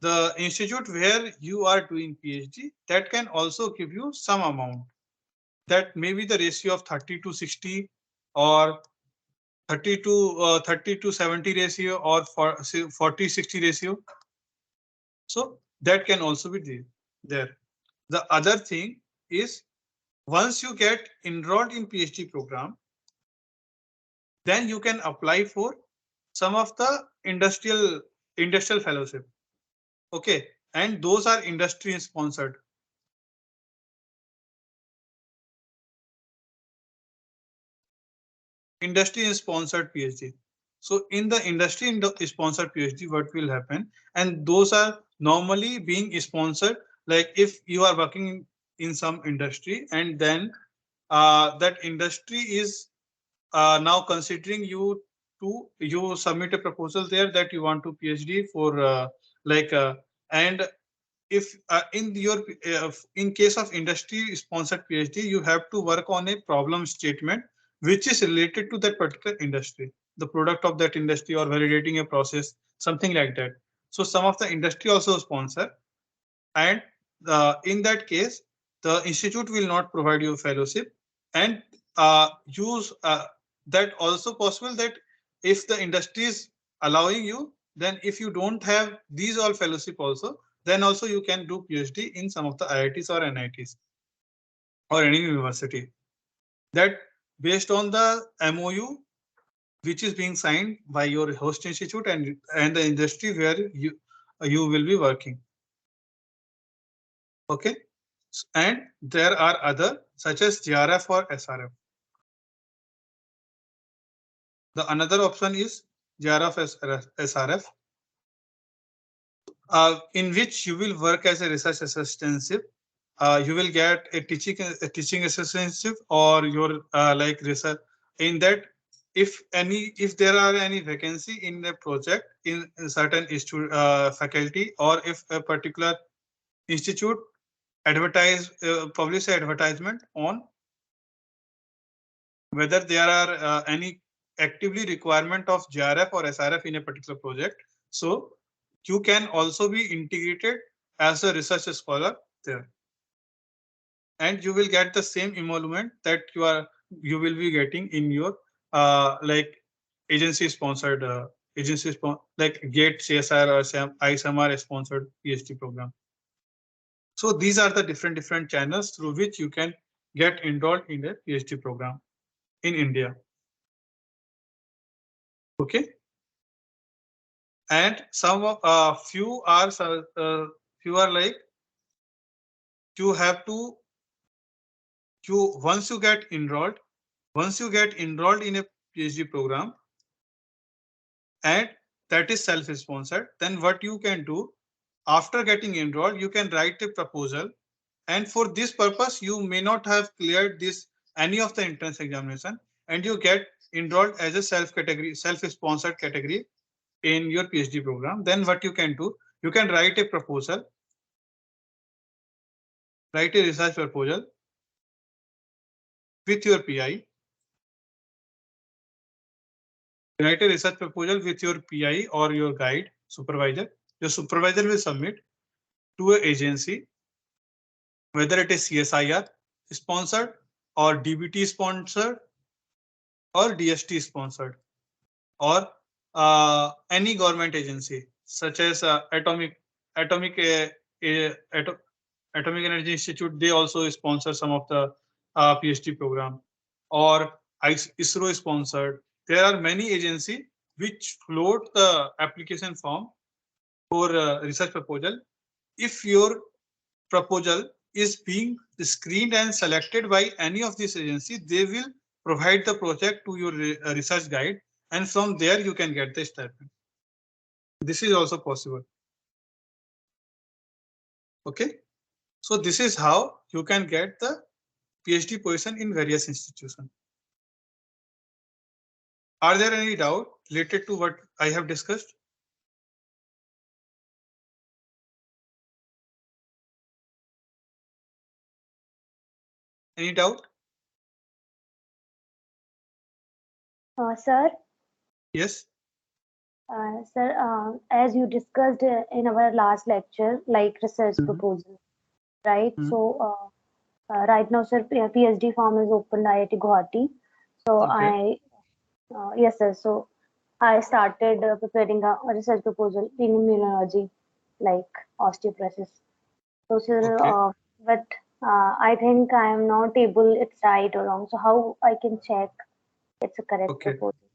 the institute where you are doing PhD, that can also give you some amount. That may be the ratio of 30 to 60 or 30 to 70 ratio, or 40-60 ratio. So that can also be there. The other thing is, once you get enrolled in PhD program, then you can apply for some of the industrial fellowship. Okay, and those are industry sponsored. Industry sponsored PhD. So in the industry sponsored PhD, what will happen? And those are normally being sponsored. Like if you are working in some industry, and then that industry is now considering you to you submit a proposal there that you want to PhD for like and if in case of industry sponsored PhD, you have to work on a problem statement which is related to that particular industry, the product of that industry, or validating a process, something like that. So some of the industry also sponsor, and in that case, the institute will not provide you fellowship, and use that also possible that if the industry is allowing you, then if you don't have these all fellowship also, then also you can do PhD in some of the IITs or NITs or any university. That based on the MOU which is being signed by your host institute and the industry where you will be working. Okay, and there are other such as GRF or SRF. The another option is GRF SRF, in which you will work as a research assistantship. You will get a teaching assistantship, or your like research in that. If there are any vacancy in a project in a certain faculty, or if a particular institute publish advertisement on whether there are any actively requirement of GRF or SRF in a particular project. So you can also be integrated as a research scholar there, and you will get the same emolument that you will be getting in your like agency sponsored like GATE CSIR or ISMR sponsored PhD program. So these are the different channels through which you can get enrolled in a PhD program in India. Okay, and some few are like you have to once you get enrolled in a PhD program, and that is self-sponsored, then what you can do after getting enrolled, you can write a proposal, and for this purpose you may not have cleared this any of the entrance examination, and you get enrolled as a self-sponsored category in your PhD program. Then what you can do, you can write a proposal, write a research proposal with your PI, write a research proposal with your PI or your guide supervisor. Your supervisor will submit to an agency, whether it is CSIR sponsored or DBT sponsored or DST sponsored, or any government agency such as atomic atomic energy institute. They also sponsor some of the PhD program, or ISRO sponsored. There are many agencies which float the application form for research proposal. If your proposal is being screened and selected by any of these agencies, they will provide the project to your research guide, and from there you can get the stipend. This is also possible. Okay, so this is how you can get the PhD position in various institutions. Are there any doubt related to what I have discussed? Any doubt? Sir, Yes. sir, as you discussed in our last lecture, like research proposal, right? So right now, sir, PhD form is open at IIT Guwahati. So Okay. yes, sir. So I started preparing a research proposal in immunology, like osteoporosis. So, sir, Okay. but I think I am not able, it's right or wrong. So, how I can check it's a correct Okay. proposal?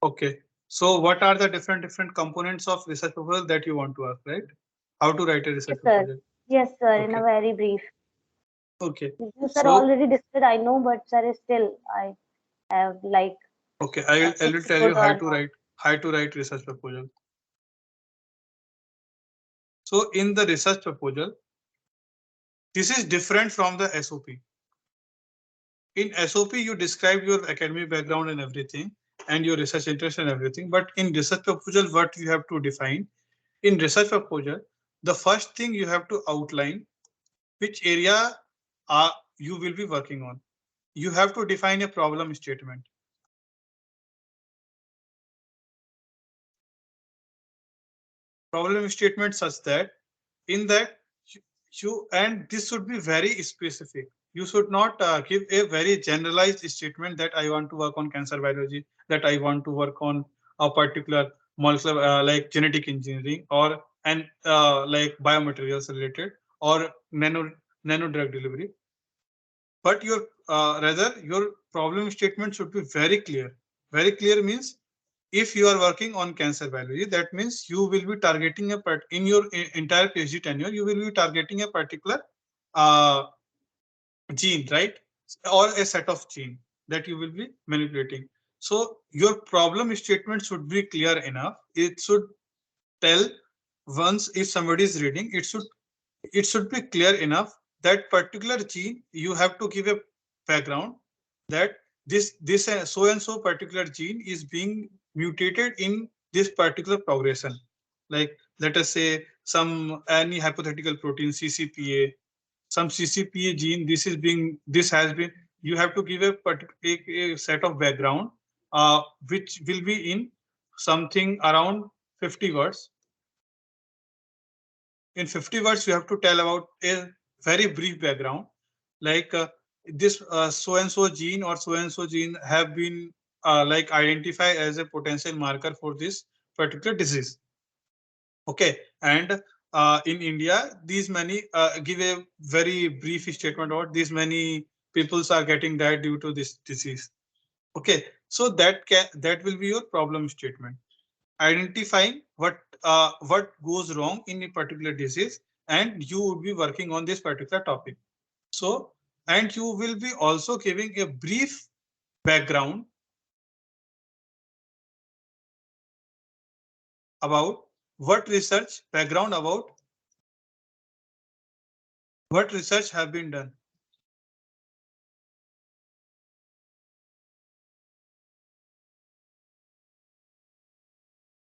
Okay. So what are the different components of research proposal that you want to ask, right? How to write a Yes, research sir. proposal? Yes, sir. In a Okay. very brief. Okay. You, sir, So already discussed. I know, but sir, still I have like okay, I will tell you good or not. how to write research proposal. So in the research proposal, this is different from the SOP. In SOP, you describe your academic background and everything, and your research interest and everything. But in research proposal, what you have to define in research proposal, the first thing you have to outline which area you will be working on. You have to define a problem statement. Problem statement such that in that and this should be very specific. You should not give a very generalized statement that I want to work on cancer biology, that I want to work on a particular molecular like genetic engineering or and like biomaterials related or nano drug delivery. But your rather your problem statement should be very clear. Very clear means if you are working on cancer biology, that means you will be targeting a part in your entire PhD tenure, you will be targeting a particular uh, gene, right? Or a set of gene that you will be manipulating. So your problem statement should be clear enough. It should tell once if somebody is reading, it should be clear enough that particular gene you have to give a background that this so and so particular gene is being mutated in this particular progression, like let us say some any hypothetical protein ccpa, some ccpa gene, this has been, you have to give a particular a set of background which will be in something around 50 words. In 50 words you have to tell about a very brief background, like this so and so gene or so and so gene have been like identified as a potential marker for this particular disease. Okay, and in India these many give a very brief statement about these many peoples are getting died due to this disease. Okay, so that will be your problem statement, identifying what goes wrong in a particular disease, and you would be working on this particular topic. So, and you will be also giving a brief background about what research background about what research have been done,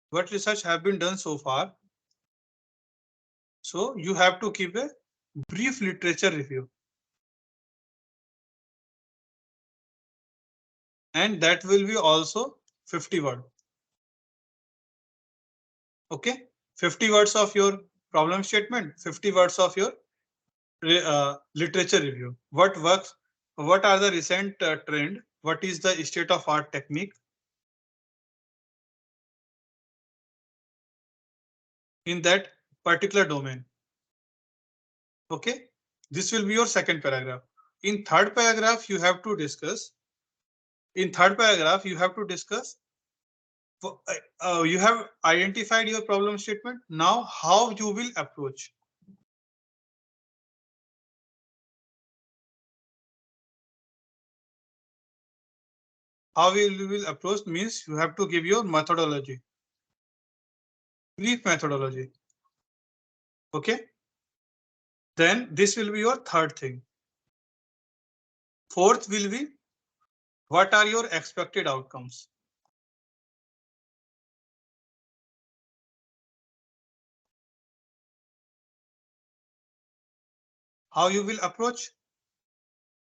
what research have been done so far. So you have to give a brief literature review, and that will be also 50 word. Okay, 50 words of your problem statement, 50 words of your literature review. What works? What are the recent trend? What is the state of art technique in that particular domain? Okay, this will be your second paragraph. In third paragraph, you have to discuss. In third paragraph, you have to discuss. You have identified your problem statement. Now, how you will approach? How you will approach means you have to give your methodology, brief methodology. Okay. Then this will be your third thing. Fourth will be what are your expected outcomes? How you will approach?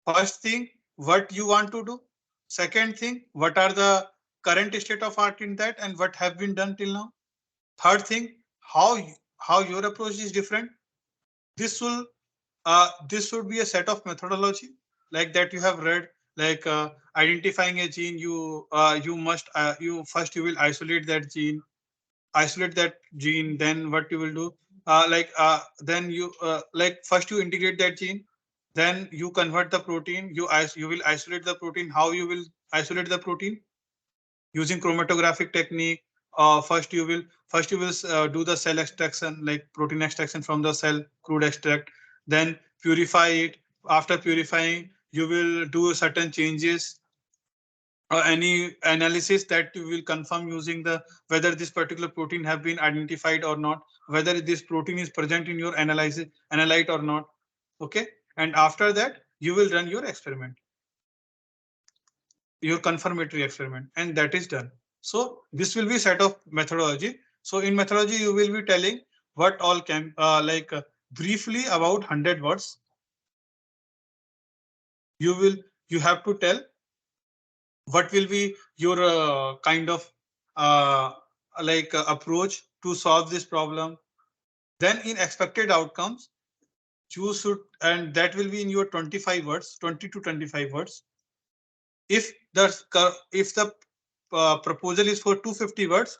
First thing, what you want to do. Second thing, what are the current state of art in that and what have been done till now. Third thing, how your approach is different. This will this should be a set of methodology like that you have read, like identifying a gene. You must you first you will isolate that gene, then what you will do, then you like first you integrate that gene, then you convert the protein, you will isolate the protein. How you will isolate the protein? Using chromatographic technique. First you will do the cell extraction, like protein extraction from the cell, crude extract, then purify it. After purifying, you will do certain changes or any analysis that you will confirm using the whether this particular protein have been identified or not, whether this protein is present in your analysis analyte or not. Okay, and after that you will run your experiment, your confirmatory experiment, and that is done. So this will be set of methodology. So in methodology you will be telling what all can briefly about 100 words. You have to tell what will be your kind of uh, approach to solve this problem. Then in expected outcomes you should, and that will be in your 25 words, 20 to 25 words. If the proposal is for 250 words,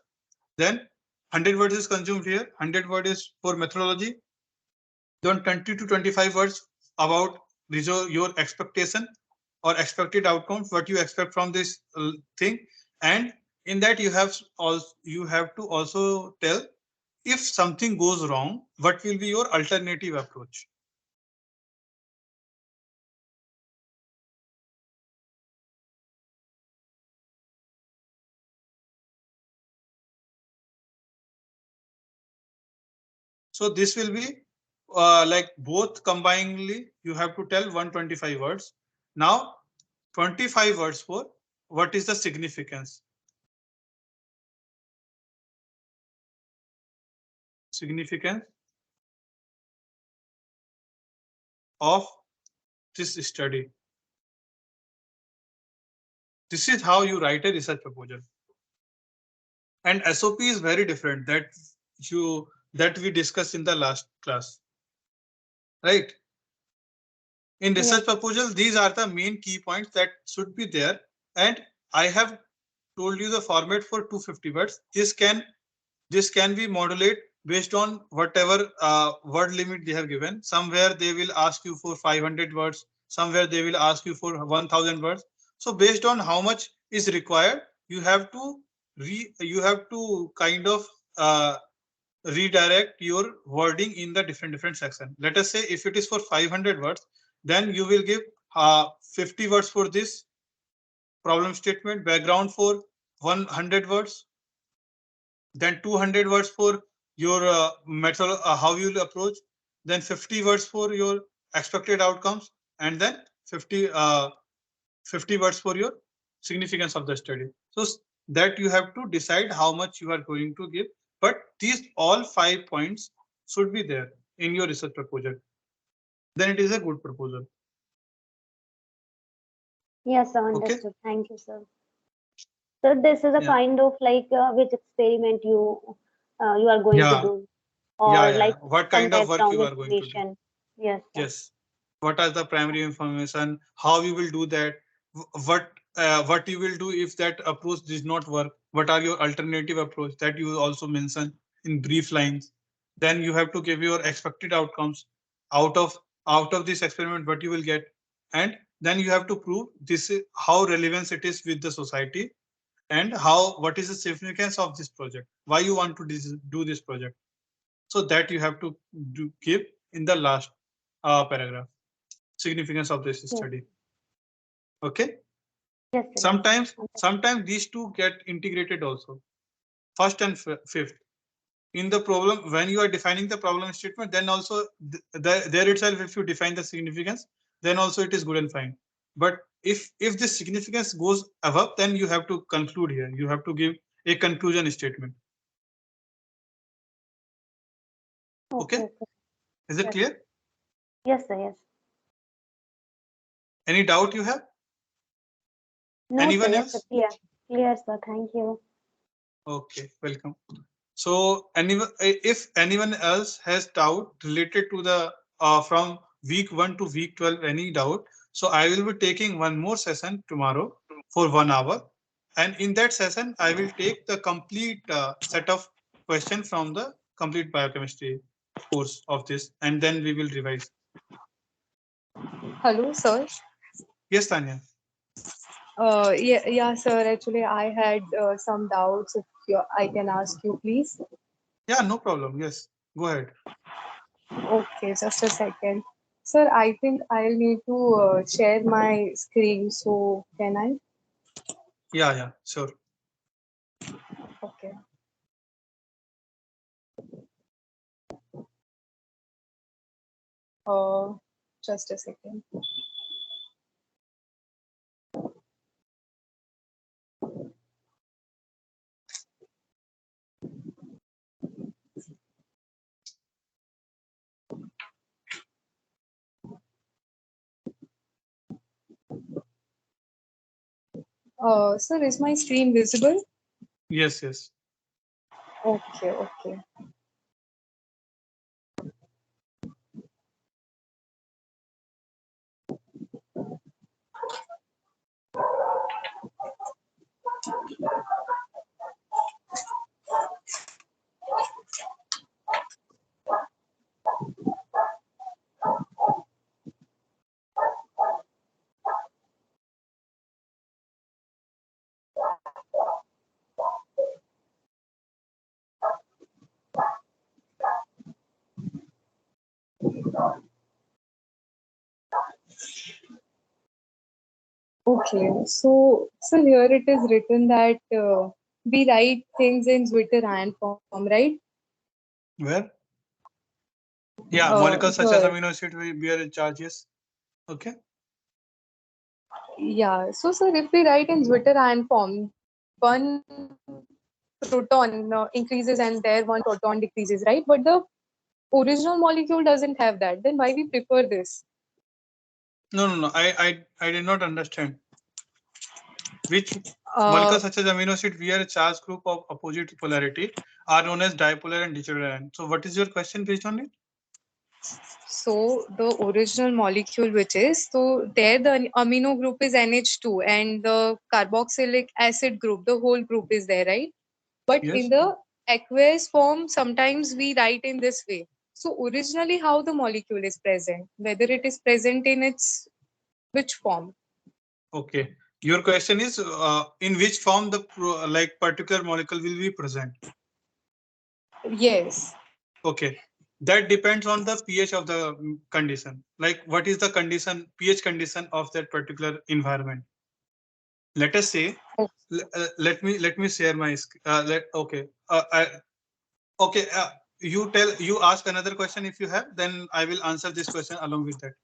then 100 words is consumed here, 100 word is for methodology, then 20 to 25 words about your expectation or expected outcomes, what you expect from this thing. And in that you have to also tell if something goes wrong, what will be your alternative approach. So this will be like both combinedly, you have to tell 125 words. Now 25 words for what is the significance. Significance of this study. This is how you write a research proposal. And SOP is very different that we discussed in the last class. Right? In research proposal, these are the main key points that should be there. And I have told you the format for 250 words. This can be modulated based on whatever word limit they have given. Somewhere they will ask you for 500 words, somewhere they will ask you for 1000 words. So based on how much is required, you have to kind of redirect your wording in the different section. Let us say if it is for 500 words, then you will give 50 words for this problem statement, background for 100 words, then 200 words for your method, how you will approach, then 50 words for your expected outcomes, and then 50 words for your significance of the study. So that you have to decide how much you are going to give, but these all 5 points should be there in your research proposal. Then it is a good proposal. Yes, sir, understood. Okay. Thank you, sir. So this is a kind of like which experiment you are going to do, or like what kind of work you are going to do. Yes. Sir. Yes. What are the primary information? How you will do that? What you will do if that approach does not work? What are your alternative approach that you also mention in brief lines? Then you have to give your expected outcomes out of this experiment, what you will get, and then you have to prove this is how relevant it is with the society, and what is the significance of this project, why you want to do this project. So that you have to give in the last paragraph, significance of this study. Okay. Yes, sometimes these two get integrated also, first and fifth in the problem. When you are defining the problem statement, then also there itself, if you define the significance, then also it is good and fine. But if the significance goes above, then you have to conclude here, you have to give a conclusion statement. Okay. Is it clear? Yes, sir. Yes. Any doubt you have? No, anyone sir, else? Yes, sir. Clear, sir. Thank you. Okay, welcome. So if anyone else has doubt related to the from week 1 to week 12, any doubt, so I will be taking one more session tomorrow for 1 hour, and in that session I will take the complete set of questions from the complete biochemistry. course of this, and then we will revise. Hello, sir. Yes, Tanya. Yeah, sir. Actually, I had some doubts. If I can ask you, please. Yeah, no problem. Yes, go ahead. Okay, just a second. Sir, I think I'll need to share my screen. So, can I? Yeah, sure. Okay. Uh, just a second. Sir, is my screen visible? Yes. Okay, okay. Okay, so here it is written that we write things in Twitter and form, right? Where? Yeah, molecules such as Here, amino acid will bear charges. Okay. yeah. So, sir, if we write in Twitter and form, one proton increases and there one proton decreases, right? But the original molecule doesn't have that. Then why we prefer this? No. I did not understand. Which Uh, molecules such as amino acid bear a charge group of opposite polarity are known as dipolar and digital ion. So, what is your question based on it? so the original molecule, which is so there the amino group is NH2 and the carboxylic acid group, the whole group is there, right? But in Yes. the aqueous form, sometimes we write in this way. So originally, how the molecule is present, whether it is present in its which form? Okay. Your question is in which form the particular molecule will be present. Yes. Okay. That depends on the pH of the condition. Like what is the condition, pH condition of that particular environment. Let us say, Oh, let me share my okay. Okay. You ask another question if you have, then I will answer this question along with that.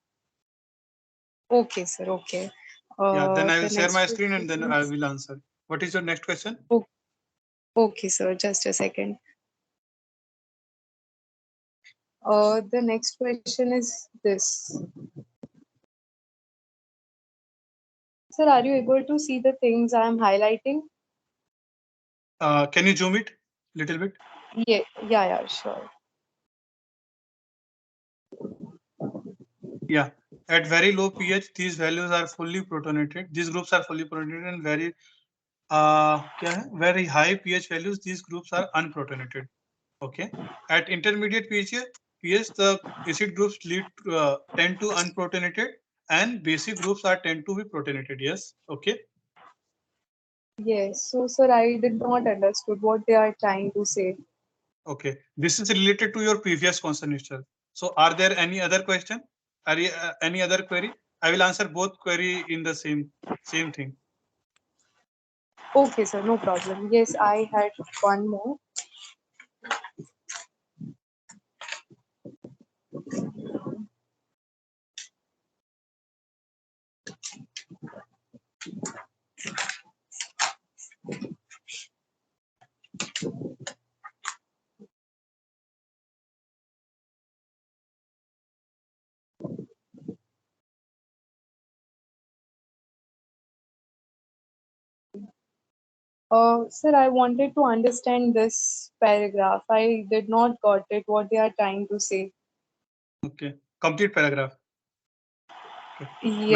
okay, sir. Okay. Yeah. Then I will The share next my screen and then question I is will answer. What is your next question? okay, sir. Just a second. The next question is this. Sir, are you able to see the things I am highlighting? Can you zoom it little bit? Yeah, sure. Yeah. At very low pH, these values are fully protonated. These groups are fully protonated and very high pH values, these groups are unprotonated. Okay. At intermediate pH, the acid groups tend to unprotonated and basic groups are tend to be protonated. Yes. Okay. Yes. So, sir, I did not understood what they are trying to say. Okay. This is related to your previous question itself. So are there any other question? Any other query? I will answer both query in the same thing. Okay, sir, no problem. Yes, I had one more. Sir, I wanted to understand this paragraph. I did not got it what they are trying to say. Okay. Complete paragraph. Okay. Yes.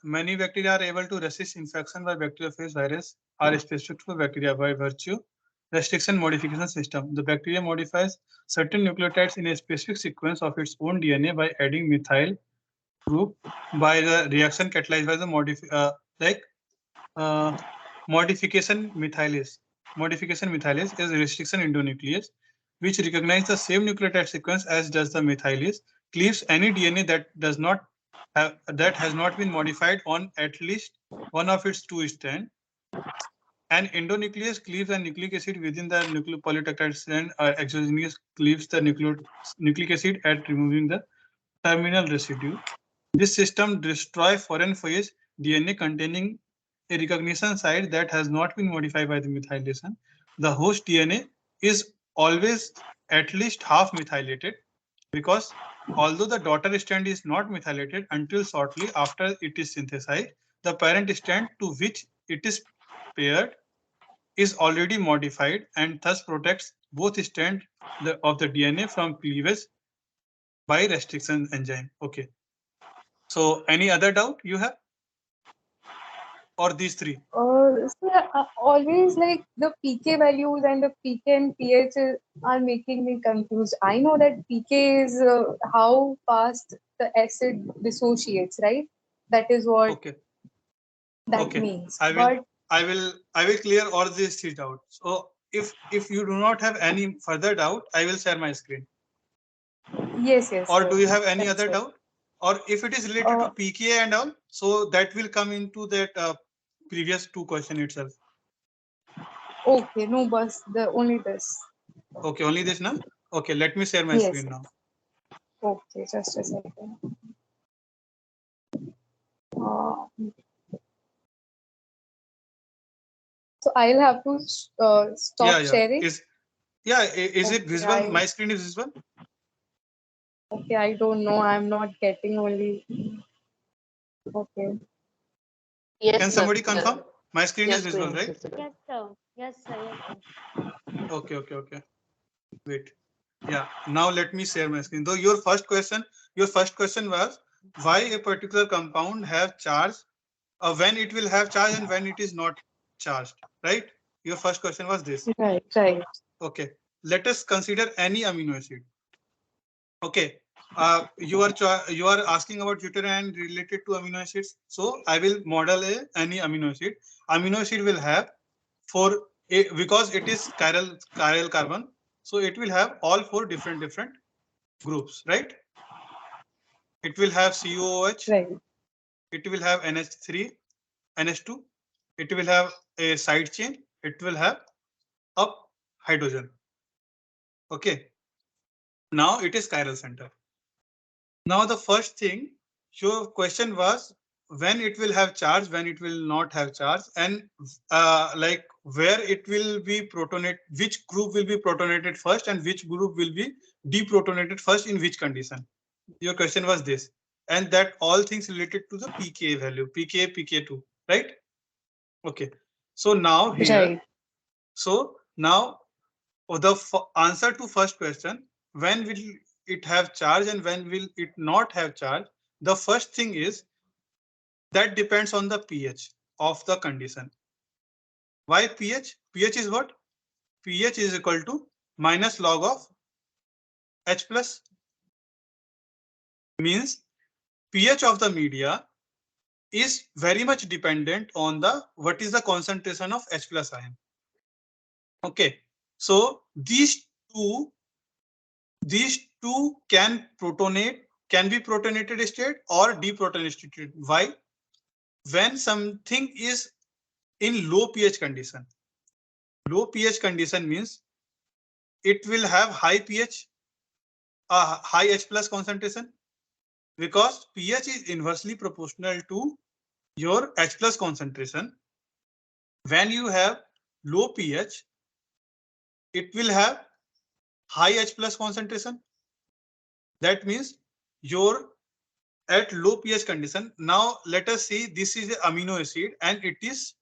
Many bacteria are able to resist infection by bacteriophage virus are specific to bacteria by virtue restriction modification system. The bacteria modifies certain nucleotides in a specific sequence of its own DNA by adding methyl group by the reaction catalyzed by the modification methylase. Modification methylase is a restriction endonuclease which recognizes the same nucleotide sequence as does the methylase, cleaves any DNA that has not been modified on at least one of its two strands. An endonuclease cleaves a nucleic acid within the nucleopolysaccharides strand, or exogenous cleaves the nucleic acid at removing the terminal residue. This system destroys foreign phase DNA containing a recognition site that has not been modified by the methylation. The host DNA is always at least half methylated because although the daughter strand is not methylated until shortly after it is synthesized, the parent strand to which it is paired is already modified and thus protects both strands of the DNA from cleavage by restriction enzyme. Okay. So any other doubt you have? Or these three? So always like the pK values and the pK and pH are making me confused. I know that pK is how fast the acid dissociates, right? That is what Okay. that means. But I will clear all these three doubts. So if you do not have any further doubt, I will share my screen. yes, yes. Or Sir. do you have any That's other it. doubt? Or if it is related to pKa and all, so that will come into that previous two question itself. Okay, no, bus. The only this. Okay, only this now. Okay, let me share my Yes. screen now. Okay, just a second. Uh, so I'll have to stop sharing. Is it visible? Okay, My screen is visible. okay, I don't know. I'm not getting only. Okay. Yes, Can sir. somebody confirm? My screen Your is visible, screen is right? visible. Yes, sir. Yes, sir. Yes, sir. Okay. Wait. Yeah. Now let me share my screen. Though your first question was why a particular compound have charge, when it will have charge and when it is not charged, right? Your first question was this. Right, right. Okay. Let us consider any amino acid. Okay. You are asking about deuterium related to amino acids. So I will model any amino acid. Amino acid will have because it is chiral carbon. So it will have all four different groups, right? It will have COOH. Right. It will have NH3, NH2. It will have a side chain. It will have up hydrogen. Okay. Now it is chiral center. Now the first thing, your question was when it will have charge, when it will not have charge, and like where it will be protonate, which group will be protonated first and which group will be deprotonated first in which condition. Your question was this, and that all things related to the pKa value, pKa, pK2, right? Okay. So now here, Right. so now the answer to first question, when will it have charge and when will it not have charge? The first thing is that depends on the pH of the condition. Why pH? pH is what? pH is equal to minus log of H plus, means pH of the media is very much dependent on the what is the concentration of H plus ion. Okay, so these two can be protonated state or deprotonated state. Why? When something is in low pH condition. Low pH condition means it will have high pH, high H plus concentration, because pH is inversely proportional to your H plus concentration. When you have low pH, it will have high H plus concentration. That means your at low pH condition. Now let us see, this is the amino acid and it is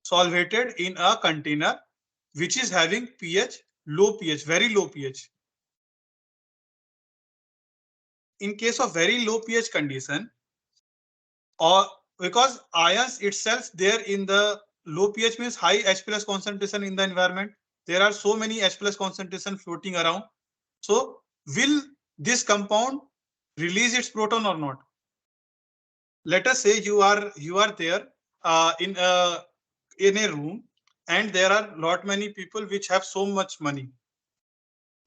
solvated in a container which is having pH, low pH, very low pH. In case of very low pH condition, or because ions itself there in the low pH means high H plus concentration in the environment. There are so many H plus concentration floating around. So will this compound release its proton or not? Let us say you are there in a room, and there are lot many people which have so much money.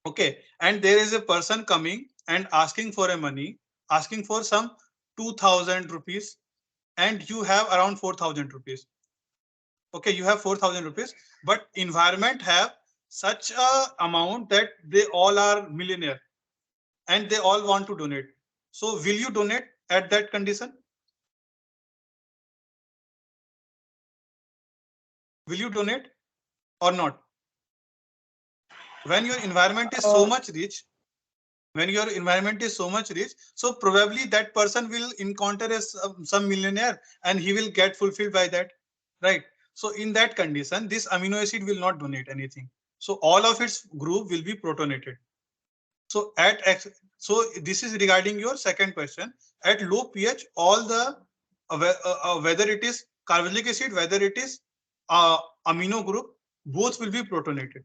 Okay, and there is a person coming and asking for a money, asking for some 2,000 rupees, and you have around 4,000 rupees. Okay, you have 4,000 rupees, but environment have such a amount that they all are millionaire and they all want to donate. So will you donate at that condition? Will you donate or not? When your environment is so much rich, so probably that person will encounter some millionaire and he will get fulfilled by that, right? So in that condition, this amino acid will not donate anything. So all of its group will be protonated. So so this is regarding your second question. At low pH, all the whether it is carboxylic acid, whether it is amino group, both will be protonated.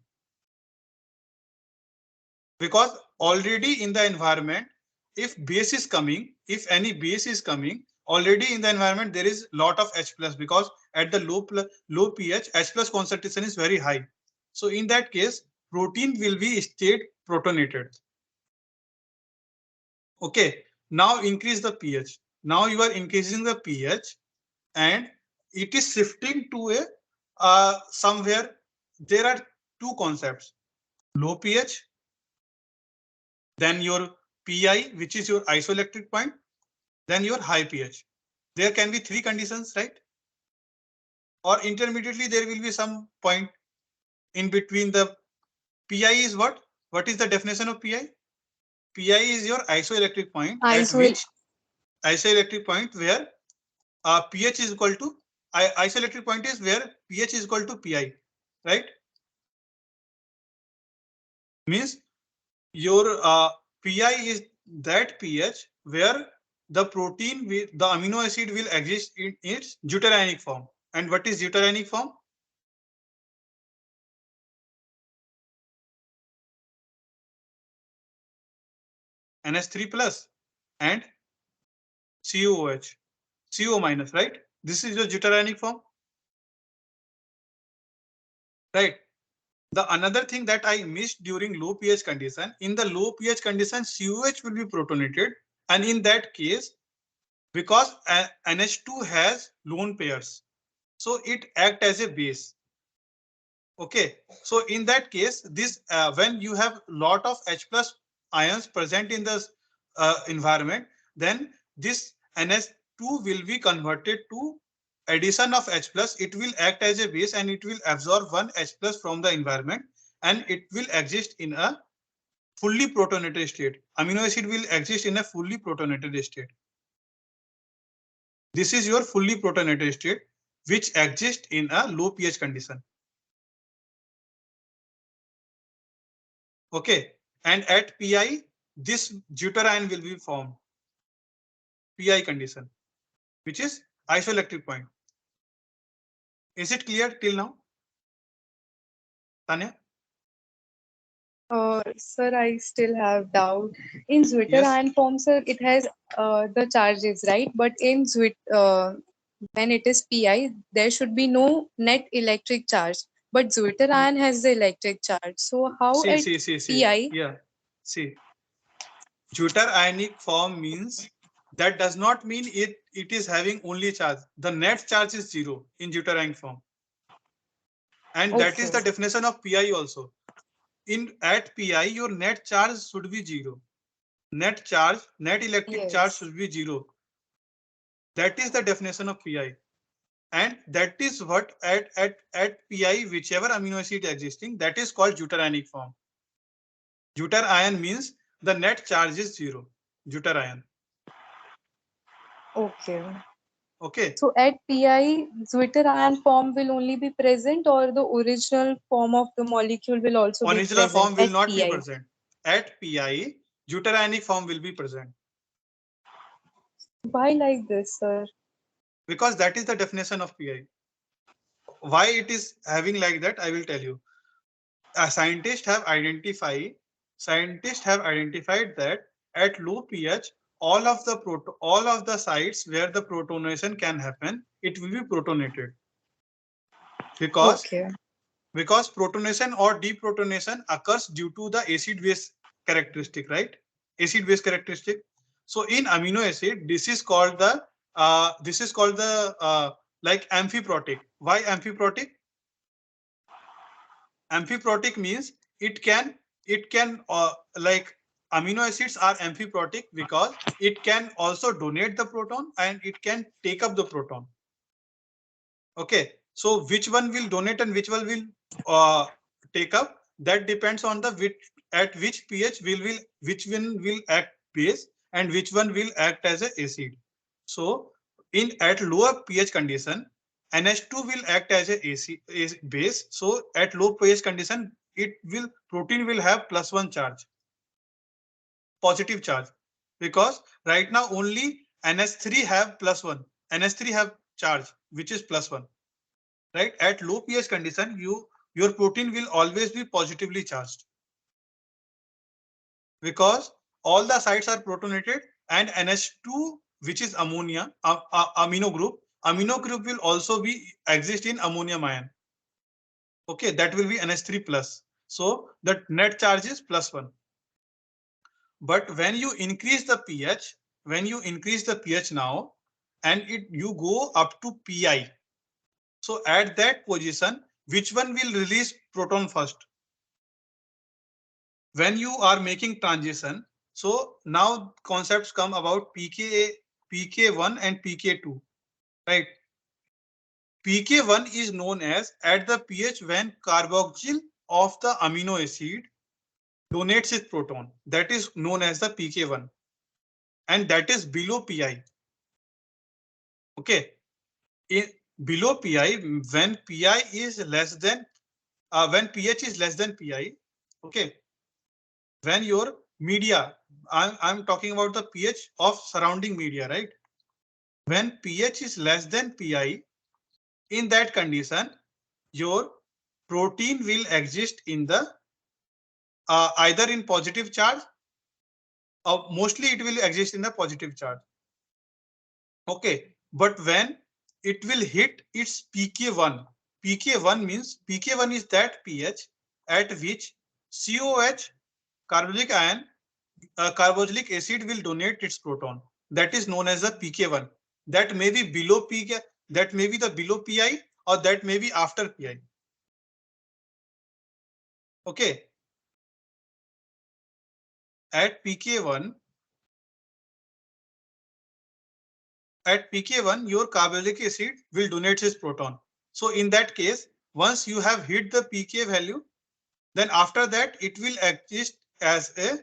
Because already in the environment, if base is coming, if any base is coming, already in the environment there is lot of H plus, because at the low pH, H plus concentration is very high. So in that case, protein will be stayed protonated. Okay, now increase the pH. Now you are increasing the pH and it is shifting to a somewhere. There are two concepts: low pH, then your PI, which is your isoelectric point, then your high pH. There can be three conditions, right? Or intermediately there will be some point in between. The PI is what? What is the definition of PI? PI is your isoelectric point at which isoelectric point where pH is equal to isoelectric point is where pH is equal to PI, right? Means your PI is that pH where the protein with the amino acid will exist in its deuterionic form. And what is deuterionic form? NH3 plus and COOH, CO minus, right? This is your deuterionic form, right? The another thing that I missed during low pH condition, in the low pH condition, COH will be protonated, and in that case, because NH2 has lone pairs, so it act as a base. Okay, so in that case, this when you have lot of H plus ions present in the environment, then this NH2 will be converted to addition of H plus. It will act as a base and it will absorb one H plus from the environment, and it will exist in a fully protonated state. Amino acid will exist in a fully protonated state. This is your fully protonated state, which exists in a low pH condition. Okay, and at PI, this deuterion will be formed. PI condition, which is isoelectric point. Is it clear till now, Tanya? Sir, I still have doubt. In zwitterion form, sir, it has the charges, right? But in when it is PI, there should be no net electric charge. But zwitterion has the electric charge. So how at PI? Yeah, see, deuterionic form means that does not mean it is having only charge. The net charge is 0 in deuterionic form, and that is the definition of PI also. At PI, your net charge should be 0. Net charge, net electric charge should be 0. That is the definition of PI. And that is what at PI, whichever amino acid existing, that is called deuterionic form. Deuterion means the net charge is 0. Deuterion. Okay. Okay. So at PI, zwitterion form will only be present, or the original form of the molecule will also be present? Original form will not be present. At PI, deuterionic form will be present. Why like this, sir? Because that is the definition of PI. why it is having like that, I will tell you. Scientists have identified that at low pH, all of the sites where the protonation can happen, it will be protonated, because Okay. protonation or deprotonation occurs due to the acid base characteristic, right? Acid base characteristic. So in amino acid, this is called the like amphiprotic. Why amphiprotic? Amphiprotic means it can like amino acids are amphiprotic because it can also donate the proton and it can take up the proton. Okay, so which one will donate and which one will take up, that depends on the which pH which one will act base and which one will act as a acid. So in at lower pH condition, NH2 will act as a base. So at low pH condition, protein will have +1 charge, positive charge, because right now only NH3 have +1. NH3 have charge which is +1. Right, at low pH condition, your protein will always be positively charged, because all the sites are protonated, and NH2, which is ammonia, amino group will also be exist in ammonium ion. Okay, that will be NH3 plus. So the net charge is +1. But when you increase the pH now, and you go up to Pi, so at that position, which one will release proton first? When you are making transition, so now concepts come about pK1 and pK2, right? pK1 is known as at the pH when carboxyl of the amino acid donates its proton, that is known as the pK1, and that is below Pi. Okay, below Pi, when Pi is less than when pH is less than Pi. Okay, when your media, I'm talking about the pH of surrounding media, right? When pH is less than Pi, in that condition, your protein will exist in the either in positive charge, or mostly it will exist in the positive charge. Okay, but when it will hit its pK1, pK1 means pK1 is that pH at which COH, carbonylic ion, carboxylic acid will donate its proton. That is known as the pK1. That may be below pK, that may be the below Pi, or that may be after Pi. Okay. At pK1, your carboxylic acid will donate its proton. So in that case, once you have hit the pK value, then after that it will exist as a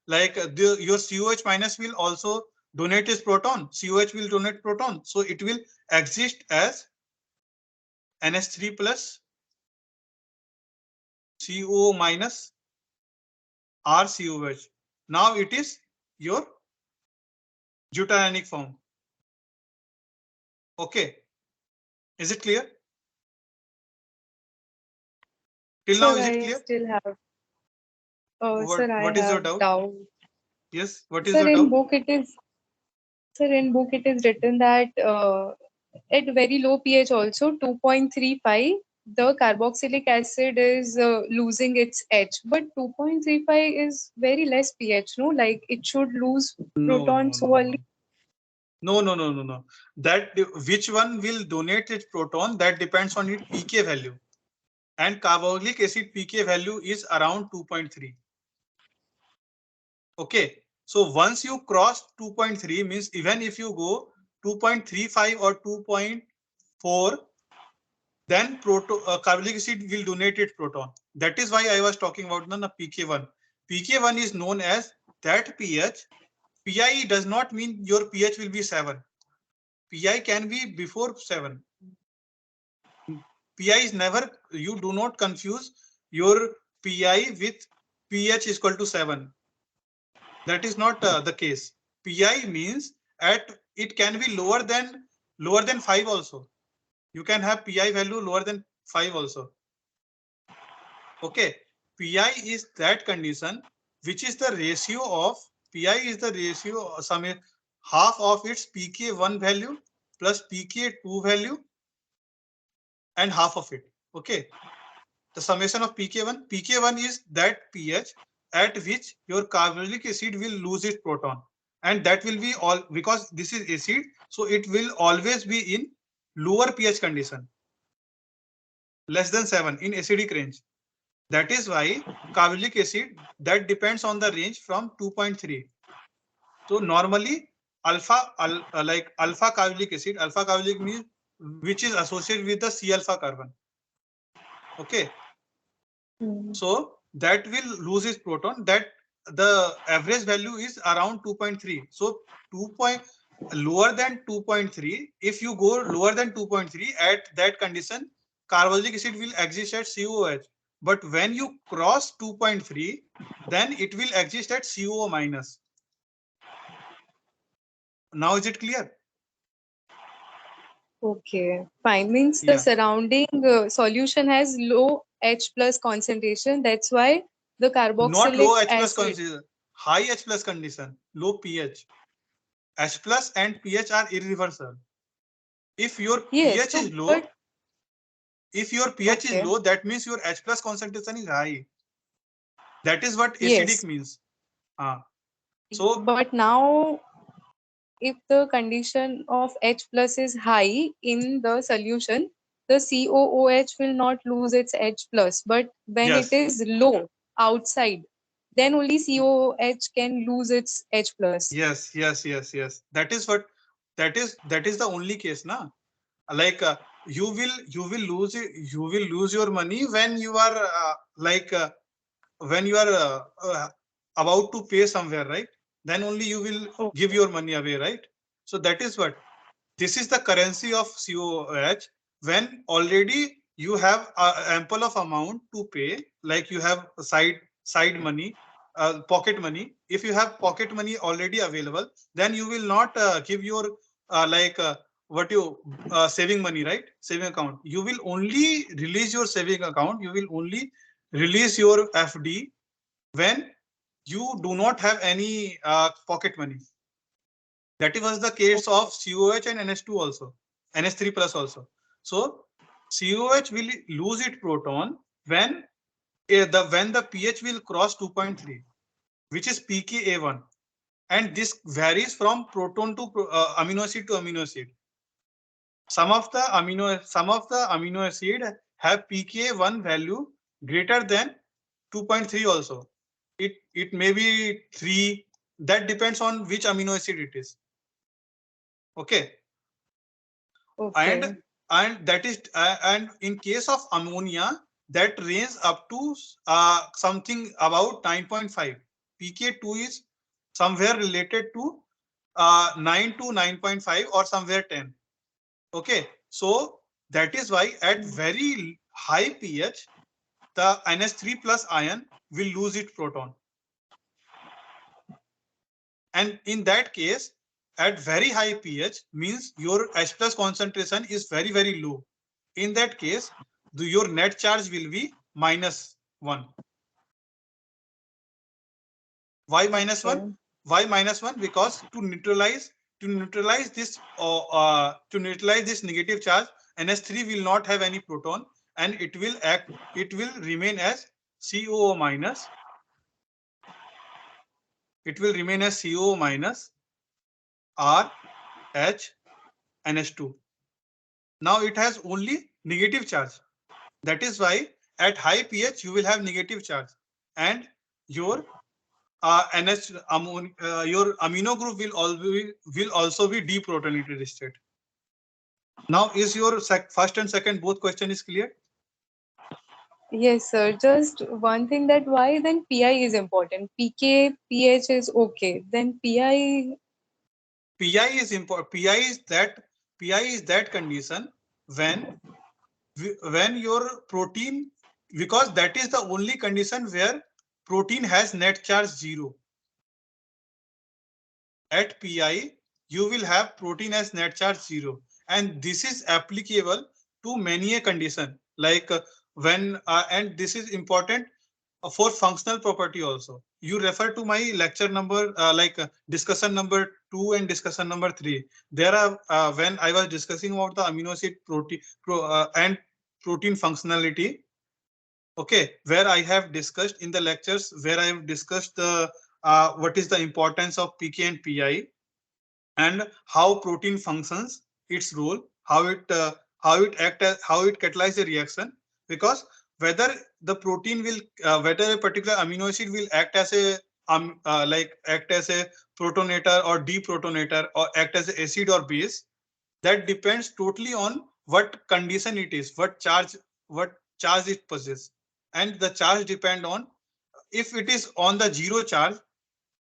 like your COH minus will also donate its proton. COH will donate proton, so it will exist as NH3 plus CO minus RCOH. Now it is your deuterionic form. Okay, is it clear? Till now, Sir, is it I clear? still have. Sir, I What is your have doubt? doubt. Yes, what is Sir, your in doubt? book it is. Sir, in book it is written that at very low pH also 2.35, the carboxylic acid is losing its H, but 2.35 is very less pH, no? Like it should lose No, no, protons no, so early. no, no, no, no, no. That which one will donate its proton, that depends on its pK value. And carboxylic acid pK value is around 2.3. Okay, so once you cross 2.3, means even if you go 2.35 or 2.4, then carboxylic acid will donate its proton. That is why I was talking about the pK1. pK1 is known as that pH. Pi does not mean your pH will be 7. Pi can be before 7. Pi is never, you do not confuse your Pi with pH is equal to 7. That is not the case. Pi means at it can be lower than 5 also. You can have pi value lower than 5 also. Okay, pi is that condition which is the ratio of pi is the ratio some half of its pk1 value plus pk2 value and half of it. Okay, the summation of pk1. Pk1 is that pH at which your carbonic acid will lose its proton, and that will be all because this is acid, so it will always be in lower pH condition, less than 7 in acidic range. That is why carbonic acid that depends on the range from 2.3. So normally like alpha carbonic means which is associated with the C alpha carbon. Okay, so that will lose its proton. That the average value is around 2.3. So 2 point lower than 2.3. If you go lower than 2.3 at that condition, carbonic acid will exist at COOH. But when you cross 2.3, then it will exist at COO minus. Now is it clear? Okay, fine. Means the Yeah. surrounding solution has low H plus concentration. That's why the Not low carboxylic H plus acid. condition, high H plus condition, low pH. H plus and pH are irreversible. If your Yes, pH so is low, but if your pH is okay. low, that means your H plus concentration is high. That is what acidic Yes, means. So but now if the condition of H plus is high in the solution, the COOH will not lose its H plus. But when it yes, is low outside, then only COOH can lose its H plus. yes. That is the only case, na. Like you will lose your money when you are when you are about to pay somewhere, right? Then only you will give Okay. your money away, right? So that is what this is the currency of COH. When already you have ample of amount to pay, like you have side money, pocket money. If you have pocket money already available, then you will not give your like what you saving money, right? Saving account. You will only release your saving account. You will only release your FD when you do not have any pocket money. That was the case of COH and NH2 also, NH3 plus also. So COH will lose its proton when the pH will cross 2.3, which is pKa1, and this varies from proton to amino acid to amino acid. Some of the amino acid have pKa1 value greater than 2.3 also. It may be 3. That depends on which amino acid it is. Okay. and Okay. and that is and in case of ammonia that range up to something about 9.5. pk2 is somewhere related to 9 to 9.5 or somewhere 10. Okay, so that is why at very high pH the ns3 plus ion will lose its proton, and in that case at very high pH means your H plus concentration is very low. In that case your net charge will be -1. Why -1? Okay. Why -1? Because to neutralize this negative charge, NH3 will not have any proton, and it will remain as COO minus. It will remain as COO minus R H NH2. Now it has only negative charge. That is why at high pH you will have negative charge, and your your amino group will also be deprotonated state. Now is your first and second both question is clear? Yes, sir. Just one thing, that why then PI is important. PK, pH is okay. Then PI. PI is important. PI is that condition when your protein, because that is the only condition where protein has net charge 0. At PI, you will have protein as net charge 0. And this is applicable to many a condition, like when and this is important for functional property also. You refer to my lecture number discussion number 2 and discussion number 3. There are when I was discussing about the amino acid and protein functionality. Okay, where I have discussed in the lectures, where I have discussed the what is the importance of PK and PI, and how protein functions, its role, how it how it catalyze the reaction. Because whether the protein will whether a particular amino acid will act as a act as a protonator or deprotonator, or act as an acid or base, that depends totally on what condition it is, what charge it possesses. And the charge depend on, if it is on the zero charge,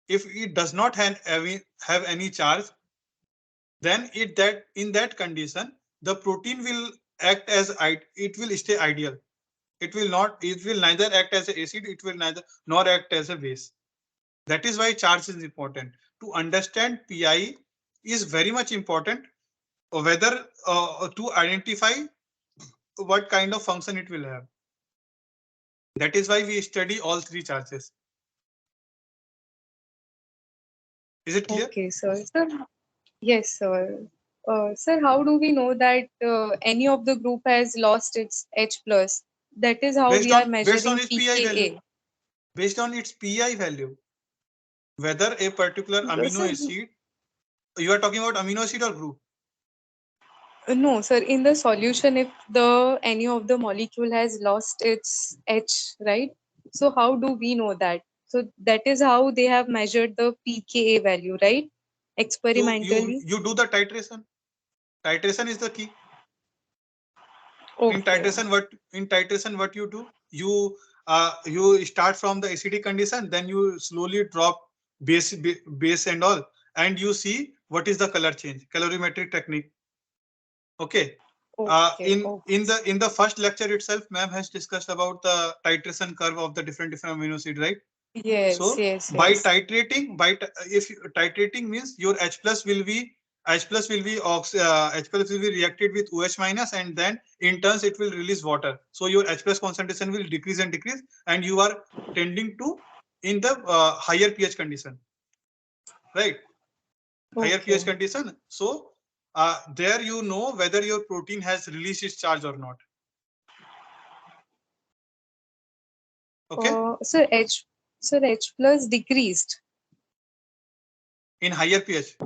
if it does not have any charge, then in that condition the protein will act as it will stay ideal. It will neither act as an acid, it will neither nor act as a base. That is why charge is important. To understand PI is very much important, whether to identify what kind of function it will have. That is why we study all three charges. Is it clear? Okay, sir. Sir, yes, sir. Sir, how do we know that any of the group has lost its H plus? That is how we are Based on measuring its PI value. pKa. Based on its PI value, whether a particular amino Sir, acid, you are talking about amino acid or group? no, sir. In the solution, if the any of the molecule has lost its H, right? So how do we know that? So that is how they have measured the pKa value, right? So Experimentally. you do the titration. Titration is the key. Okay. In titration what you do, you start from the acidic condition, then you slowly drop base and all, and you see what is the color change, calorimetric technique. Okay. Okay. In the first lecture itself, ma'am has discussed about the titration curve of the different amino acid, right? Yes, So yes, by yes. titrating, if titrating means your H plus will be H plus will be H plus will be reacted with OH minus, and then in turns it will release water. So your H plus concentration will decrease and decrease, and you are tending to in the higher pH condition, right? Higher pH Okay. condition. So there you know whether your protein has released its charge or not. Okay. Sir, H plus decreased. In higher pH.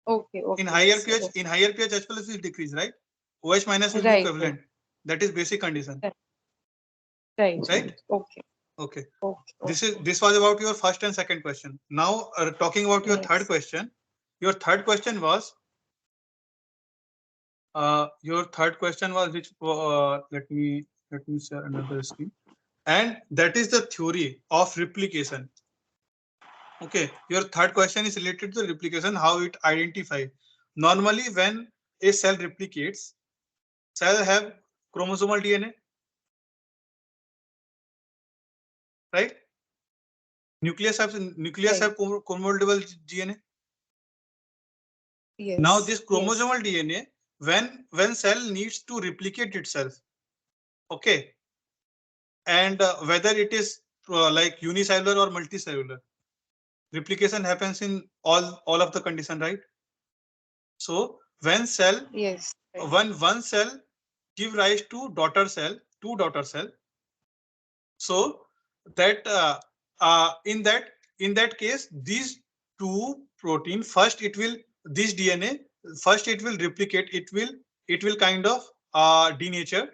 Okay, In okay, higher yes, pH, okay. H plus will decrease, right? OH minus will be Right, right, equivalent. That is basic condition, right, right? right. Okay, Okay. okay. This was about your first and second question. Now talking about your third Yes. question. Your third question was which let me share another screen. And that is the theory of replication. Okay, your third question is related to replication, how it identify. Normally, when a cell replicates, cell have chromosomal DNA, right? Nucleus have Right. chromosomal DNA. Now Yes. this Yes. chromosomal DNA, when cell needs to replicate itself, okay, and whether it is like unicellular or multicellular, replication happens in all of the condition, right? So when Yes. Right. one cell give rise to two daughter cell, so that in that case, these two protein, first it will, this DNA first it will replicate, it will kind of denature,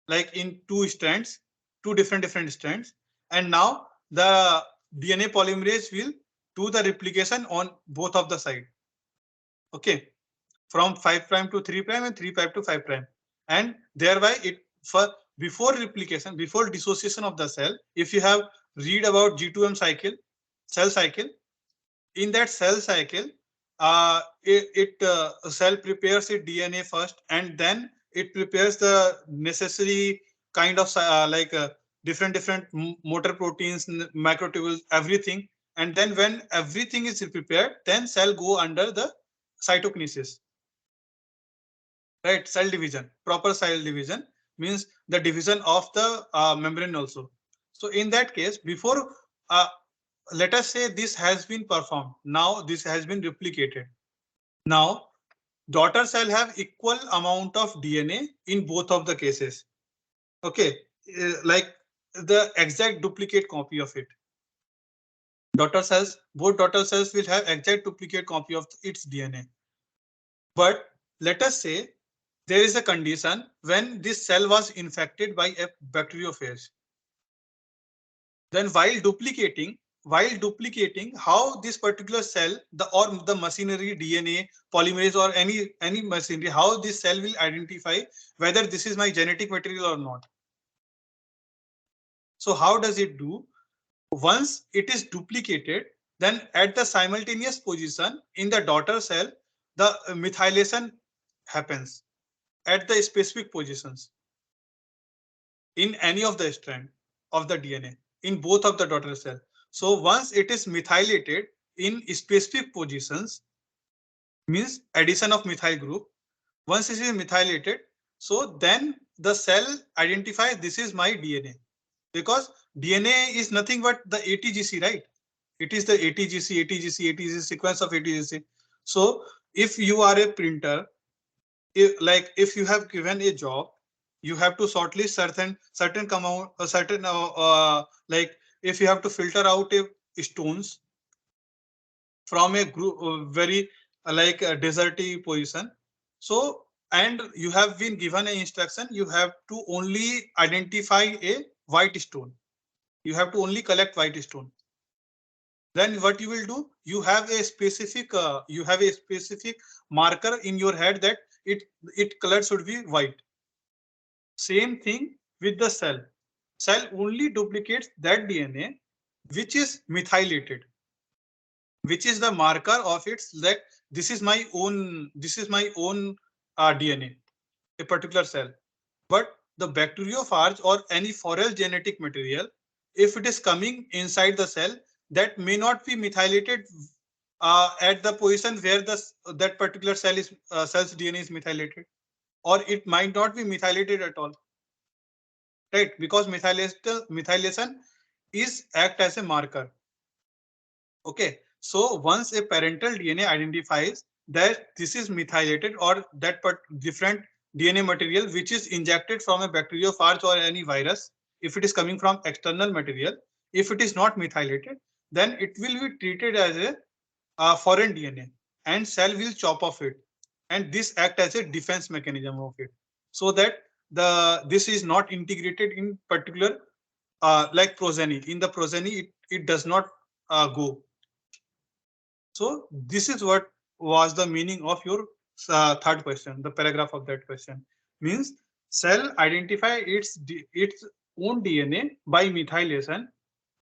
like in two strands, two different strands, and now the DNA polymerase will do the replication on both of the side. Okay, from 5 prime to 3 prime and 3 prime to 5 prime, and thereby it for before replication, before dissociation of the cell, if you have read about G2M cycle, cell cycle, in that cell cycle, cell prepares its DNA first, and then it prepares the necessary kind of different motor proteins, microtubules, everything, and then when everything is prepared, then cell go under the cytokinesis. right? Cell division, proper cell division means the division of the membrane also. So in that case, before let us say this has been performed, now this has been replicated. Now daughter cell have equal amount of DNA in both of the cases. Okay, like the exact duplicate copy of it. Daughter cells, both daughter cells will have exact duplicate copy of its DNA. But let us say there is a condition when this cell was infected by a bacteriophage. Then while duplicating, how this particular cell, the machinery, DNA, polymerase, or any machinery, how this cell will identify whether this is my genetic material or not. So how does it do? Once it is duplicated, then at the simultaneous position in the daughter cell, the methylation happens at the specific positions in any of the strand of the DNA in both of the daughter cell. So once it is methylated in specific positions, means addition of methyl group. Once it is methylated, so then the cell identifies this is my DNA, because DNA is nothing but the ATGC, right? It is the ATGC sequence of ATGC. So if you are a printer, if you have given a job, you have to shortlist certain amount, like if you have to filter out a stones from a group very like a deserty position. So and you have been given an instruction, you have to only identify a white stone. You have to only collect white stone. Then what you will do? You have a specific marker in your head that it color should be white. Same thing with the cell. Cell only duplicates that DNA which is methylated, which is the marker of its that this is my own DNA, a particular cell. But the bacteriophage or any foreign genetic material, if it is coming inside the cell, that may not be methylated at the position where that particular cell's DNA is methylated, or it might not be methylated at all, right? Because methylation is act as a marker. Okay, so once a parental DNA identifies that this is methylated or that different DNA material which is injected from a bacteriophage or any virus, if it is coming from external material, if it is not methylated, then it will be treated as a foreign DNA and cell will chop off it, and this act as a defense mechanism of it, so that this is not integrated in particular like progeny. In the progeny, it does not go. So this is what was the meaning of your third question. The paragraph of that question means cell identify its own DNA by methylation,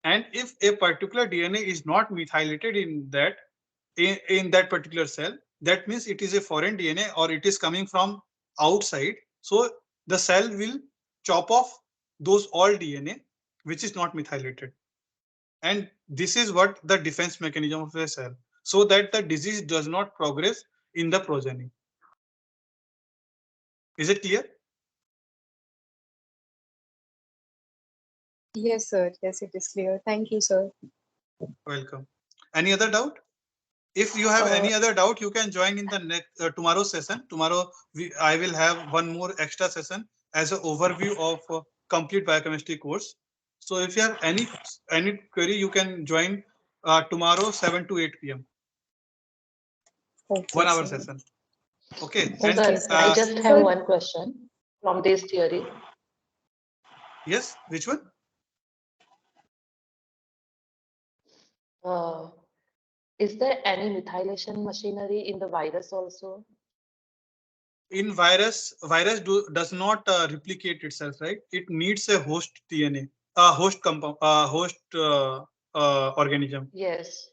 and if a particular DNA is not methylated in that particular cell, that means it is a foreign DNA or it is coming from outside. So the cell will chop off those all DNA which is not methylated. And this is what the defense mechanism of a cell, so that the disease does not progress in the progeny. Is it clear? Yes, sir. Yes, it is clear. Thank you, sir. Welcome. Any other doubt? If you have any other doubt, you can join in the next tomorrow's session. Tomorrow I will have one more extra session as an overview of complete biochemistry course. So if you have any query, you can join tomorrow 7 to 8 p.m. Okay, 1 hour sir. session. Okay. So, And sir, I just have one question from this theory. yes, which one? Uh, is there any methylation machinery in the virus also? In virus does not replicate itself, right? It needs a host DNA, a host compound, host organism. Yes.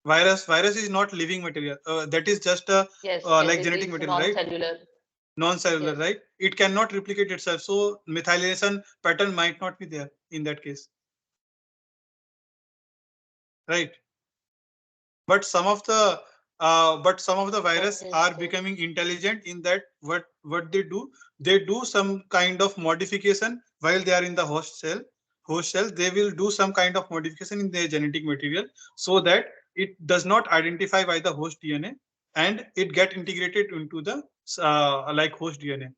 Virus is not living material. That is just a Yes, like as it genetic is material, right? non-cellular. Non-cellular, Yes. right? It cannot replicate itself, so methylation pattern might not be there in that case, right? But some of the but some of the virus Okay, are so becoming intelligent in that what they do some kind of modification while they are in the host cell they will do some kind of modification in their genetic material so that it does not identify by the host DNA and it get integrated into the like host DNA.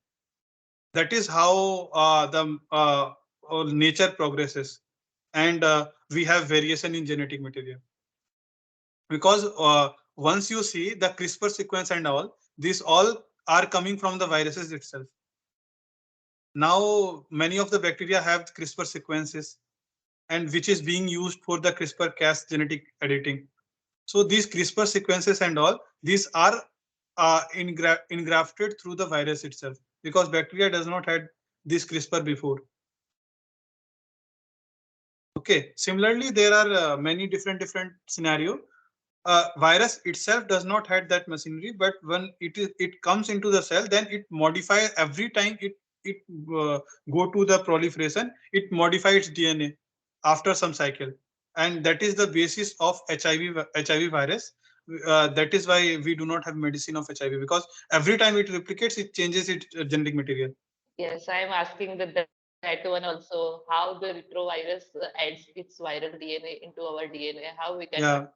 That is how the nature progresses, and we have variation in genetic material because once you see the CRISPR sequence and all, these all are coming from the viruses itself. Now many of the bacteria have CRISPR sequences and which is being used for the CRISPR-Cas genetic editing. So these CRISPR sequences and all these are engrafted through the virus itself because bacteria does not had this CRISPR before. Okay. Similarly, there are many different scenario. Virus itself does not have that machinery, but when it comes into the cell, then it modifies every time it go to the proliferation. It modifies DNA after some cycle, and that is the basis of HIV virus. That is why we do not have medicine of HIV because every time it replicates, it changes its genetic material. yes, I am asking that one also. How the retrovirus adds its viral DNA into our DNA? How we can Yeah.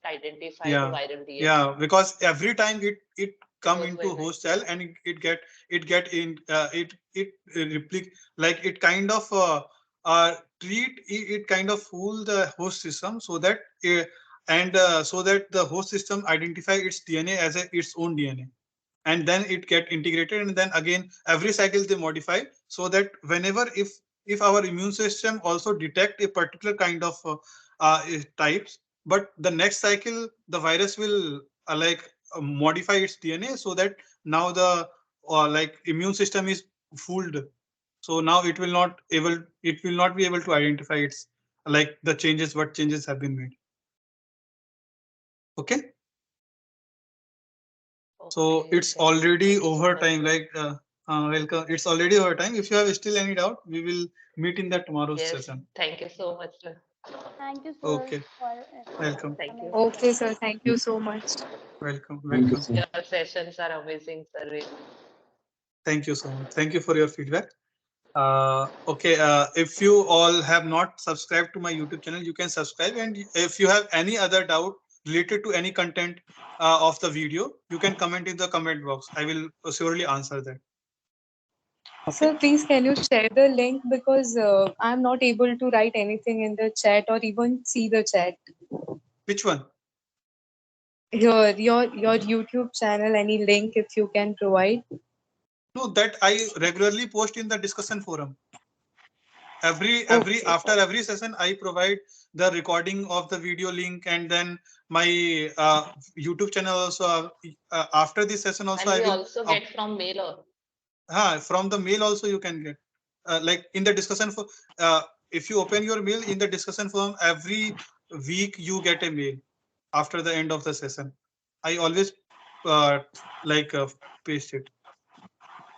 identify the Yeah, viral DNA? yeah, because every time it That come was into very host nice. cell and it get in it replicate like it kind of it kind of fool the host system so that and so that the host system identify its DNA as its own DNA, and then it get integrated, and then again every cycle they modify so that whenever if our immune system also detect a particular kind of types, but the next cycle the virus will modify its DNA so that now the like immune system is fooled, so now it will not be able to identify its like the changes what changes have been made. Okay. So Okay, it's thank already you so over much, time. sir. Welcome. It's already over time. If you have still any doubt, we will meet in the tomorrow's Yes, session. thank you so much, sir. Thank you, sir, Okay. for Welcome. Thank you. amazing Okay, session. sir. Thank you so much. Welcome. Thank you, Welcome. sir. Your sessions are amazing, sir. Thank you so much. Thank you for your feedback. Okay. If you all have not subscribed to my YouTube channel, you can subscribe. And if you have any other doubt related to any content of the video, you can comment in the comment box. I will surely answer that. Okay. Sir, please can you share the link because I'm not able to write anything in the chat or even see the chat. Which one? Your YouTube channel, any link if you can provide. No, that I regularly post in the discussion forum. Every Okay. after every session I provide the recording of the video link, and then my YouTube channel also after this session also And I we will also get from mail or from the mail also you can get like in the discussion for if you open your mail in the discussion forum every week you get a mail after the end of the session. I always uh, like paste it.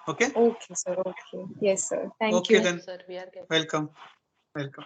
Okay. Okay, sir. Okay. Yes, sir. Thank Okay you. yes, then. sir. We are getting. Welcome. Welcome.